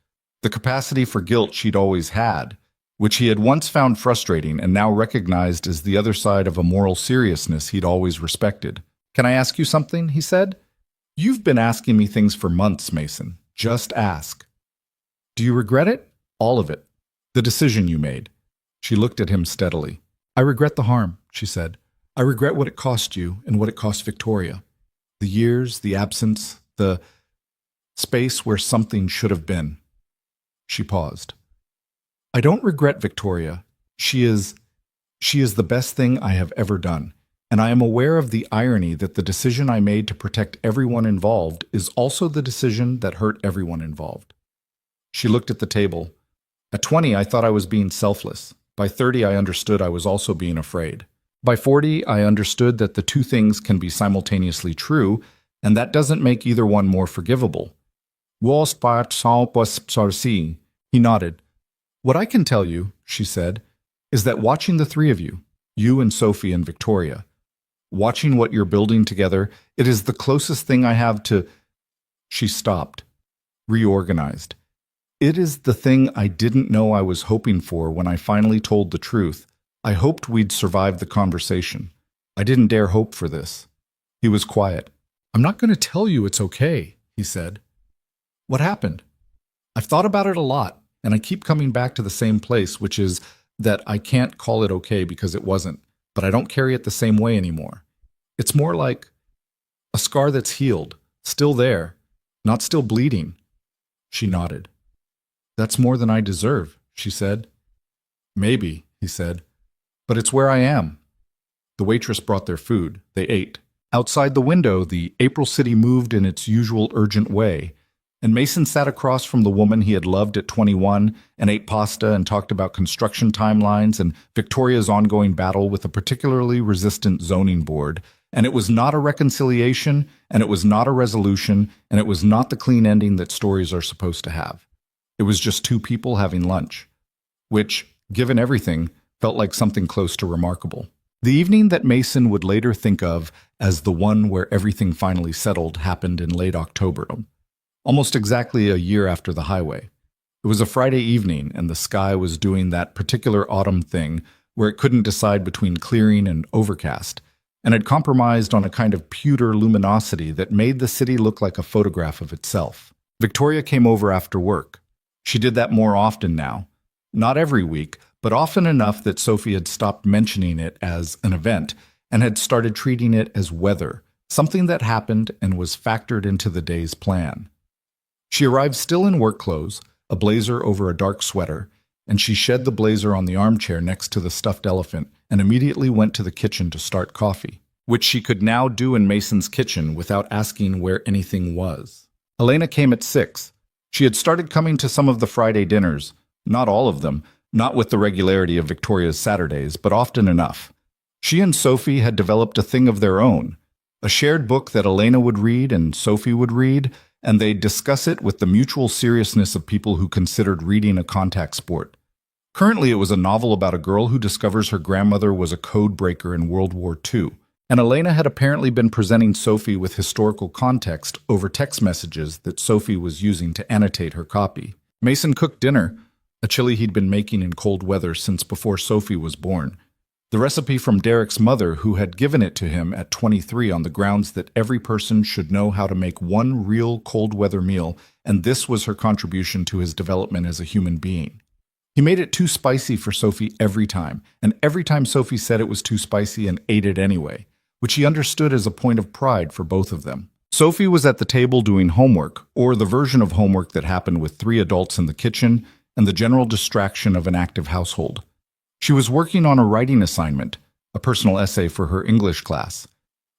Speaker 1: the capacity for guilt she'd always had, which he had once found frustrating and now recognized as the other side of a moral seriousness he'd always respected. "Can I ask you something?" he said. "You've been asking me things for months, Mason. Just ask." "Do you regret it?" "All of it. The decision you made." She looked at him steadily. I regret the harm, she said. I regret what it cost you and what it cost Victoria. The years, the absence, the space where something should have been. She paused. I don't regret Victoria. She is the best thing I have ever done, and I am aware of the irony that the decision I made to protect everyone involved is also the decision that hurt everyone involved. She looked at the table. At 20, I thought I was being selfless. By 30, I understood I was also being afraid. By 40, I understood that the two things can be simultaneously true, and that doesn't make either one more forgivable. He nodded. What I can tell you, she said, is that watching the three of you, you and Sophie and Victoria, watching what you're building together, it is the closest thing I have to... She stopped, reorganized. It is the thing I didn't know I was hoping for when I finally told the truth. I hoped we'd survive the conversation. I didn't dare hope for this. He was quiet. I'm not going to tell you it's okay, he said. What happened? I've thought about it a lot, and I keep coming back to the same place, which is that I can't call it okay because it wasn't, but I don't carry it the same way anymore. It's more like a scar that's healed, still there, not still bleeding. She nodded. That's more than I deserve, she said. Maybe, he said, but it's where I am. The waitress brought their food. They ate. Outside the window, the April city moved in its usual urgent way, and Mason sat across from the woman he had loved at 21 and ate pasta and talked about construction timelines and Victoria's ongoing battle with a particularly resistant zoning board. And it was not a reconciliation, and it was not a resolution, and it was not the clean ending that stories are supposed to have. It was just two people having lunch, which, given everything, felt like something close to remarkable. The evening that Mason would later think of as the one where everything finally settled happened in late October, almost exactly a year after the highway. It was a Friday evening, and the sky was doing that particular autumn thing where it couldn't decide between clearing and overcast, and had compromised on a kind of pewter luminosity that made the city look like a photograph of itself. Victoria came over after work. She did that more often now. Not every week, but often enough that Sophie had stopped mentioning it as an event and had started treating it as weather, something that happened and was factored into the day's plan. She arrived still in work clothes, a blazer over a dark sweater, and she shed the blazer on the armchair next to the stuffed elephant and immediately went to the kitchen to start coffee, which she could now do in Mason's kitchen without asking where anything was. Elena came at 6. She had started coming to some of the Friday dinners, not all of them, not with the regularity of Victoria's Saturdays, but often enough. She and Sophie had developed a thing of their own, a shared book that Elena would read and Sophie would read, and they'd discuss it with the mutual seriousness of people who considered reading a contact sport. Currently, it was a novel about a girl who discovers her grandmother was a code breaker in World War II, and Elena had apparently been presenting Sophie with historical context over text messages that Sophie was using to annotate her copy. Mason cooked dinner, a chili he'd been making in cold weather since before Sophie was born. The recipe from Derek's mother, who had given it to him at 23 on the grounds that every person should know how to make one real cold weather meal, and this was her contribution to his development as a human being. He made it too spicy for Sophie every time, and every time Sophie said it was too spicy and ate it anyway, which he understood as a point of pride for both of them. Sophie was at the table doing homework, or the version of homework that happened with 3 adults in the kitchen and the general distraction of an active household. She was working on a writing assignment, a personal essay for her English class,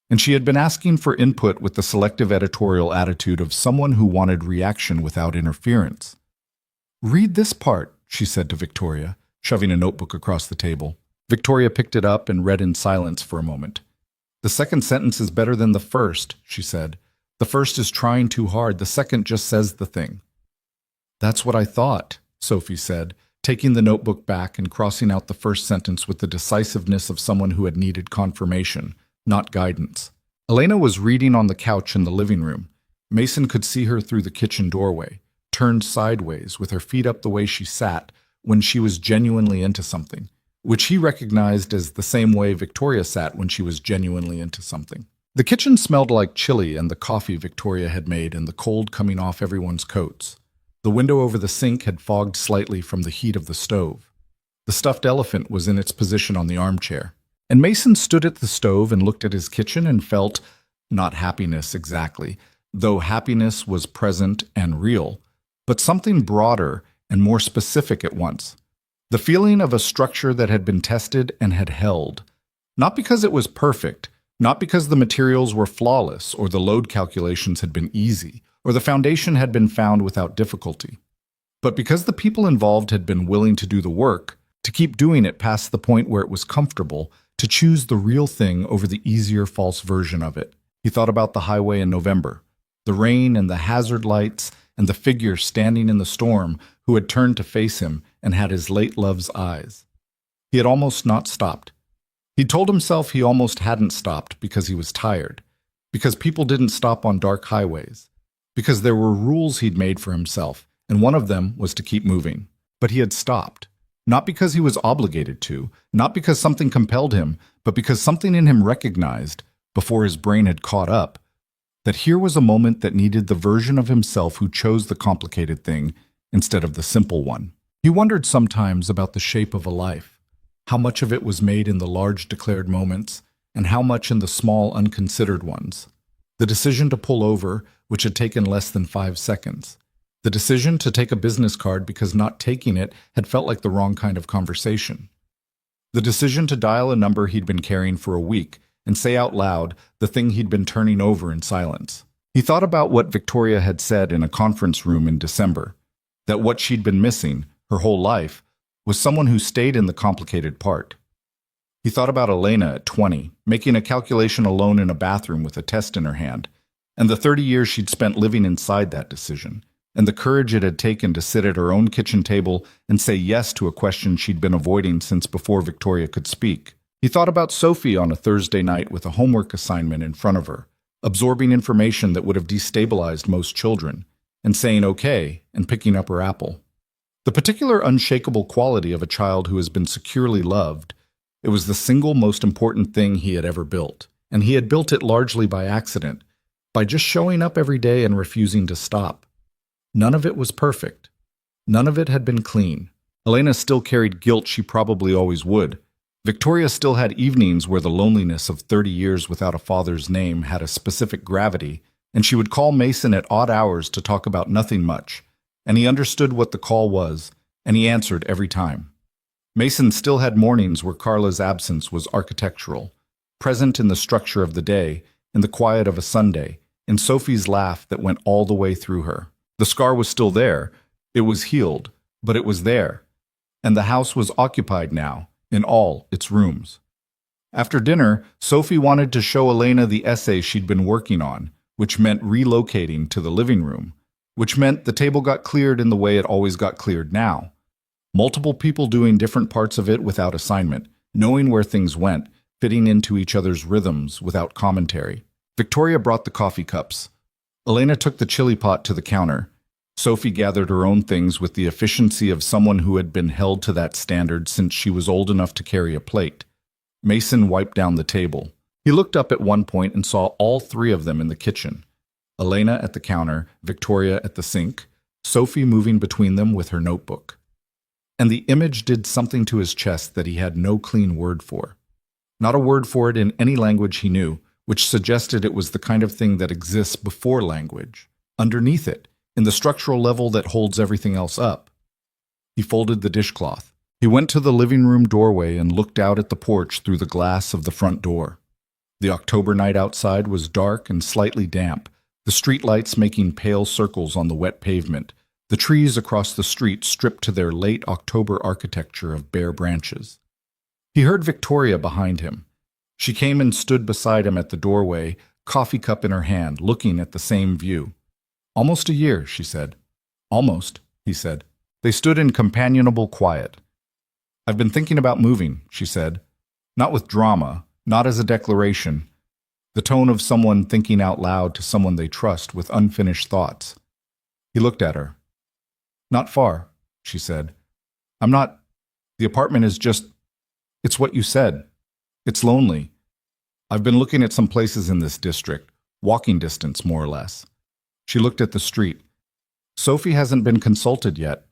Speaker 1: and she had been asking for input with the selective editorial attitude of someone who wanted reaction without interference. "Read this part," she said to Victoria, shoving a notebook across the table. Victoria picked it up and read in silence for a moment. "The second sentence is better than the first," she said. "The first is trying too hard. The second just says the thing." "That's what I thought," Sophie said, taking the notebook back and crossing out the first sentence with the decisiveness of someone who had needed confirmation, not guidance. Elena was reading on the couch in the living room. Mason could see her through the kitchen doorway, turned sideways with her feet up the way she sat when she was genuinely into something, which he recognized as the same way Victoria sat when she was genuinely into something. The kitchen smelled like chili and the coffee Victoria had made and the cold coming off everyone's coats. The window over the sink had fogged slightly from the heat of the stove. The stuffed elephant was in its position on the armchair. And Mason stood at the stove and looked at his kitchen and felt, not happiness exactly, though happiness was present and real, but something broader and more specific at once. The feeling of a structure that had been tested and had held. Not because it was perfect, not because the materials were flawless or the load calculations had been easy or the foundation had been found without difficulty, but because the people involved had been willing to do the work, to keep doing it past the point where it was comfortable, to choose the real thing over the easier false version of it. He thought about the highway in November, the rain and the hazard lights and the figure standing in the storm who had turned to face him and had his late love's eyes. He had almost not stopped. He told himself he almost hadn't stopped because he was tired, because people didn't stop on dark highways, because there were rules he'd made for himself, and one of them was to keep moving. But he had stopped. Not because he was obligated to, not because something compelled him, but because something in him recognized, before his brain had caught up, that here was a moment that needed the version of himself who chose the complicated thing instead of the simple one. He wondered sometimes about the shape of a life, how much of it was made in the large declared moments, and how much in the small unconsidered ones. The decision to pull over, which had taken less than 5 seconds. The decision to take a business card because not taking it had felt like the wrong kind of conversation. The decision to dial a number he'd been carrying for a week and say out loud the thing he'd been turning over in silence. He thought about what Victoria had said in a conference room in December, that what she'd been missing, her whole life, was someone who stayed in the complicated part. He thought about Elena at 20, making a calculation alone in a bathroom with a test in her hand, and the 30 years she'd spent living inside that decision, and the courage it had taken to sit at her own kitchen table and say yes to a question she'd been avoiding since before Victoria could speak. He thought about Sophie on a Thursday night with a homework assignment in front of her, absorbing information that would have destabilized most children, and saying okay and picking up her apple. The particular unshakable quality of a child who has been securely loved, it was the single most important thing he had ever built, and he had built it largely by accident, by just showing up every day and refusing to stop. None of it was perfect. None of it had been clean. Elena still carried guilt she probably always would. Victoria still had evenings where the loneliness of 30 years without a father's name had a specific gravity, and she would call Mason at odd hours to talk about nothing much, and he understood what the call was, and he answered every time. Mason still had mornings where Carla's absence was architectural, present in the structure of the day, in the quiet of a Sunday, in Sophie's laugh that went all the way through her. The scar was still there. It was healed, but it was there. And the house was occupied now, in all its rooms. After dinner, Sophie wanted to show Elena the essay she'd been working on, which meant relocating to the living room, which meant the table got cleared in the way it always got cleared now. Multiple people doing different parts of it without assignment, knowing where things went, fitting into each other's rhythms without commentary. Victoria brought the coffee cups. Elena took the chili pot to the counter. Sophie gathered her own things with the efficiency of someone who had been held to that standard since she was old enough to carry a plate. Mason wiped down the table. He looked up at one point and saw all three of them in the kitchen. Elena at the counter, Victoria at the sink, Sophie moving between them with her notebook. And the image did something to his chest that he had no clean word for. Not a word for it in any language he knew, which suggested it was the kind of thing that exists before language, underneath it, in the structural level that holds everything else up. He folded the dishcloth. He went to the living room doorway and looked out at the porch through the glass of the front door. The October night outside was dark and slightly damp, the streetlights making pale circles on the wet pavement, the trees across the street stripped to their late October architecture of bare branches. He heard Victoria behind him. She came and stood beside him at the doorway, coffee cup in her hand, looking at the same view. "Almost a year," she said. "Almost," he said. They stood in companionable quiet. "I've been thinking about moving," she said. Not with drama, not as a declaration. The tone of someone thinking out loud to someone they trust with unfinished thoughts. He looked at her. "Not far," she said. "I'm not. The apartment is just. It's what you said. It's lonely. I've been looking at some places in this district, walking distance more or less." She looked at the street. "Sophie hasn't been consulted yet.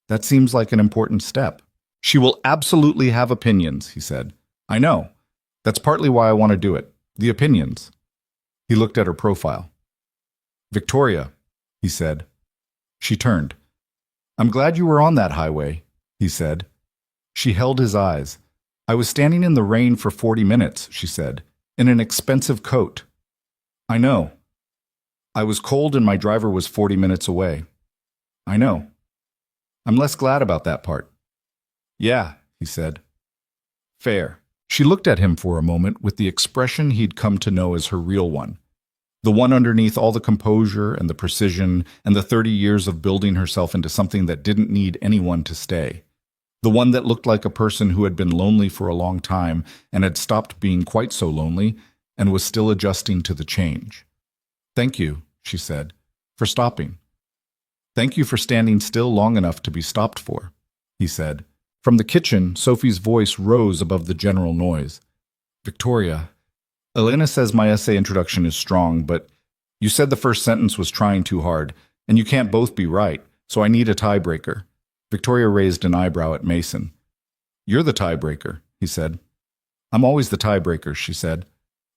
Speaker 1: That seems like an important step." She will absolutely have opinions, he said. I know. That's partly why I want to do it. The opinions. He looked at her profile. Victoria, he said. She turned. I'm glad you were on that highway, he said. She held his eyes. I was standing in the rain for 40 minutes, she said, in an expensive coat. I know. I was cold and my driver was 40 minutes away. I know. I'm less glad about that part. Yeah, he said. Fair. She looked at him for a moment with the expression he'd come to know as her real one. The one underneath all the composure and the precision and the 30 years of building herself into something that didn't need anyone to stay. The one that looked like a person who had been lonely for a long time and had stopped being quite so lonely and was still adjusting to the change. Thank you, she said, for stopping. Thank you for standing still long enough to be stopped for, he said. From the kitchen, Sophie's voice rose above the general noise. Victoria, Elena says my essay introduction is strong, but you said the first sentence was trying too hard, and you can't both be right, so I need a tiebreaker. Victoria raised an eyebrow at Mason. You're the tiebreaker, he said. I'm always the tiebreaker, she said.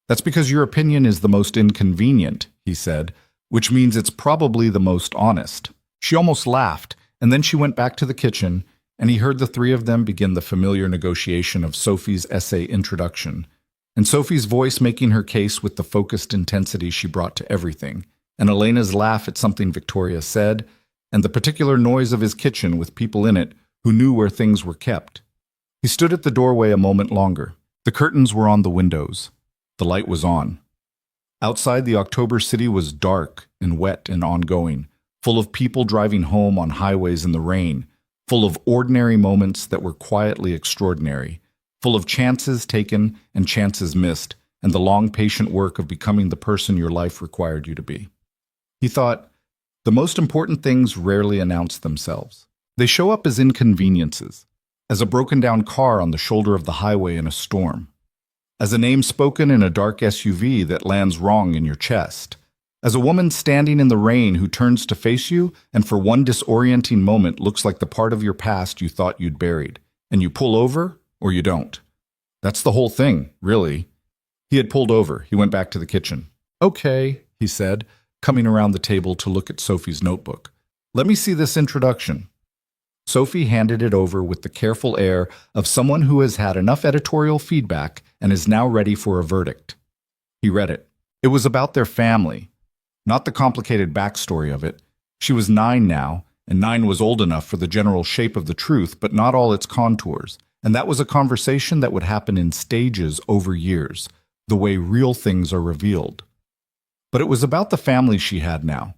Speaker 1: That's because your opinion is the most inconvenient, he said, which means it's probably the most honest. She almost laughed, and then she went back to the kitchen, and he heard the three of them begin the familiar negotiation of Sophie's essay introduction, and Sophie's voice making her case with the focused intensity she brought to everything, and Elena's laugh at something Victoria said, and the particular noise of his kitchen with people in it who knew where things were kept. He stood at the doorway a moment longer. The curtains were on the windows. The light was on. Outside, the October city was dark and wet and ongoing, full of people driving home on highways in the rain, full of ordinary moments that were quietly extraordinary, full of chances taken and chances missed, and the long, patient work of becoming the person your life required you to be. He thought, the most important things rarely announce themselves. They show up as inconveniences, as a broken-down car on the shoulder of the highway in a storm, as a name spoken in a dark SUV that lands wrong in your chest, as a woman standing in the rain who turns to face you and for one disorienting moment looks like the part of your past you thought you'd buried, and you pull over or you don't. That's the whole thing, really. He had pulled over. He went back to the kitchen. Okay, he said, coming around the table to look at Sophie's notebook. Let me see this introduction. Sophie handed it over with the careful air of someone who has had enough editorial feedback and is now ready for a verdict. He read it. It was about their family. Not the complicated backstory of it. She was 9 now, and 9 was old enough for the general shape of the truth, but not all its contours. And that was a conversation that would happen in stages over years, the way real things are revealed. But it was about the family she had now,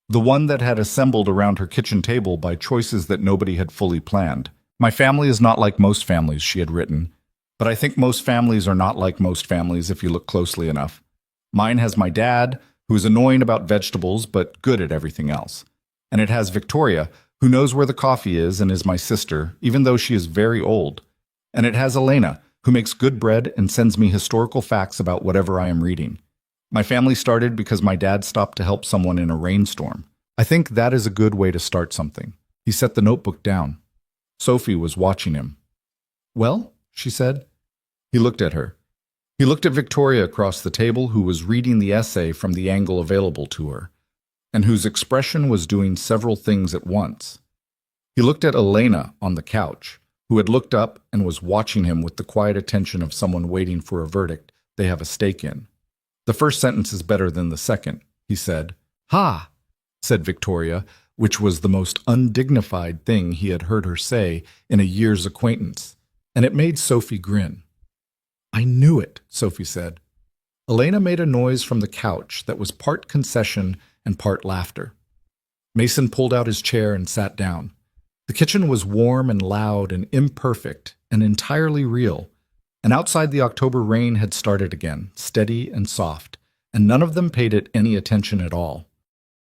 Speaker 1: the one that had assembled around her kitchen table by choices that nobody had fully planned. My family is not like most families, she had written, but I think most families are not like most families if you look closely enough. Mine has my dad, who is annoying about vegetables but good at everything else. And it has Victoria, who knows where the coffee is and is my sister, even though she is very old. And it has Elena, who makes good bread and sends me historical facts about whatever I am reading. My family started because my dad stopped to help someone in a rainstorm. I think that is a good way to start something. He set the notebook down. Sophie was watching him. Well, she said. He looked at her. He looked at Victoria across the table, who was reading the essay from the angle available to her, and whose expression was doing several things at once. He looked at Elena on the couch, who had looked up and was watching him with the quiet attention of someone waiting for a verdict they have a stake in. The first sentence is better than the second, he said. Ha, said Victoria, which was the most undignified thing he had heard her say in a year's acquaintance, and it made Sophie grin. I knew it, Sophie said. Elena made a noise from the couch that was part concession and part laughter. Mason pulled out his chair and sat down. The kitchen was warm and loud and imperfect and entirely real, and outside the October rain had started again, steady and soft, and none of them paid it any attention at all.